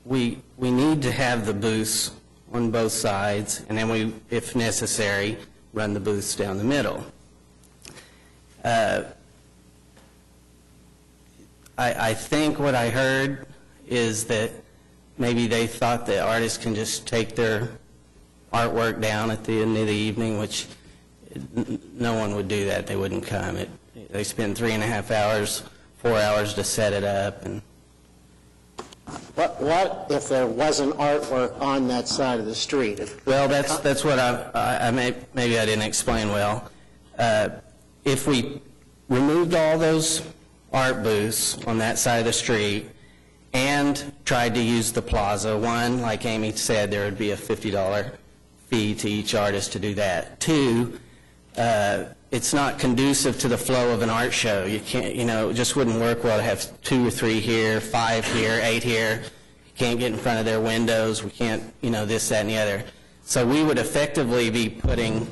We need to have the booths on both sides, and then we, if necessary, run the booths down the middle. I think what I heard is that maybe they thought the artists can just take their artwork down at the end of the evening, which no one would do that. They wouldn't come. They spend 3.5 hours, 4 hours to set it up. And What if there wasn't artwork on that side of the street? well, that's what maybe I didn't explain well. If we removed all those art booths on that side of the street and tried to use the plaza, one, like Amy said, there would be a $50 fee to each artist to do that. Two, it's not conducive to the flow of an art show. You can't, it just wouldn't work well to have 2 or 3 here, 5 here, 8 here. You can't get in front of their windows. We can't, this, that, and the other. So we would effectively be putting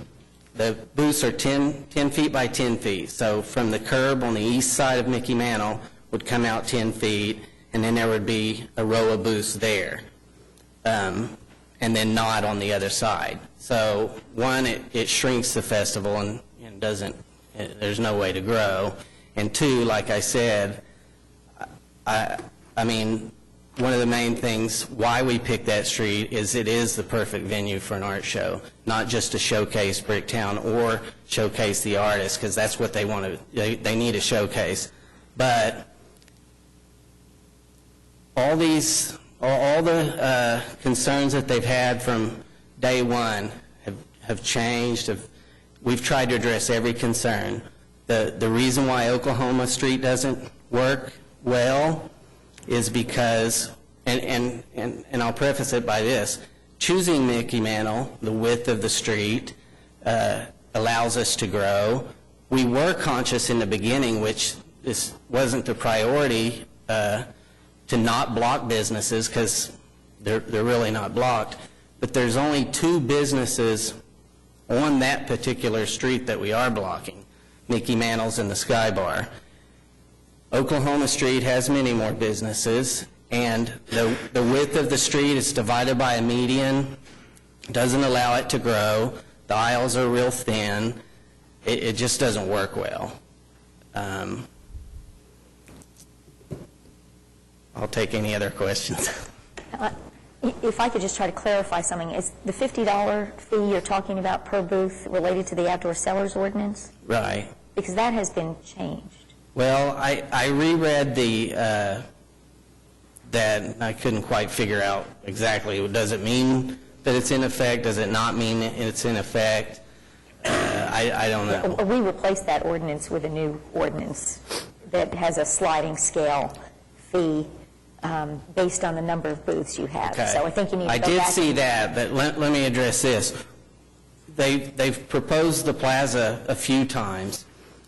the booths are 10 feet by 10 feet. So from the curb on the east side of Mickey Mantle would come out 10 feet, and then there would be a row of booths there, and then not on the other side. So one, it shrinks the festival and there's no way to grow. And two, like I said, I mean, one of the main things why we picked that street is it is the perfect venue for an art show, not just to showcase Bricktown or showcase the artists, because that's what they want to, they need a showcase. But all the concerns that they've had from day one have changed. We've tried to address every concern. The reason why Oklahoma Street doesn't work well is because, and I'll preface it by this, choosing Mickey Mantle, the width of the street, allows us to grow. We were conscious in the beginning, which this wasn't the priority, to not block businesses, because they're really not blocked. But there's only 2 businesses on that particular street that we are blocking, Mickey Mantle's and the Sky Bar. Oklahoma Street has many more businesses, and the width of the street is divided by a median, doesn't allow it to grow. The aisles are real thin. It just doesn't work well. I'll take any other questions. If I could just try to clarify something, is the $50 fee you're talking about per booth related to the outdoor sellers ordinance? Right. Because that has been changed. Well, I reread that, and I couldn't quite figure out exactly. Does it mean that it's in effect? Does it not mean it's in effect? I don't know. We replaced that ordinance with a new ordinance that has a sliding scale fee based on the number of booths you have. Okay. So I think you need to go back. I did see that, but let me address this. They've proposed the plaza a few times,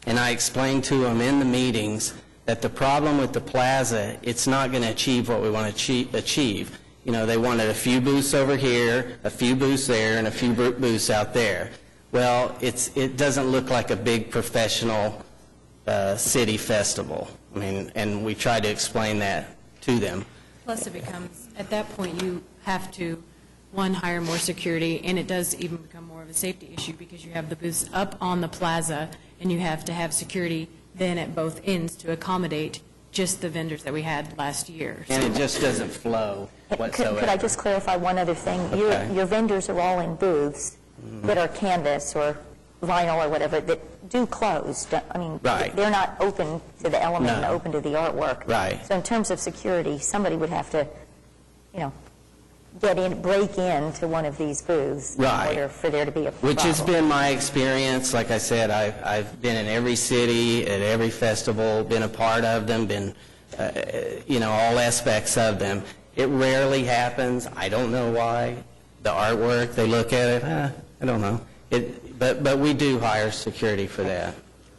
and I explained to them in the meetings that the problem with the plaza, it's not going to achieve what we want to achieve. You know, they wanted a few booths over here, a few booths there, and a few booths out there. Well, it doesn't look like a big professional city festival. I mean, and we tried to explain that to them. Plus it becomes, at that point, you have to, one, hire more security, and it does even become more of a safety issue because you have the booths up on the plaza, and you have to have security then at both ends to accommodate just the vendors that we had last year. And it just doesn't flow whatsoever. Could I just clarify one other thing? Okay. Your vendors are all in booths that are canvas or vinyl or whatever that do close. I mean, Right. They're not open to the element and No. open to the artwork. Right. So in terms of security, somebody would have to, you know, break into one of these booths Right. in order for there to be a problem. Which has been my experience. Like I said, I've been in every city, at every festival, been a part of them, been, all aspects of them. It rarely happens. I don't know why. The artwork, they look at it, I don't know. But we do hire security for that.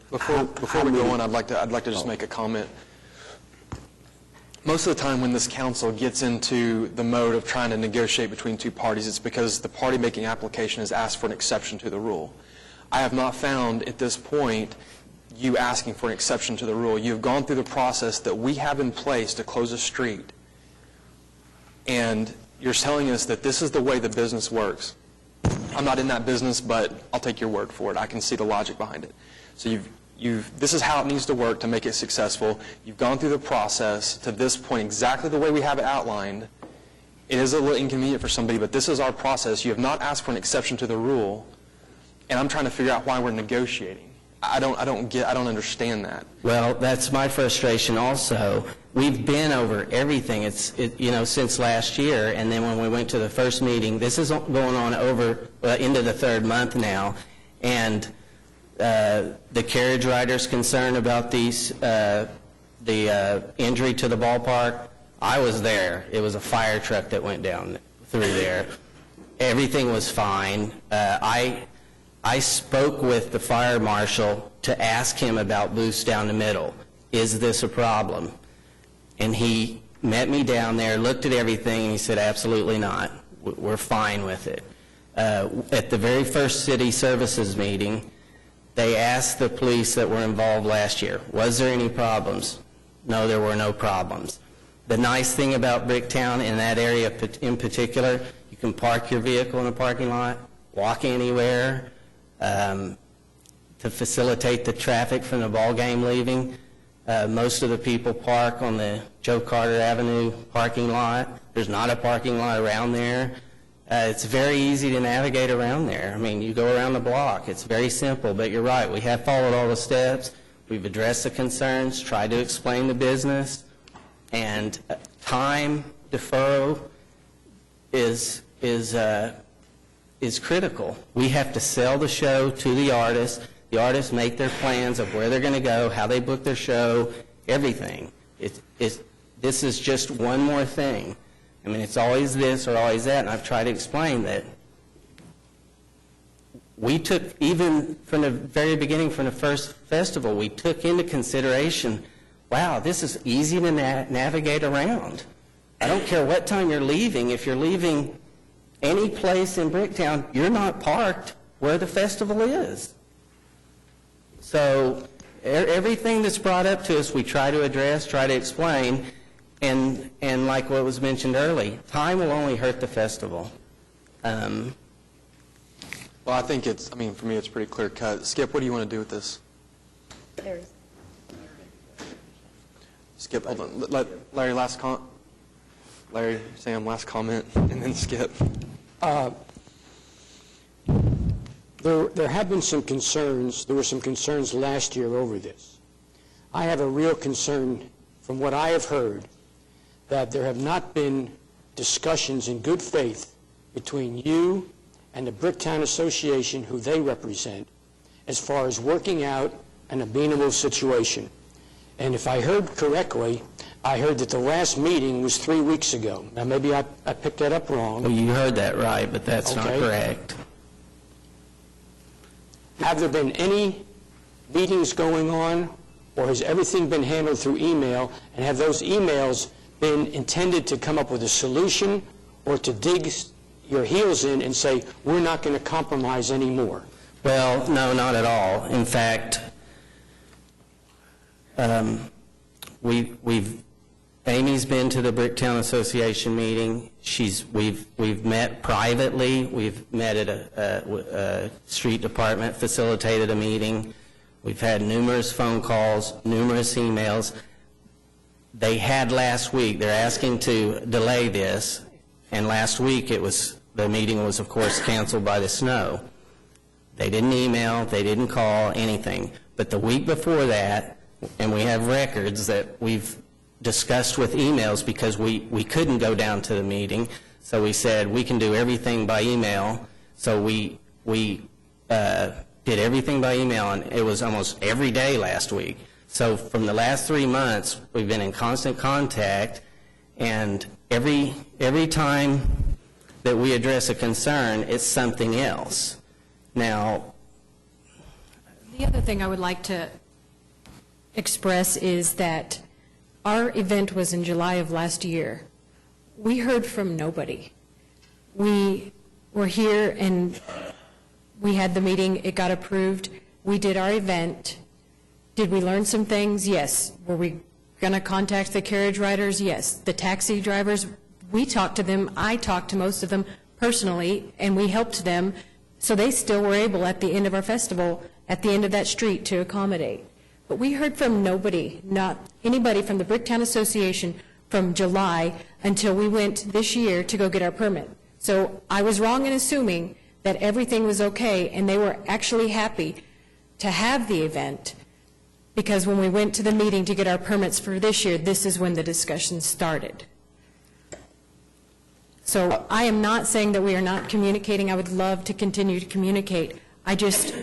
Before we go on, I'd like to just make a comment. Most of the time when this council gets into the mode of trying to negotiate between two parties, it's because the party making application has asked for an exception to the rule. I have not found at this point you asking for an exception to the rule. You've gone through the process that we have in place to close a street, and you're telling us that this is the way the business works. I'm not in that business, but I'll take your word for it. I can see the logic behind it. So this is how it needs to work to make it successful. You've gone through the process to this point exactly the way we have it outlined. It is a little inconvenient for somebody, but this is our process. You have not asked for an exception to the rule, and I'm trying to figure out why we're negotiating. I don't understand that. Well, that's my frustration also. We've been over everything, since last year, and then when we went to the first meeting, this is going on into the third month now, and the carriage riders' concern about the injury to the ballpark, I was there. It was a fire truck that went down through there. Everything was fine. I spoke with the fire marshal to ask him about booths down the middle. Is this a problem? And he met me down there, looked at everything, and he said, absolutely not. We're fine with it. At the very first city services meeting, they asked the police that were involved last year, was there any problems? No, there were no problems. The nice thing about Bricktown in that area in particular, you can park your vehicle in a parking lot, walk anywhere, to facilitate the traffic from the ball game leaving. Most of the people park on the Joe Carter Avenue parking lot. There's not a parking lot around there. It's very easy to navigate around there. I mean, you go around the block. It's very simple, but you're right. We have followed all the steps. We've addressed the concerns, tried to explain the business, and time deferral is critical. We have to sell the show to the artists. The artists make their plans of where they're going to go, how they book their show, everything. This is just one more thing. I mean, it's always this or always that, and I've tried to explain that we took, even from the very beginning, from the first festival, we took into consideration, wow, this is easy to navigate around. I don't care what time you're leaving. If you're leaving any place in Bricktown, you're not parked where the festival is. So everything that's brought up to us, we try to address, try to explain, and like what was mentioned early, time will only hurt the festival. Well, I think it's, I mean, for me, it's pretty clear cut. Skip, what do you want to do with this? Skip, hold on. Let Larry, Larry, Sam, last comment, and then Skip. There have been some concerns. There were some concerns last year over this. I have a real concern, from what I have heard, that there have not been discussions in good faith between you and the Bricktown Association, who they represent, as far as working out an amenable situation. And if I heard correctly, I heard that the last meeting was 3 weeks ago. Now, maybe I picked that up wrong. Well, you heard that right, but that's not correct. Have there been any meetings going on, or has everything been handled through email, and have those emails been intended to come up with a solution or to dig your heels in and say, we're not going to compromise anymore? Well, no, not at all. In fact, Amy's been to the Bricktown Association meeting. We've met privately. We've met at a street department, facilitated a meeting. We've had numerous phone calls, numerous emails. They had last week, they're asking to delay this, and last week the meeting was, of course, canceled by the snow. They didn't email, they didn't call, anything. But the week before that, and we have records that we've discussed with emails because we couldn't go down to the meeting, so we said we can do everything by email. So we did everything by email, and it was almost every day last week. So from the last 3 months, we've been in constant contact, and every time that we address a concern, it's something else. Now, the other thing I would like to express is that our event was in July of last year. We heard from nobody. We were here and we had the meeting, it got approved, we did our event. Did we learn some things? Yes. Were we going to contact the carriage riders? Yes. The taxi drivers, we talked to them, I talked to most of them personally, and we helped them, so they still were able at the end of our festival, at the end of that street, to accommodate. But we heard from nobody, not anybody from the Bricktown Association from July until we went this year to go get our permit. So I was wrong in assuming that everything was okay, and they were actually happy to have the event, because when we went to the meeting to get our permits for this year, this is when the discussion started. So I am not saying that we are not communicating. I would love to continue to communicate. I just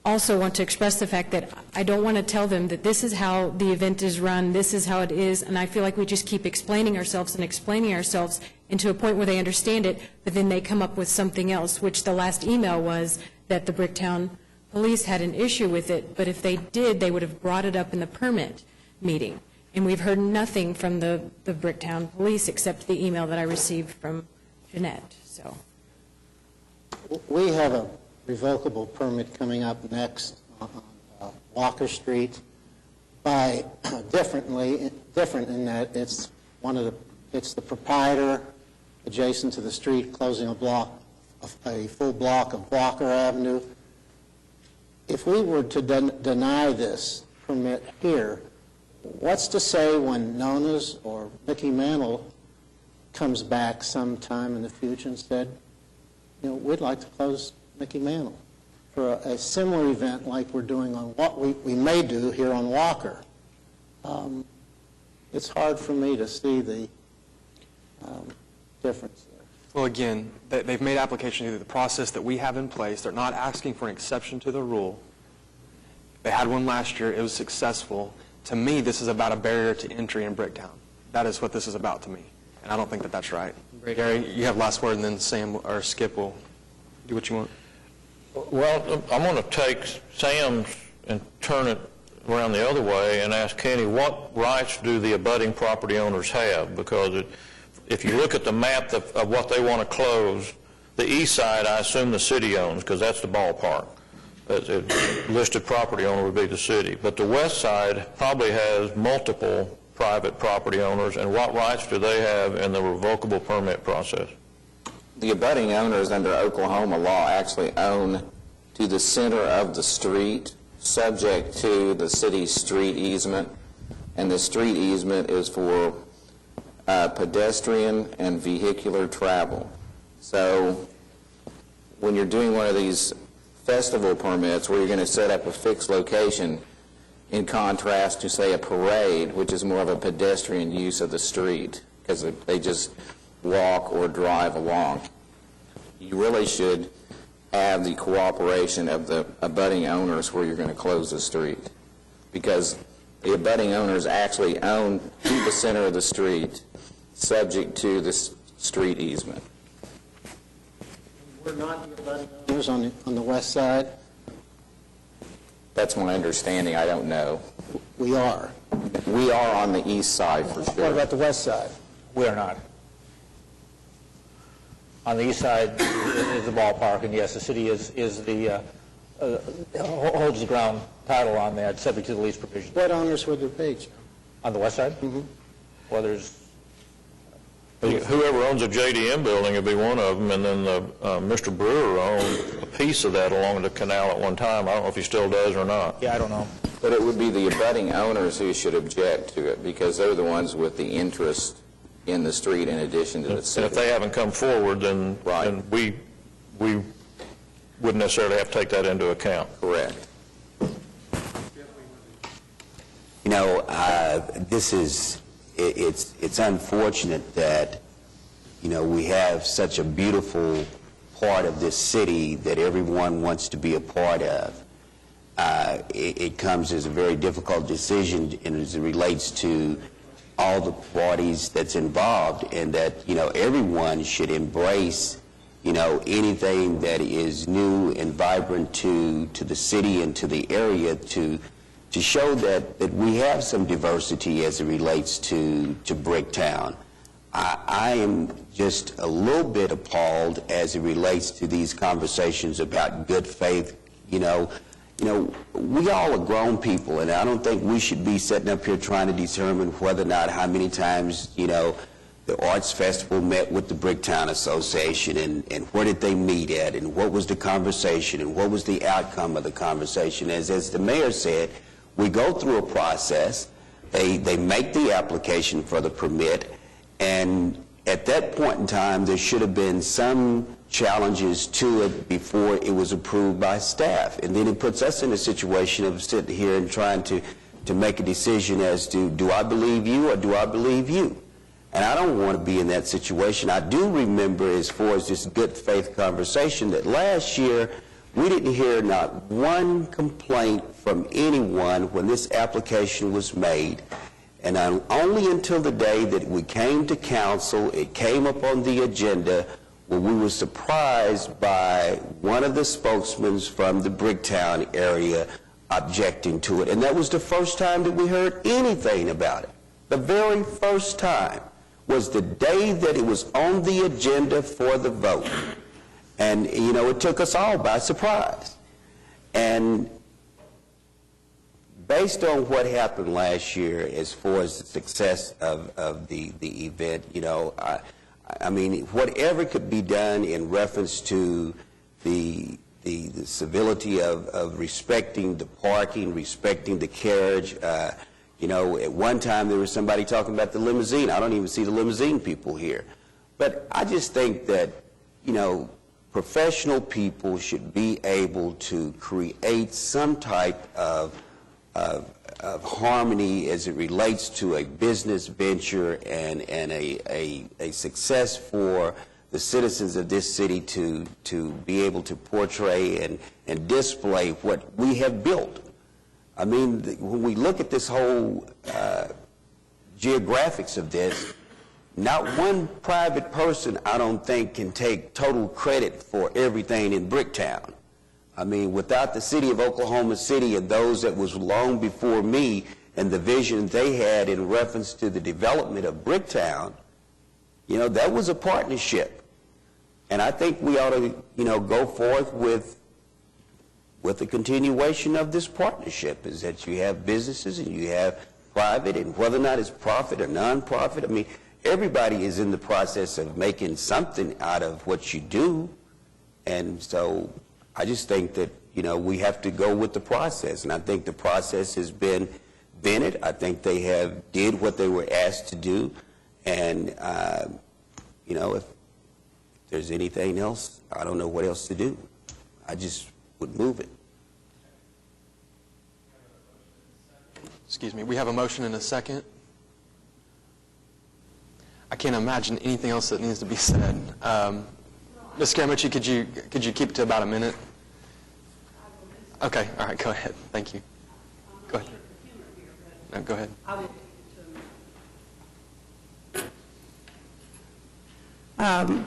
also want to express the fact that I don't want to tell them that this is how the event is run, this is how it is, and I feel like we just keep explaining ourselves into a point where they understand it, but then they come up with something else, which the last email was that the Bricktown Police had an issue with it, but if they did, they would have brought it up in the permit meeting. And we've heard nothing from the Bricktown Police except the email that I received from Jeanette. So We have a revocable permit coming up next on Walker Street by different in that it's the proprietor adjacent to the street closing a full block of Walker Avenue. If we were to deny this permit here, what's to say when Nona's or Mickey Mantle comes back sometime in the future and said, we'd like to close Mickey Mantle for a similar event like we're doing on what we may do here on Walker. It's hard for me to see the difference there. Well, again, they've made application to the process that we have in place. They're not asking for an exception to the rule. They had one last year. It was successful. To me, this is about a barrier to entry in Bricktown. That is what this is about to me, and I don't think that that's right. Gary, you have last word, and then Sam or Skip will do what you want. Well, I'm going to take Sam's and turn it around the other way and ask Kenny, what rights do the abutting property owners have? Because if you look at the map of what they want to close, the east side, I assume the city owns, because that's the ballpark. The listed property owner would be the city. But the west side probably has multiple private property owners, and what rights do they have in the revocable permit process? The abutting owners under Oklahoma law actually own to the center of the street, subject to the city's street easement, and the street easement is for pedestrian and vehicular travel. So when you're doing one of these festival permits where you're going to set up a fixed location, in contrast to, say, a parade, which is more of a pedestrian use of the street, because they just walk or drive along, you really should have the cooperation of the abutting owners where you're going to close the street, because the abutting owners actually own to the center of the street, subject to the street easement. We're not the abutting owners on the west side? That's my understanding. I don't know. We are. We are on the east side for sure. What about the west side? We are not. On the east side is the ballpark, and yes, the city is the holds the ground title on that, subject to the lease provision. What owners would there be, Joe? On the west side? Mm-hmm. Well, there's... Whoever owns a JDM building would be one of them, and then Mr. Brewer owned a piece of that along the canal at one time. I don't know if he still does or not. Yeah, I don't know. But it would be the abutting owners who should object to it, because they're the ones with the interest in the street in addition to the city. And if they haven't come forward, then, right, then we wouldn't necessarily have to take that into account. Correct. This is, it's unfortunate that, we have such a beautiful part of this city that everyone wants to be a part of. It comes as a very difficult decision, and as it relates to all the parties that's involved, and that, everyone should embrace, anything that is new and vibrant to the city and to the area to show that we have some diversity as it relates to Bricktown. I am just a little bit appalled as it relates to these conversations about good faith. We all are grown people, and I don't think we should be sitting up here trying to determine whether or not how many times, the Arts Festival met with the Bricktown Association, and where did they meet at, and what was the conversation, and what was the outcome of the conversation. As the mayor said, we go through a process, they make the application for the permit, and at that point in time, there should have been some challenges to it before it was approved by staff. And then it puts us in a situation of sitting here and trying to make a decision as to, do I believe you or do I believe you? And I don't want to be in that situation. I do remember, as far as this good faith conversation, that last year we didn't hear not one complaint from anyone when this application was made. And only until the day that we came to council, it came up on the agenda, where we were surprised by one of the spokesmen from the Bricktown area objecting to it. And that was the first time that we heard anything about it. The very first time was the day that it was on the agenda for the vote. And, you know, it took us all by surprise. And based on what happened last year as far as the success of the event, you know, I mean, whatever could be done in reference to the civility of respecting the parking, respecting the carriage. You know, at one time there was somebody talking about the limousine. I don't even see the limousine people here. But I just think that, you know, professional people should be able to create some type of harmony as it relates to a business venture and a success for the citizens of this city to be able to portray and display what we have built. I mean, when we look at this whole geographics of this, not one private person, I don't think, can take total credit for everything in Bricktown. I mean, without the city of Oklahoma City and those that was long before me and the vision they had in reference to the development of Bricktown, you know, that was a partnership. And I think we ought to, you know, go forth with the continuation of this partnership, is that you have businesses and you have private, and whether or not it's profit or non-profit, I mean, everybody is in the process of making something out of what you do. And so I just think that, you know, we have to go with the process. And I think the process has been vented. I think they have did what they were asked to do. And, you know, if there's anything else, I don't know what else to do. I just would move it. Excuse me, we have a motion and a second. I can't imagine anything else that needs to be said. Ms. Scaramucci, could you keep it to about a minute? Okay, all right, go ahead. Thank you. Go ahead. No, go ahead.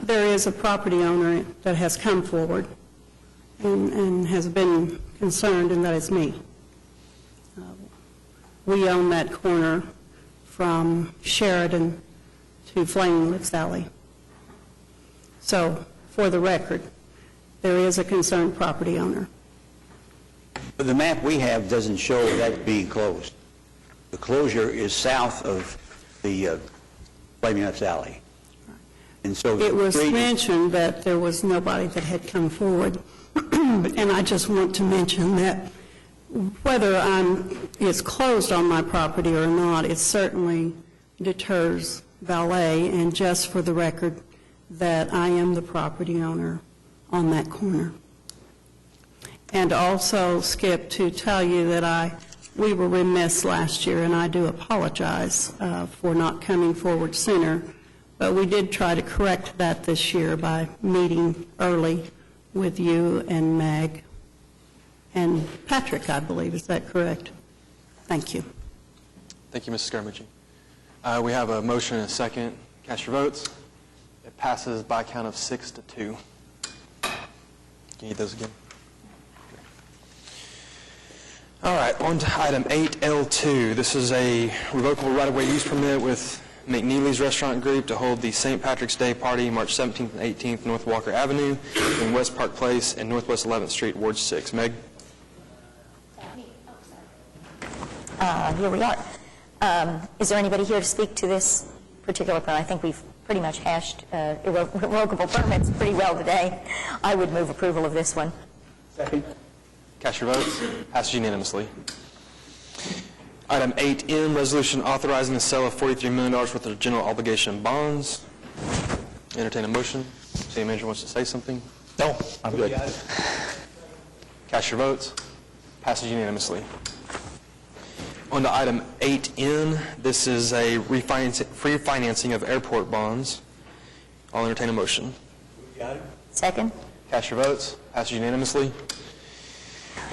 There is a property owner that has come forward and has been concerned, and that is me. We own that corner from Sheridan to Flaming Lips Alley. So, for the record, there is a concerned property owner. But the map we have doesn't show that being closed. The closure is south of the Flaming Lips Alley. And so it was mentioned that there was nobody that had come forward. And I just want to mention that whether it's closed on my property or not, it certainly deters valet. And just for the record, that I am the property owner on that corner. And also, Skip, to tell you that we were remiss last year, and I do apologize for not coming forward sooner, but we did try to correct that this year by meeting early with you and Meg and Patrick, I believe. Is that correct? Thank you. Thank you, Mrs. Scaramucci. We have a motion and a second. Cast your votes. It passes by a count of 6-2. Can you need those again? All right, on to item 8L2. This is a revocable right-of-way use permit with McNeely's Restaurant Group to hold the St. Patrick's Day Party March 17th and 18th, North Walker Avenue in West Park Place and Northwest 11th Street, Ward 6. Meg? Here we are. Is there anybody here to speak to this particular permit? I think we've pretty much hashed irrevocable permits pretty well today. I would move approval of this one. Second. Cast your votes. Passes unanimously. Item 8M, resolution authorizing the sale of $43 million worth of general obligation bonds. Entertain a motion. City manager wants to say something. No, I'm good. Cast your votes. Passes unanimously. On to item 8N. This is a refinancing of airport bonds. I'll entertain a motion. Second. Cast your votes. Passes unanimously.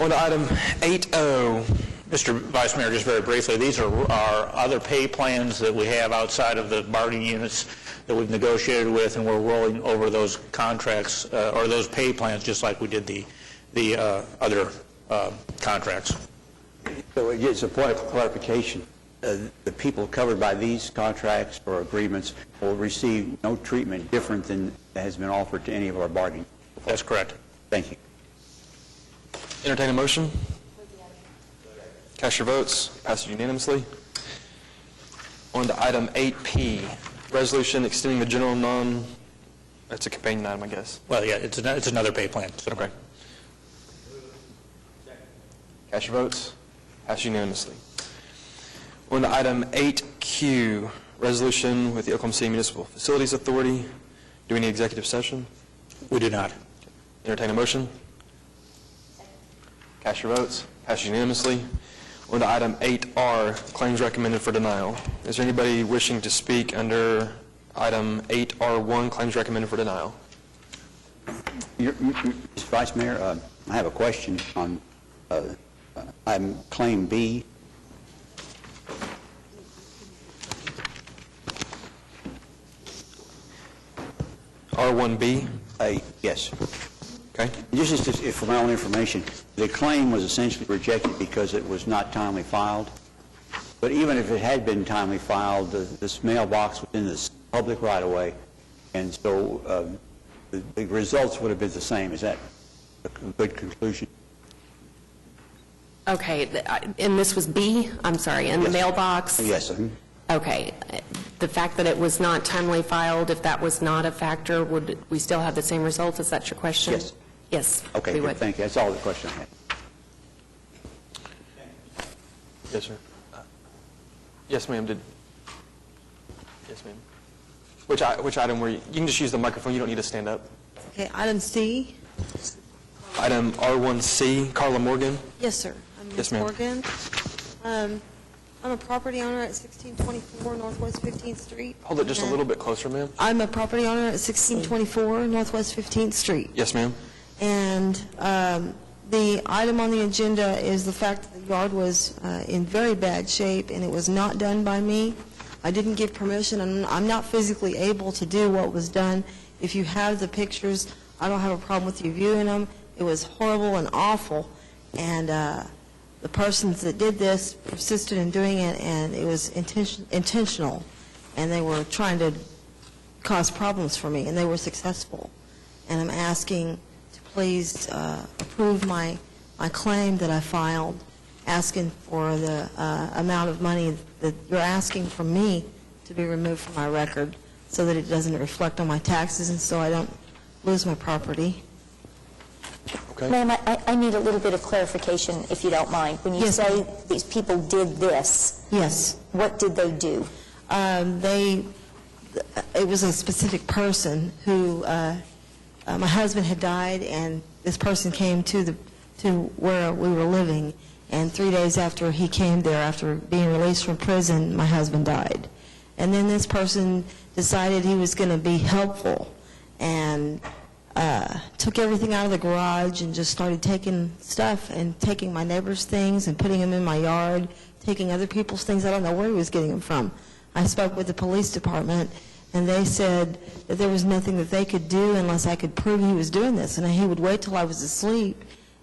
On to item 8O. Mr. Vice Mayor, just very briefly, these are our other pay plans that we have outside of the bargaining units that we've negotiated with, and we're rolling over those contracts or those pay plans just like we did the other contracts. So it's a point of clarification. The people covered by these contracts or agreements will receive no treatment different than has been offered to any of our bargaining That's correct. Thank you. Entertain a motion. Cast your votes. Passes unanimously. On to item 8P, resolution extending the general that's a companion item, I guess. Well, yeah, it's another pay plan. So. Okay. Cast your votes. Passed unanimously. On to item 8Q, resolution with the Oklahoma City Municipal Facilities Authority. Do we need executive session? We do not. Entertain a motion. Cast your votes. Passed unanimously. On to item 8R, claims recommended for denial. Is there anybody wishing to speak under item 8R1, claims recommended for denial? Mr. Vice Mayor, I have a question on item Claim B. R1B? Yes. Okay. Just for my own information, the claim was essentially rejected because it was not timely filed. But even if it had been timely filed, this mailbox was in the public right-of-way, and so the results would have been the same. Is that a good conclusion? Okay, and this was B? I'm sorry, in the mailbox? Yes. Okay. The fact that it was not timely filed, if that was not a factor, would we still have the same results? Is that your question? Yes. Yes. Okay, we good. would. Thank you. That's all the question I had. Yes, sir. Yes, ma'am. Yes, ma'am. Which item were you can just use the microphone. You don't need to stand up. Okay, item C. Item R1C, Carla Morgan. Yes, sir. I'm Yes, Ms. ma'am. Morgan. I'm a property owner at 1624 Northwest 15th Street. Hold it just a little bit closer, ma'am. I'm a property owner at 1624 Northwest 15th Street. Yes, ma'am. And the item on the agenda is the fact that the yard was in very bad shape, and it was not done by me. I didn't give permission, and I'm not physically able to do what was done. If you have the pictures, I don't have a problem with you viewing them. It was horrible and awful, and the persons that did this persisted in doing it, and it was intentional, and they were trying to cause problems for me, and they were successful. And I'm asking to please approve my claim that I filed, asking for the amount of money that you're asking from me to be removed from my record so that it doesn't reflect on my taxes and so I don't lose my property. Okay. Ma'am, I need a little bit of clarification, if you don't mind. When you Yes, say ma'am. these people did this, Yes. what did they do? It was a specific person who, my husband had died, and this person came to where we were living, and 3 days after he came there, after being released from prison, my husband died. And then this person decided he was going to be helpful, and took everything out of the garage and just started taking stuff and taking my neighbor's things and putting them in my yard, taking other people's things. I don't know where he was getting them from. I spoke with the police department, and they said that there was nothing that they could do unless I could prove he was doing this. And he would wait till I was asleep,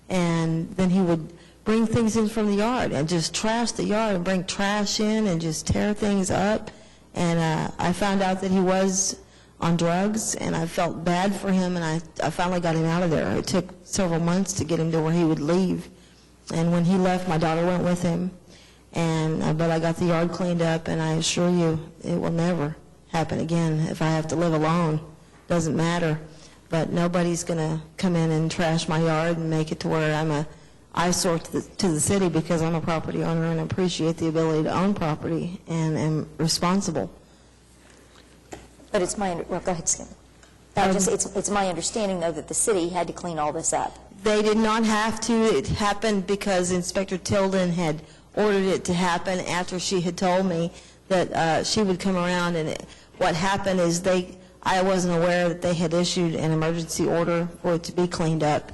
and then he would bring things in from the yard and just trash the yard and bring trash in and just tear things up. And I found out that he was on drugs, and I felt bad for him, and I finally got him out of there. It took several months to get him to where he would leave. And when he left, my daughter went with him. But I got the yard cleaned up, and I assure you it will never happen again. If I have to live alone, doesn't matter. But nobody's going to come in and trash my yard and make it to where I'm a eyesore to the city, because I'm a property owner and appreciate the ability to own property and am responsible. But it's my, well, go ahead, Skim. It's my understanding, though, that the city had to clean all this up. They did not have to. It happened because Inspector Tilden had ordered it to happen after she had told me that she would come around. And what happened is I wasn't aware that they had issued an emergency order for it to be cleaned up.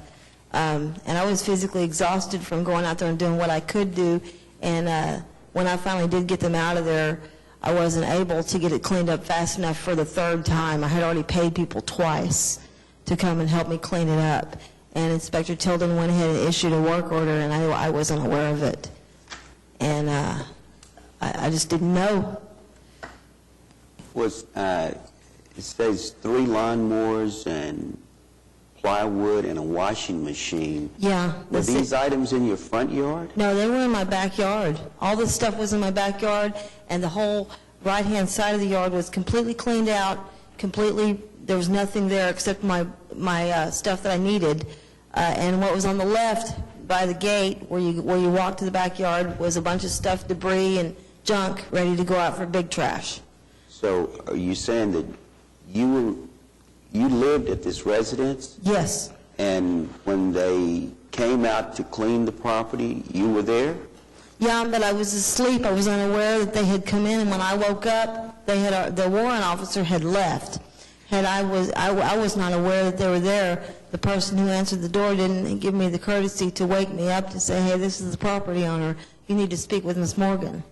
And I was physically exhausted from going out there and doing what I could do. And when I finally did get them out of there, I wasn't able to get it cleaned up fast enough for the third time. I had already paid people twice to come and help me clean it up. And Inspector Tilden went ahead and issued a work order, and I wasn't aware of it. And I just didn't know. It says 3 lawnmowers and plywood, and a washing machine. Yeah. Were these items in your front yard? No, they were in my backyard. All this stuff was in my backyard, and the whole right-hand side of the yard was completely cleaned out, there was nothing there except my stuff that I needed. And what was on the left by the gate, where you walk to the backyard, was a bunch of stuff, debris and junk, ready to go out for big trash. So are you saying that you lived at this residence? Yes. And when they came out to clean the property, you were there? Yeah, but I was asleep. I was unaware that they had come in, and when I woke up, the warrant officer had left. I was not aware that they were there. The person who answered the door didn't give me the courtesy to wake me up to say, hey, this is the property owner. You need to speak with Ms. Morgan.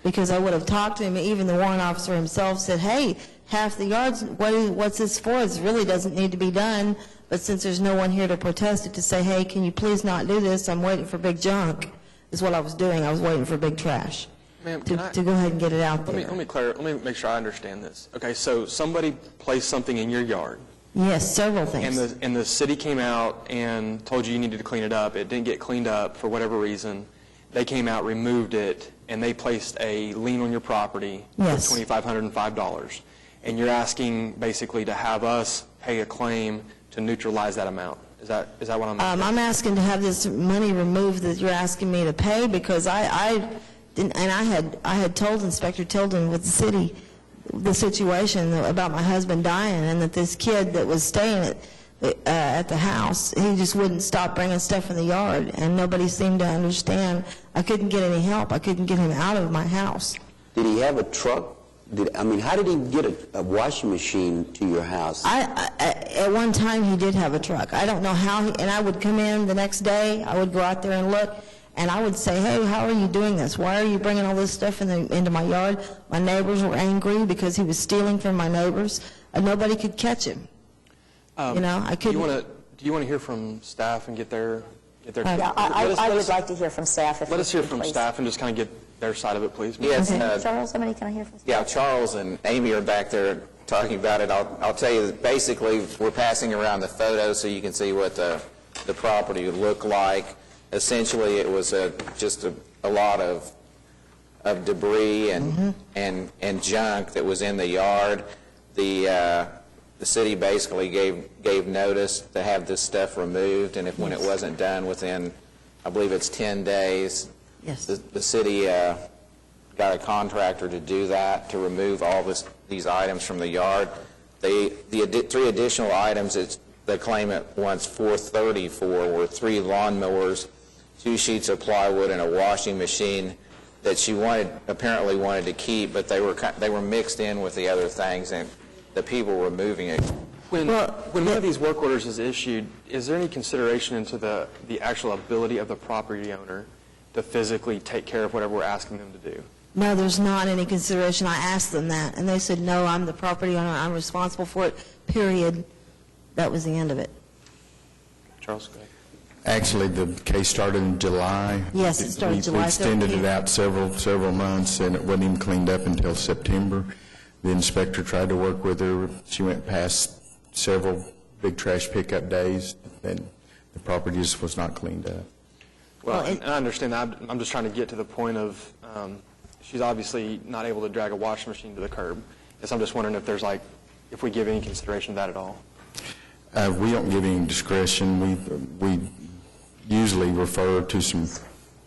Because I would have talked to him. Even the warrant officer himself said, hey, half the yards, what's this for? This really doesn't need to be done. But since there's no one here to protest it, to say, hey, can you please not do this? I'm waiting for big junk, is what I was doing. I was waiting for big trash. Ma'am, to go ahead and get it out there. Let me make sure I understand this. Okay, so somebody placed something in your yard. Yes, several things. And the city came out and told you needed to clean it up. It didn't get cleaned up for whatever reason. They came out, removed it, and they placed a lien on your property for $2,505. And you're asking basically to have us pay a claim to neutralize that amount. Is that what I'm asking? I'm asking to have this money removed that you're asking me to pay, because I had told Inspector Tilden with the city the situation about my husband dying, and that this kid that was staying at the house, he just wouldn't stop bringing stuff in the yard, and nobody seemed to understand. I couldn't get any help. I couldn't get him out of my house. Did he have a truck? How did he get a washing machine to your house? At one time, he did have a truck. I don't know how, and I would come in the next day, I would go out there and look, and I would say, hey, how are you doing this? Why are you bringing all this stuff into my yard? My neighbors were angry because he was stealing from my neighbors, and nobody could catch him. I couldn't. Do you want to hear from staff and get their Yeah, I would like to hear from staff. Let us hear from staff and just kind of get their side of it, please. Yes, Charles, somebody can I hear from staff? Yeah, Charles and Amy are back there talking about it. I'll tell you that basically we're passing around the photos so you can see what the property would look like. Essentially, it was just a lot of debris and junk that was in the yard. The city basically gave notice to have this stuff removed, and when it wasn't done within, I believe it's 10 days, the city got a contractor to do that, to remove all these items from the yard. The three additional items that the claimant wants $430 for were 3 lawnmowers, 2 sheets of plywood, and a washing machine that she apparently wanted to keep, but they were mixed in with the other things, and the people were moving it. When one of these work orders is issued, is there any consideration into the actual ability of the property owner to physically take care of whatever we're asking them to do? No, there's not any consideration. I asked them that, and they said, no, I'm the property owner. I'm responsible for it, period. That was the end of it. Charles, go ahead. Actually, the case started in July. Yes, it started July 13th. We extended it out several months, and it wasn't even cleaned up until September. The inspector tried to work with her. She went past several big trash pickup days, and the property just was not cleaned up. Well, and I understand that. I'm just trying to get to the point of she's obviously not able to drag a washing machine to the curb. So I'm just wondering if we give any consideration to that at all. We don't give any discretion. We usually refer to some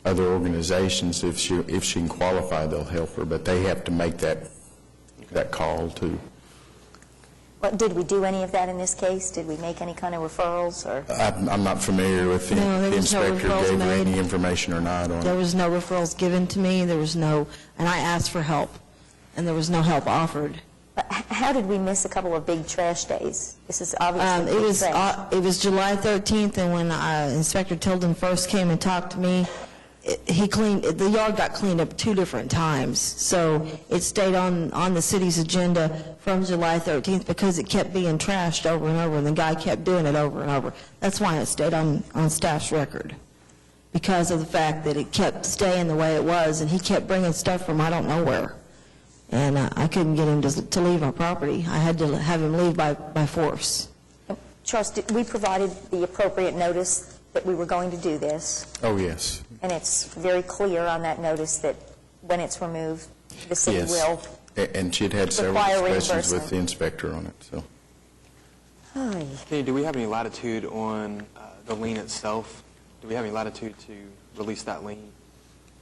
other organizations. If she can qualify, they'll help her, but they have to make that call too. Did we do any of that in this case? Did we make any kind of referrals? Or I'm not familiar with the inspector gave her any information or not on it. There was no referrals given to me. There was no, and I asked for help, and there was no help offered. But how did we miss a couple of big trash days? This is obviously big trash. It was July 13th, and when Inspector Tilden first came and talked to me, the yard got cleaned up 2 different times. So it stayed on the city's agenda from July 13th because it kept being trashed over and over, and the guy kept doing it over and over. That's why it stayed on staff's record, because of the fact that it kept staying the way it was, and he kept bringing stuff from I don't know where. And I couldn't get him to leave our property. I had to have him leave by force. Charles, we provided the appropriate notice that we were going to do this, Oh, yes. and it's very clear on that notice that when it's removed, the city Yes. will. And she'd had several Require discussions with reimbursement. the inspector on it, so. Kenny, do we have any latitude on the lien itself? Do we have any latitude to release that lien?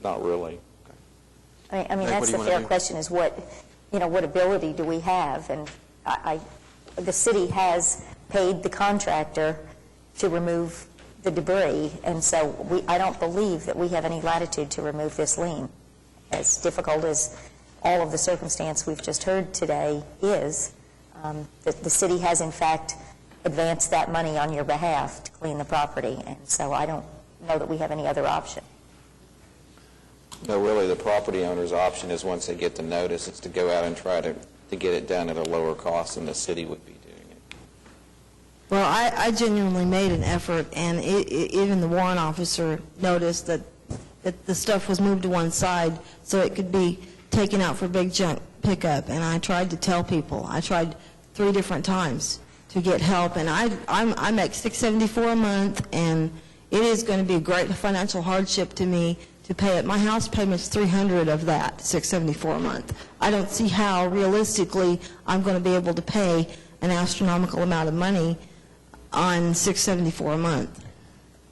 Not really. I mean, Nick, what that's do the you wanna fair do? question, is what ability do we have? And the city has paid the contractor to remove the debris, and so I don't believe that we have any latitude to remove this lien. As difficult as all of the circumstance we've just heard today is, the city has in fact advanced that money on your behalf to clean the property, and so I don't know that we have any other option. No, really, the property owner's option is, once they get the notice, is to go out and try to get it done at a lower cost than the city would be doing it. Well, I genuinely made an effort, and even the warrant officer noticed that the stuff was moved to one side so it could be taken out for big junk pickup, and I tried to tell people. I tried 3 different times to get help, and I make $674 a month, and it is going to be a great financial hardship to me to pay it. My house payment's $300 of that, $674 a month. I don't see how realistically I'm going to be able to pay an astronomical amount of money on $674 a month.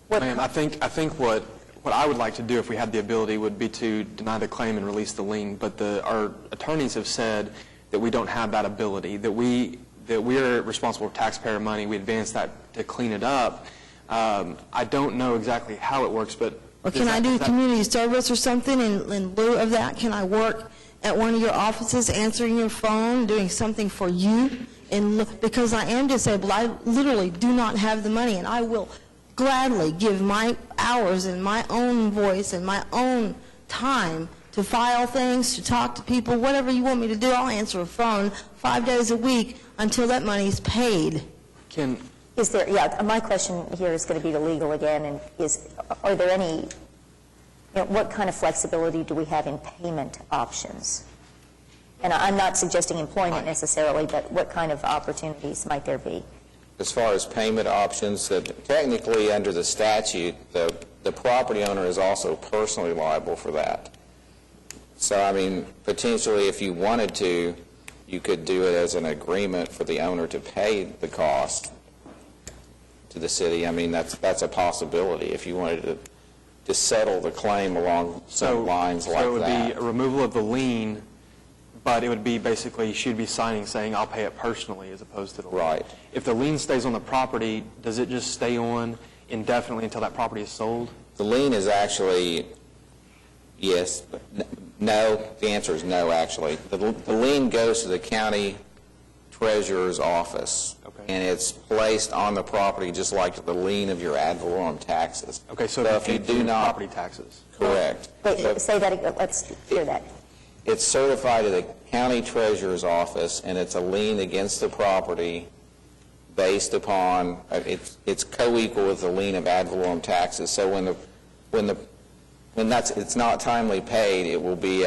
Ma'am, I think what I would like to do, if we had the ability, would be to deny the claim and release the lien. But our attorneys have said that we don't have that ability, that we are responsible for taxpayer money. We advance that to clean it up. I don't know exactly how it works, but... Well, can I do community service or something in lieu of that? Can I work at one of your offices, answering your phone, doing something for you? Because I am disabled, I literally do not have the money, and I will gladly give my hours and my own voice and my own time to file things, to talk to people, whatever you want me to do. I'll answer a phone 5 days a week until that money's paid. My question here is going to be to legal again, and are there any, what kind of flexibility do we have in payment options? And I'm not suggesting employment necessarily, but what kind of opportunities might there be? As far as payment options, technically under the statute, the property owner is also personally liable for that. So, I mean, potentially if you wanted to, you could do it as an agreement for the owner to pay the cost to the city. I mean, that's a possibility if you wanted to settle the claim along some lines like that. So it would be a removal of the lien, but it would be basically, she'd be signing saying, I'll pay it personally, as opposed to the lien. Right. If the lien stays on the property, does it just stay on indefinitely until that property is sold? The lien is actually, yes, but no. The answer is no, actually. The lien goes to the county treasurer's office, and it's placed on the property just like the lien of your ad valorem taxes. Okay, so if you do not... property taxes. Correct. Wait, say that again. Let's hear that. It's certified to the county treasurer's office, and it's a lien against the property based upon, it's co-equal with the lien of ad valorem taxes. So when it's not timely paid, it will be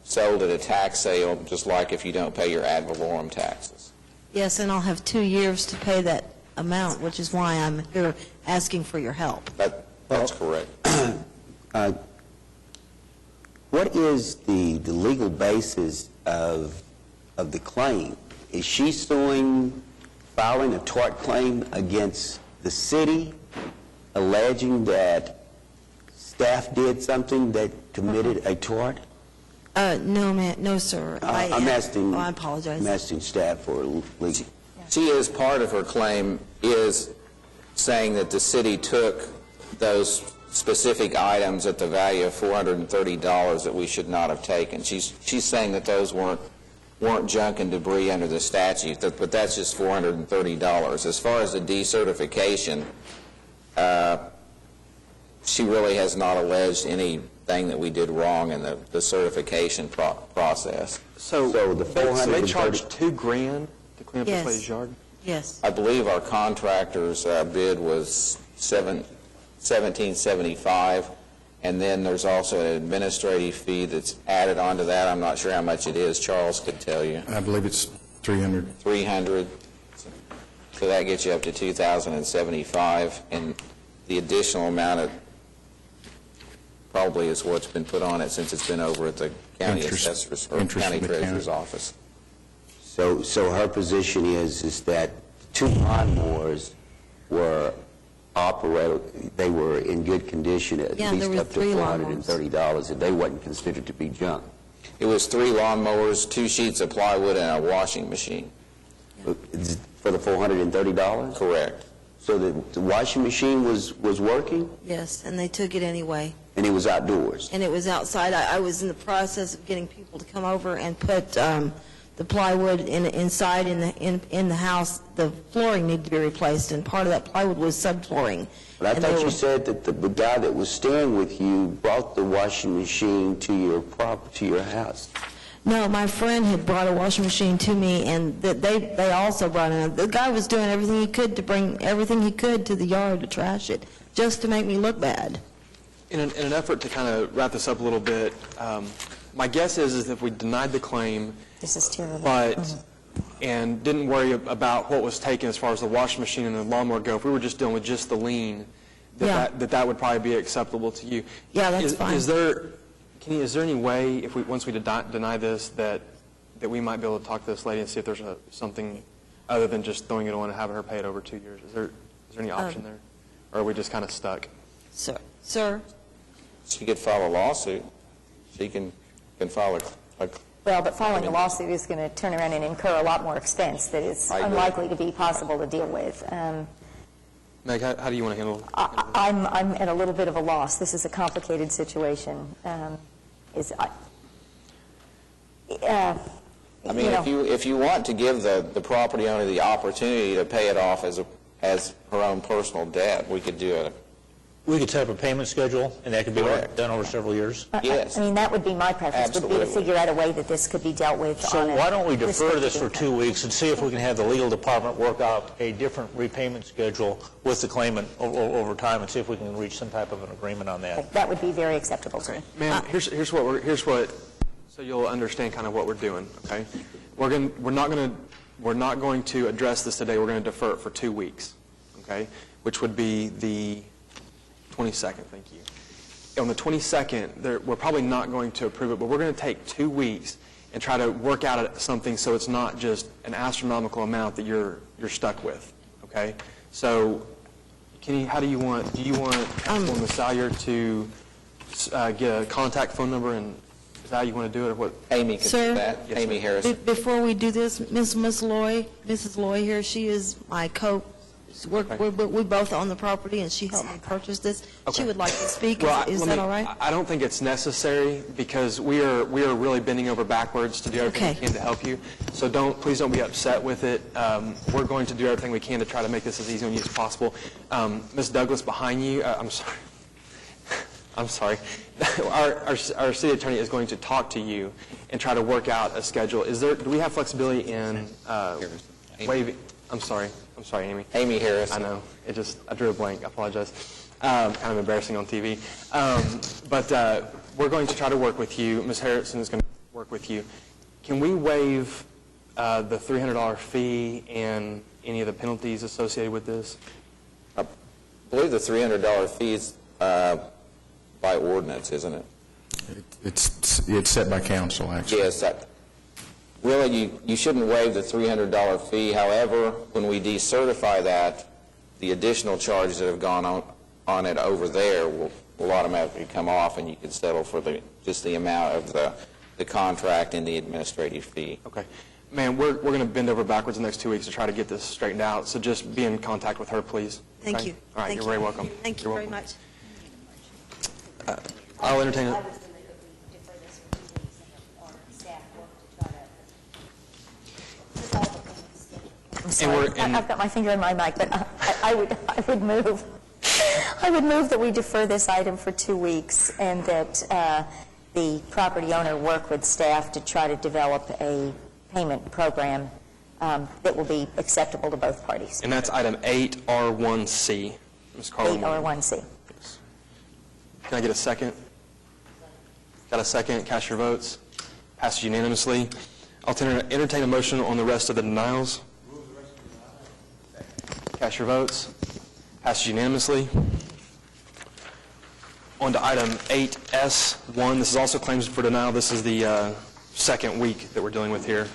sold at a tax sale, just like if you don't pay your ad valorem taxes. Yes, and I'll have 2 years to pay that amount, which is why I'm here asking for your help. That's correct. What is the legal basis of the claim? Is she filing a tort claim against the city, alleging that staff did something that committed a tort? No, sir. I'm asking... I apologize. I'm asking staff for legal... She is, part of her claim is saying that the city took those specific items at the value of $430 that we should not have taken. She's saying that those weren't junk and debris under the statute, but that's just $430. As far as the decertification, she really has not alleged anything that we did wrong in the certification process. So they charged $2,000 to clean up this lady's yard? Yes. I believe our contractor's bid was $1,775, and then there's also an administrative fee that's added onto that. I'm not sure how much it is. Charles could tell you. I believe it's $300. $300. So that gets you up to $2,075, and the additional amount of probably is what's been put on it since it's been over at the county assessor's or county treasurer's office. So her position is that 2 lawnmowers were operated, they were in good condition, at Yeah, least there were up to 3 $430, and they wasn't considered to be junk. It was 3 lawnmowers, 2 sheets of plywood, and a washing machine. For the $430? Correct. So the washing machine was working, Yes, and they took it anyway. and it was outdoors? And it was outside. I was in the process of getting people to come over and put the plywood inside in the house. The flooring needed to be replaced, and part of that plywood was subflooring. But I And thought they you were- said that the guy that was staying with you brought the washing machine to your house. No, my friend had brought a washing machine to me, and that they also brought it. The guy was doing everything he could to bring everything he could to the yard to trash it, just to make me look bad. In an effort to kind of wrap this up a little bit, my guess is if we denied the claim, This is terrible. but, and didn't worry about what was taken as far as the washing machine and the lawnmower go, if we were just dealing with just the lien, that would probably be acceptable to you. Yeah, that's fine. Is there any way, if once we deny this, that we might be able to talk to this lady and see if there's something other than just throwing it on and having her pay it over 2 years? Is there any option there? Or are we just kind of stuck? Sir? She could file a lawsuit. She can file a Well, but filing a lawsuit is going to turn around and incur a lot more expense that is I agree. unlikely to be possible to deal with. Meg, how do you want to handle it? I'm at a little bit of a loss. This is a complicated situation. I mean, if you want to give the property owner the opportunity to pay it off as her own personal debt, we could do it. We could set up a payment schedule, and that could be Correct. done over several years. Yes. I mean, that would be my preference, would be to Absolutely. figure out a way that this could be dealt with So on a why don't we defer this for restricted 2 weeks and see if we can have the legal department work out a different repayment schedule with the claimant over time, and see if we can reach some type of an agreement on that. income. That would be very acceptable to me. Ma'am, here's what so you'll understand kind of what we're doing. Okay, we're not going to address this today. We're going to defer it for 2 weeks. Okay, which would be the 22nd. Thank you. On the 22nd, we're probably not going to approve it, but we're going to take 2 weeks and try to work out something so it's not just an astronomical amount that you're stuck with. Okay, so. How do you want Councilwoman Salyer to get a contact phone number, and is that how you want to do it, or what? Amy can Sir? do that. Yes, Amy ma'am. Harrison. Before we do this, Mrs. Loy here, she is my we both own the property, and she helped me purchase this. She would like to speak. Is that all right? I don't think it's necessary, because we are really bending over backwards to do everything Okay. we can to help you. So please don't be upset with it. We're going to do everything we can to try to make this as easy on you as possible. Ms. Douglas, behind you, I'm sorry. I'm sorry. Our city attorney is going to talk to you and try to work out a schedule. Do we have flexibility in waiving? I'm sorry, Amy. Amy Harrison. I know. I drew a blank. I apologize. Kind of embarrassing on TV. But we're going to try to work with you. Ms. Harrison is going to work with you. Can we waive the $300 fee and any of the penalties associated with this? I believe the $300 fee is by ordinance, isn't it? It's set by council, actually. Yes. Really, you shouldn't waive the $300 fee. However, when we decertify that, the additional charges that have gone on it over there will automatically come off, and you can settle for just the amount of the contract and the administrative fee. Okay. Ma'am, we're going to bend over backwards the next 2 weeks to try to get this straightened out, so just be in contact with her, please. Thank Okay? you. All right, Thank you're you. very welcome. Thank you You're very welcome. much. I'll entertain it. I'm sorry. I've got my finger on my mic, but I would move that we defer this item for 2 weeks, and that the property owner work with staff to try to develop a payment program that will be acceptable to both parties. And that's item 8R1C. Ms. Carlin. 8R1C. Can I get a second? Got a second? Cast your votes. Passes unanimously. I'll entertain a motion on the rest of the denials. Cast your votes. Passes unanimously. On to item 8S1. This is also claims for denial. This is the second week that we're dealing with here.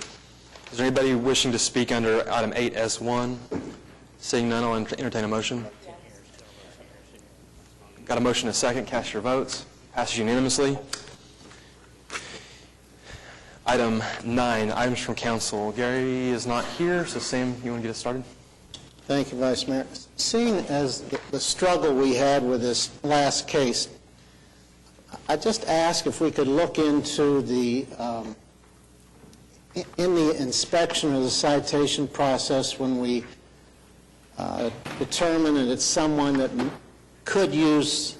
Is there anybody wishing to speak under item 8S1? Seeing none, I'll entertain a motion. Got a motion and a second. Cast your votes. Passes unanimously. Item 9, items from council. Gary is not here, so Sam, you want to get us started? Thank you, Vice Mayor. Seeing as the struggle we had with this last case, I just ask if we could look into the, in the inspection or the citation process when we determine that it's someone that could use,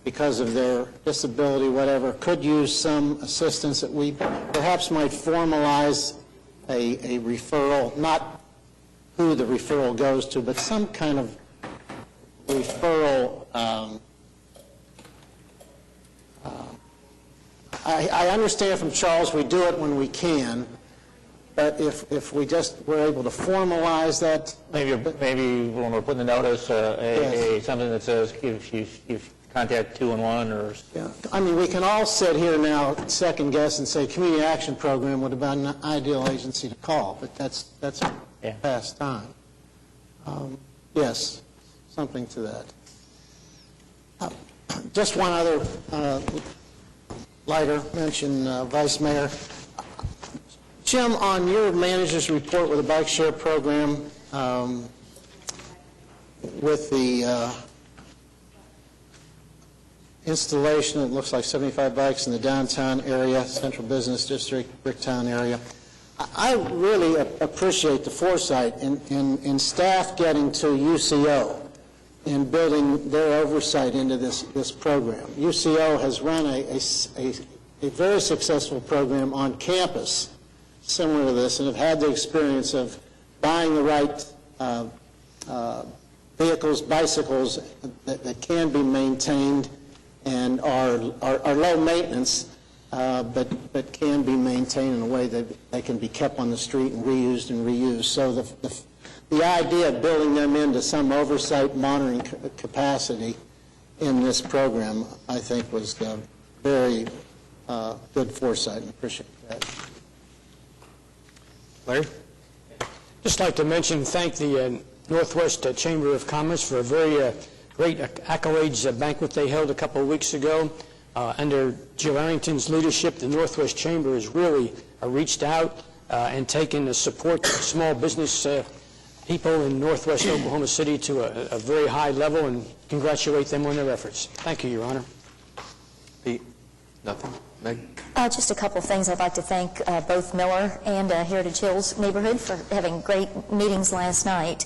because of their disability, whatever, could use some assistance, that we perhaps might formalize a referral, not who the referral goes to, but some kind of referral. I understand from Charles we do it when we can, but if we just were able to formalize that. Maybe when we're putting the notice, something that says if you contact 211 or... Yeah. I mean, we can all sit here now, second guess, and say Community Action Program would have been an ideal agency to call, but that's past time. Yes, something to that. Just one other lighter mention, Vice Mayor. Jim, on your manager's report with the bike share program, with the installation, it looks like 75 bikes in the downtown area, Central Business District, Bricktown area. I really appreciate the foresight in staff getting to UCO and building their oversight into this program. UCO has run a very successful program on campus similar to this, and have had the experience of buying the right vehicles, bicycles that can be maintained and are low maintenance, but can be maintained in a way that they can be kept on the street and reused. So the idea of building them into some oversight monitoring capacity in this program, I think, was very good foresight, and appreciate that. Larry? Just like to thank the Northwest Chamber of Commerce for a very great accolades banquet they held a couple of weeks ago. Under Jill Arrington's leadership, the Northwest Chamber has really reached out and taken the support of small business people in Northwest Oklahoma City to a very high level, and congratulate them on their efforts. Thank you, Your Honor. Pete? Nothing? Meg? Just a couple of things. I'd like to thank both Miller and Heritage Hills neighborhood for having great meetings last night.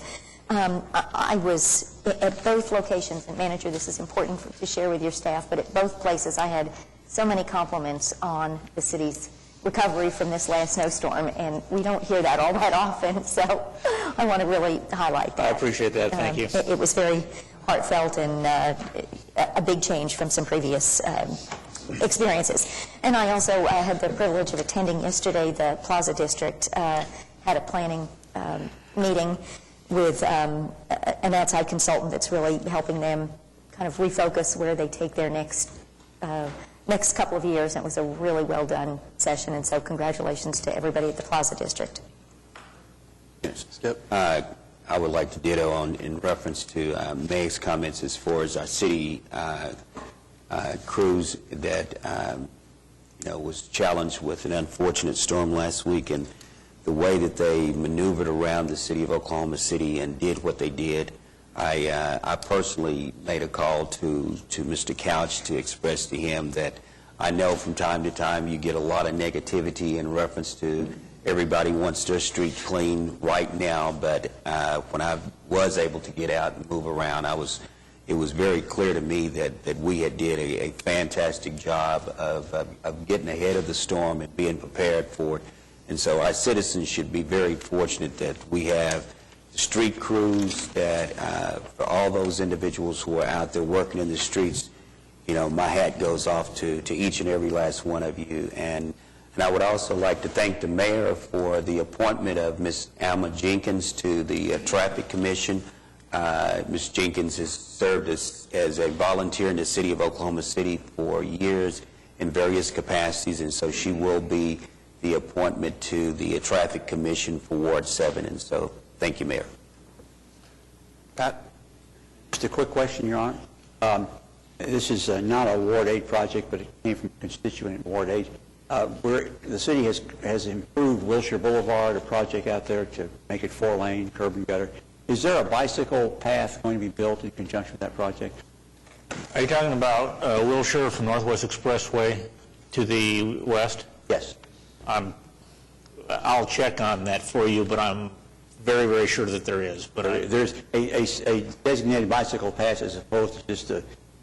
I was at both locations, and manager, this is important to share with your staff, but at both places I had so many compliments on the city's recovery from this last snowstorm, and we don't hear that all that often, so I want to really highlight that. I appreciate that. Thank you. It was very heartfelt and a big change from some previous experiences. And I also had the privilege of attending yesterday. The Plaza District had a planning meeting with an outside consultant that's really helping them kind of refocus where they take their next couple of years. And it was a really well done session, and so congratulations to everybody at the Plaza District. Skip. I would like to ditto in reference to Meg's comments as far as our city crews that was challenged with an unfortunate storm last week, and the way that they maneuvered around the city of Oklahoma City and did what they did. I personally made a call to Mr. Couch to express to him that I know from time to time you get a lot of negativity in reference to everybody wants their street clean right now, but when I was able to get out and move around, it was very clear to me that we had did a fantastic job of getting ahead of the storm and being prepared for it. And so our citizens should be very fortunate that we have street crews that, for all those individuals who are out there working in the streets, my hat goes off to each and every last one of you. And I would also like to thank the mayor for the appointment of Ms. Alma Jenkins to the Traffic Commission. Ms. Jenkins has served as a volunteer in the city of Oklahoma City for years in various capacities, and so she will be the appointment to the Traffic Commission for Ward 7. And so, thank you, Mayor. Pat? Just a quick question, Your Honor. This is not a Ward 8 project, but it came from a constituent in Ward 8. The city has improved Wilshire Boulevard, a project out there to make it 4-lane, curb and gutter. Is there a bicycle path going to be built in conjunction with that project? Are you talking about Wilshire from Northwest Expressway to the west? Yes. I'll check on that for you, but I'm very, very sure that there is. But there's a designated bicycle path as opposed to just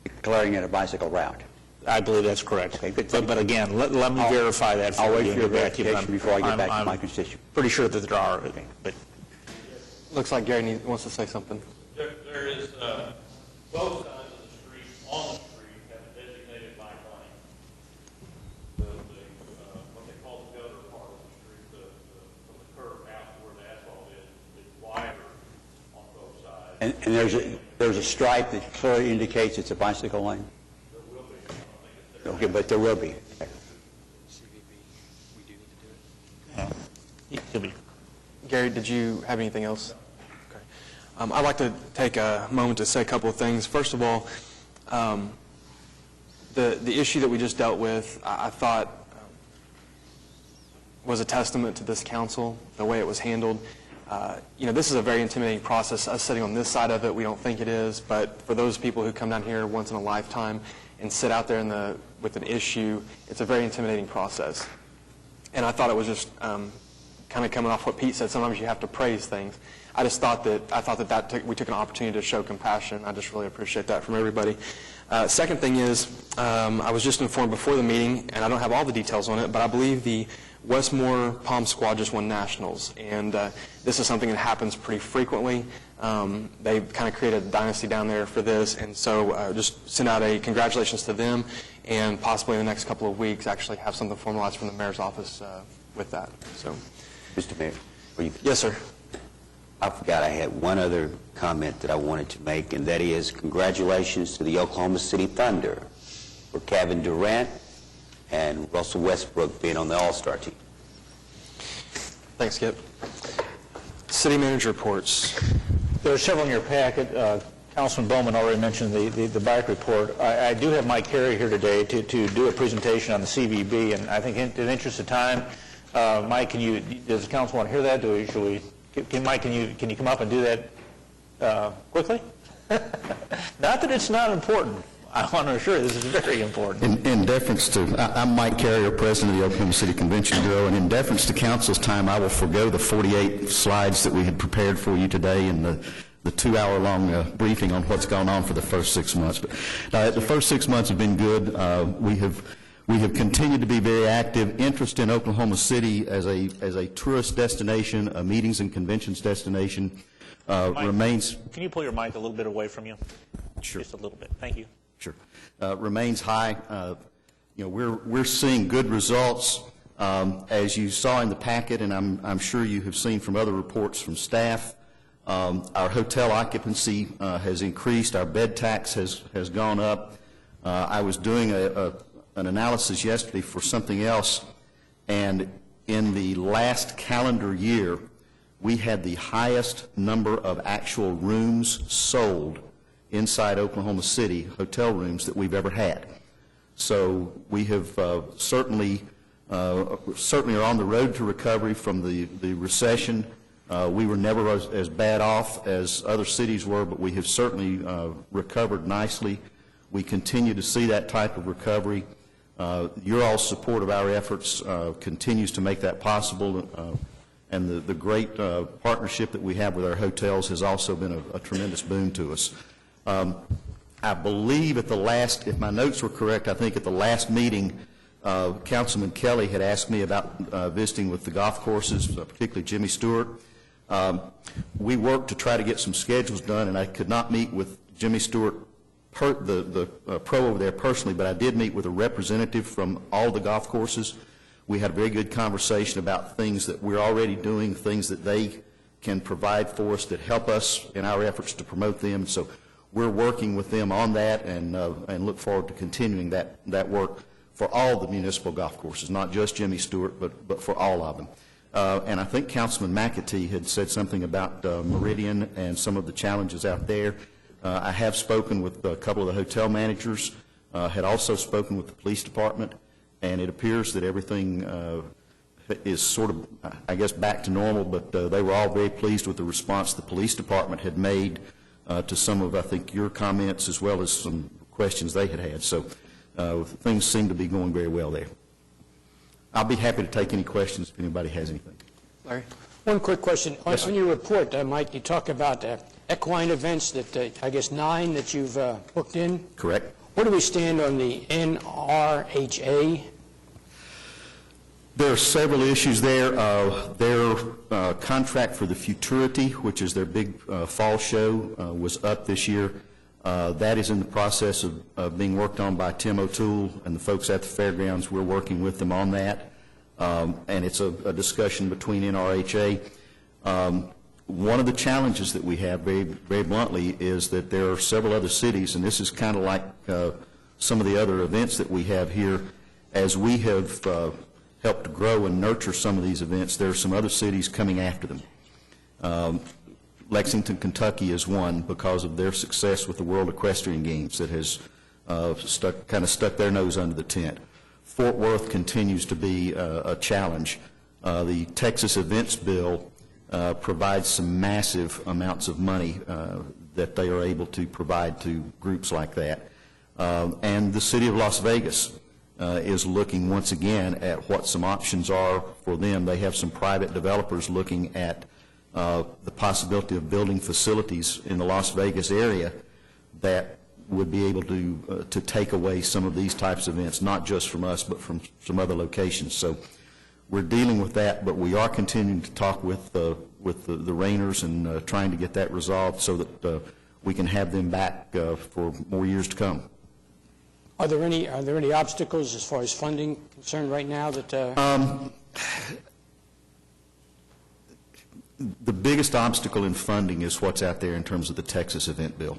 declaring it a bicycle route. I believe that's correct. Okay, good. But again, let me verify that for you. I'll wait for your and get back to you, but verification before I get back to I'm my constituent. pretty sure that there are. Okay. But Looks like Gary wants to say something. There is, both sides of the street, on the street, have a designated bike lane. What they call the gutter part of the street, from the curb out to where the asphalt is wider on both sides. And there's a stripe that clearly indicates it's a bicycle lane? There will be. I don't think it's there. Okay, but there will be. Gary, did you have anything else? Okay. I'd like to take a moment to say a couple of things. First of all, the issue that we just dealt with, I thought was a testament to this council, the way it was handled. This is a very intimidating process. Us sitting on this side of it, we don't think it is, but for those people who come down here once in a lifetime and sit out there with an issue, it's a very intimidating process. And I thought it was just kind of coming off what Pete said, sometimes you have to praise things. I thought that we took an opportunity to show compassion. I just really appreciate that from everybody. Second thing is, I was just informed before the meeting, and I don't have all the details on it, but I believe the Westmore Palm Squad just won nationals, and this is something that happens pretty frequently. They've kind of created a dynasty down there for this, and so just send out a congratulations to them, and possibly in the next couple of weeks actually have something formalized from the mayor's office with that. So, Mr. Mayor? Yes, sir. I forgot I had one other comment that I wanted to make, and that is congratulations to the Oklahoma City Thunder for Kevin Durant and Russell Westbrook being on the All-Star team. Thanks, Skip. City manager reports. there are several in your packet. Councilman Bowman already mentioned the bike report. I do have Mike Carey here today to do a presentation on the CVB, and I think in the interest of time, Mike, does the council want to hear that? Mike, can you come up and do that quickly? Not that it's not important. I want to assure you this is very important. In deference to, I'm Mike Carrier, President of the Oklahoma City Convention Bureau, and in deference to council's time, I will forego the 48 slides that we had prepared for you today and the 2-hour-long briefing on what's gone on for the first 6 months. But the first 6 months have been good. We have continued to be very active. Interest in Oklahoma City as a tourist destination, a meetings and conventions destination remains. Can you pull your mic a little bit away from you? Sure. Just a little bit. Thank you. Sure. Remains high. We're seeing good results. As you saw in the packet, and I'm sure you have seen from other reports from staff, our hotel occupancy has increased. Our bed tax has gone up. I was doing an analysis yesterday for something else, and in the last calendar year, we had the highest number of actual rooms sold inside Oklahoma City, hotel rooms, that we've ever had. So we have certainly are on the road to recovery from the recession. We were never as bad off as other cities were, but we have certainly recovered nicely. We continue to see that type of recovery. Your all's support of our efforts continues to make that possible, and the great partnership that we have with our hotels has also been a tremendous boon to us. I believe at the last, if my notes were correct, I think at the last meeting, Councilman Kelly had asked me about visiting with the golf courses, particularly Jimmy Stewart. We worked to try to get some schedules done, and I could not meet with Jimmy Stewart, the pro over there personally, but I did meet with a representative from all the golf courses. We had a very good conversation about things that we're already doing, things that they can provide for us that help us in our efforts to promote them. So we're working with them on that and look forward to continuing that work for all the municipal golf courses, not just Jimmy Stewart, but for all of them. And I think Councilman McAtee had said something about Meridian and some of the challenges out there. I have spoken with a couple of the hotel managers, had also spoken with the police department, and it appears that everything is sort of, I guess, back to normal, but they were all very pleased with the response the police department had made to some of, I think, your comments as well as some questions they had. So things seem to be going very well there. I'll be happy to take any questions if anybody has anything. Larry? One quick question. Yes, On your report, Mike, you talk about equine events that, I guess, 9 that you've booked in. Correct. Where do we stand on the NRHA? There are several issues there. Their contract for the Futurity, which is their big fall show, was up this year. That is in the process of being worked on by Tim O'Toole and the folks at the fairgrounds. We're working with them on that, and it's a discussion between NRHA. One of the challenges that we have, very, very bluntly, is that there are several other cities, and this is kind of like some of the other events that we have here. As we have helped grow and nurture some of these events, there are some other cities coming after them. Lexington, Kentucky is one because of their success with the World Equestrian Games that has stuck their nose under the tent. Fort Worth continues to be a challenge. The Texas Events Bill provides some massive amounts of money that they are able to provide to groups like that. And the city of Las Vegas is looking once again at what some options are for them. They have some private developers looking at the possibility of building facilities in the Las Vegas area that would be able to take away some of these types of events, not just from us, but from some other locations. So we're dealing with that, but we are continuing to talk with the Rainers and trying to get that resolved so that we can have them back for more years to come. Are there any obstacles as far as funding concerned right now that? The biggest obstacle in funding is what's out there in terms of the Texas Event Bill.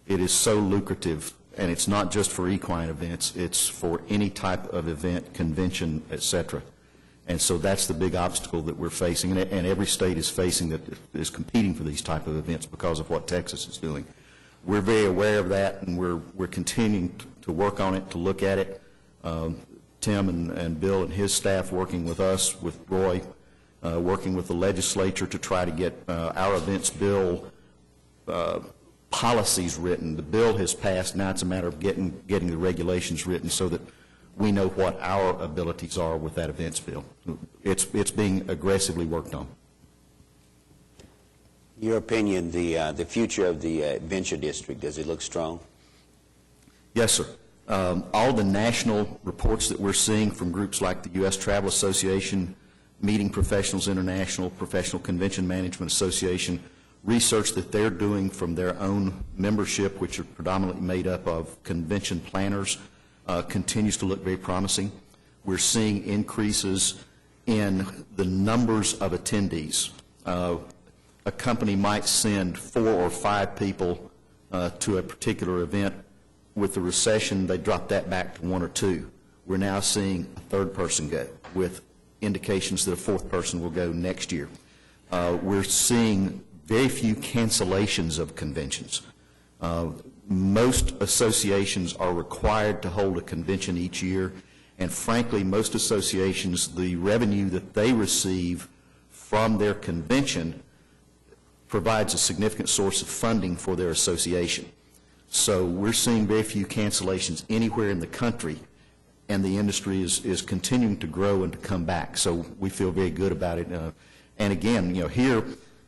It is so lucrative, and it's not just for equine events, it's for any type of event, convention, etc. And so that's the big obstacle that we're facing, and every state is facing that is competing for these type of events because of what Texas is doing. We're very aware of that, and we're continuing to work on it, to look at it. Tim and Bill and his staff working with us, with Roy, working with the legislature to try to get our events bill policies written. The bill has passed. Now it's a matter of getting the regulations written so that we know what our abilities are with that events bill. It's being aggressively worked on. In your opinion, the future of the Adventure District, does it look strong? Yes, sir. All the national reports that we're seeing from groups like the U.S. Travel Association, Meeting Professionals International, Professional Convention Management Association, research that they're doing from their own membership, which are predominantly made up of convention planners, continues to look very promising. We're seeing increases in the numbers of attendees. A company might send 4 or 5 people to a particular event. With the recession, they dropped that back to 1 or 2. We're now seeing a 3rd person go, with indications that a 4th person will go next year. We're seeing very few cancellations of conventions. Most associations are required to hold a convention each year, and frankly, most associations, the revenue that they receive from their convention provides a significant source of funding for their association. So we're seeing very few cancellations anywhere in the country, and the industry is continuing to grow and to come back. So we feel very good about it. And again, here,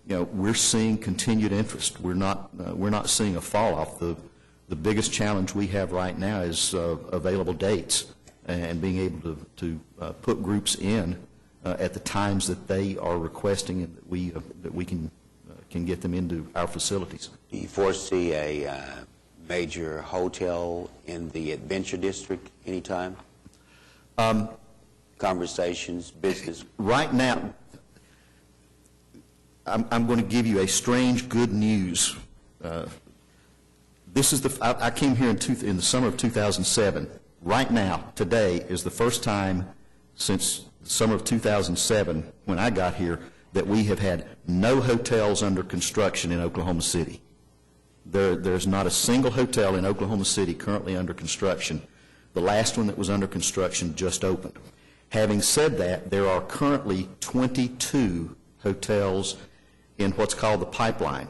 we're seeing continued interest. We're not seeing a fall off. The biggest challenge we have right now is available dates and being able to put groups in at the times that they are requesting and that we can get them into our facilities. Do you foresee a major hotel in the Adventure District anytime? Conversations, business? Right now, I'm going to give you a strange good news. This is I came here in the summer of 2007. Right now, today, is the first time since the summer of 2007, when I got here, that we have had no hotels under construction in Oklahoma City. There's not a single hotel in Oklahoma City currently under construction. The last one that was under construction just opened. Having said that, there are currently 22 hotels in what's called the pipeline.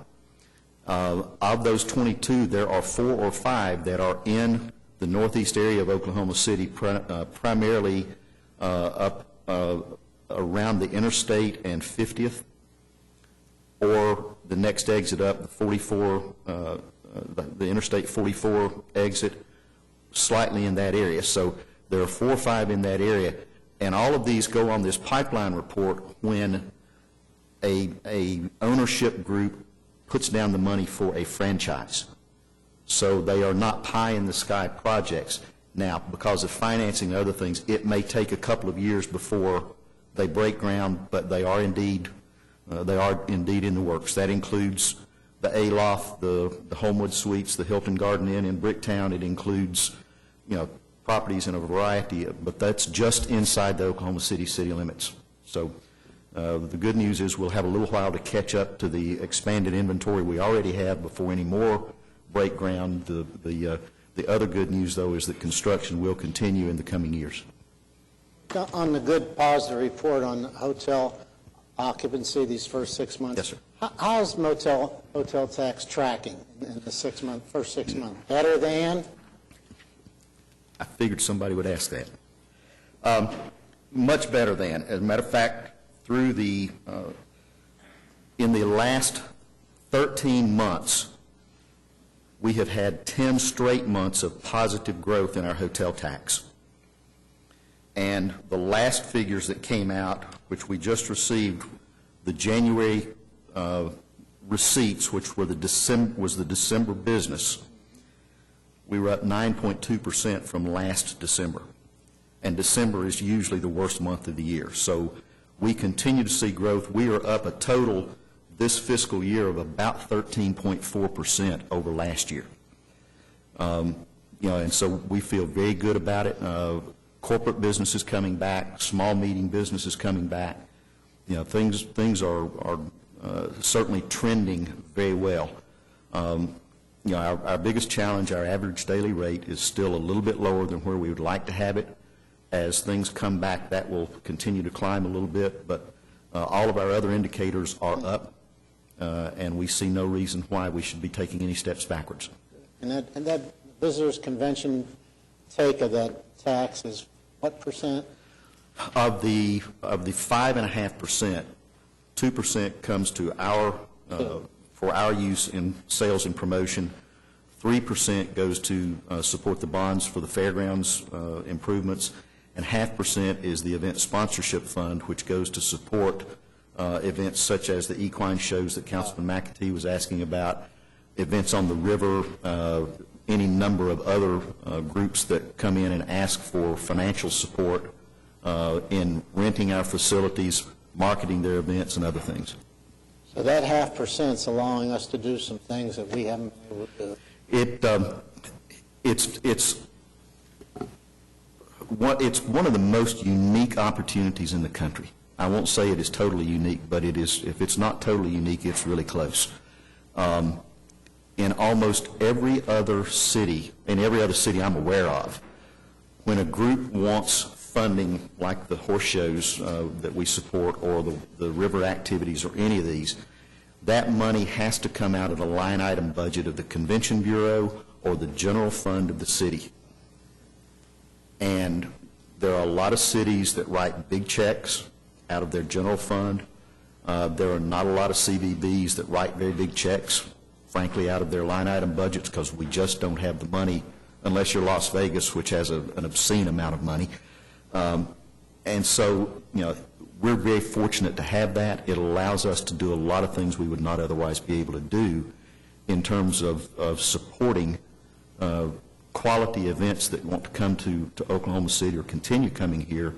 Of those 22, there are 4 or 5 that are in the northeast area of Oklahoma City, primarily up around the Interstate and 50th, or the next exit up, the 44, the Interstate 44 exit, slightly in that area. So there are 4 or 5 in that area, and all of these go on this pipeline report when a ownership group puts down the money for a franchise. So they are not pie-in-the-sky projects. Now, because of financing and other things, it may take a couple of years before they break ground, but they are indeed in the works. That includes the Aloft, the Homewood Suites, the Hilton Garden Inn in Bricktown. It includes, properties in a variety, but that's just inside the Oklahoma City city limits. So the good news is we'll have a little while to catch up to the expanded inventory we already have before any more break ground. The other good news, though, is that construction will continue in the coming years. On the good positive report on hotel occupancy these first 6 months. Yes, sir. How's hotel tax tracking in the first 6 months? Better than? I figured somebody would ask that. Much better than. As a matter of fact, through in the last 13 months, we have had 10 straight months of positive growth in our hotel tax. And the last figures that came out, which we just received, the January receipts, which were was the December business, we were up 9.2% from last December. And December is usually the worst month of the year. So we continue to see growth. We are up a total this fiscal year of about 13.4% over last year. And so we feel very good about it. Corporate business is coming back. Small meeting business is coming back. Things are certainly trending very well. Our biggest challenge, our average daily rate, is still a little bit lower than where we would like to have it. As things come back, that will continue to climb a little bit, but all of our other indicators are up, and we see no reason why we should be taking any steps backwards. And that visitors convention take of that tax is what percent? Of the 5.5%, 2% comes to for our use in sales and promotion. 3% goes to support the bonds for the fairgrounds improvements, and 0.5% is the event sponsorship fund, which goes to support events such as the equine shows that Councilman McAtee was asking about, events on the river, any number of other groups that come in and ask for financial support in renting our facilities, marketing their events, and other things. So that 0.5% is allowing us to do some things that we haven't been able to do. It's one of the most unique opportunities in the country. I won't say it is totally unique, but it is. If it's not totally unique, it's really close. In almost every other city, I'm aware of, when a group wants funding like the horse shows that we support or the river activities or any of these, that money has to come out of the line item budget of the Convention Bureau or the general fund of the city. And there are a lot of cities that write big checks out of their general fund. There are not a lot of CVBs that write very big checks, frankly, out of their line item budgets, because we just don't have the money, unless you're Las Vegas, which has an obscene amount of money. And so, we're very fortunate to have that. It allows us to do a lot of things we would not otherwise be able to do in terms of supporting quality events that want to come to Oklahoma City or continue coming here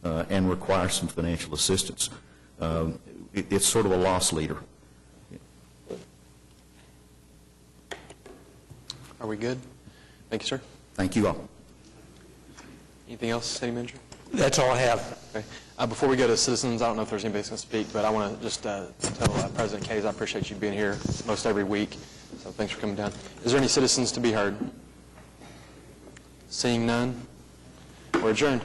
and require some financial assistance. it's sort of a loss leader. Are we good? Thank you, sir. Thank you all. Anything else, City Manager? That's all I have. Okay. Before we go to citizens, I don't know if there's anybody that's going to speak, but I want to just tell President Kays I appreciate you being here most every week, so thanks for coming down. Is there any citizens to be heard? Seeing none, we're adjourned.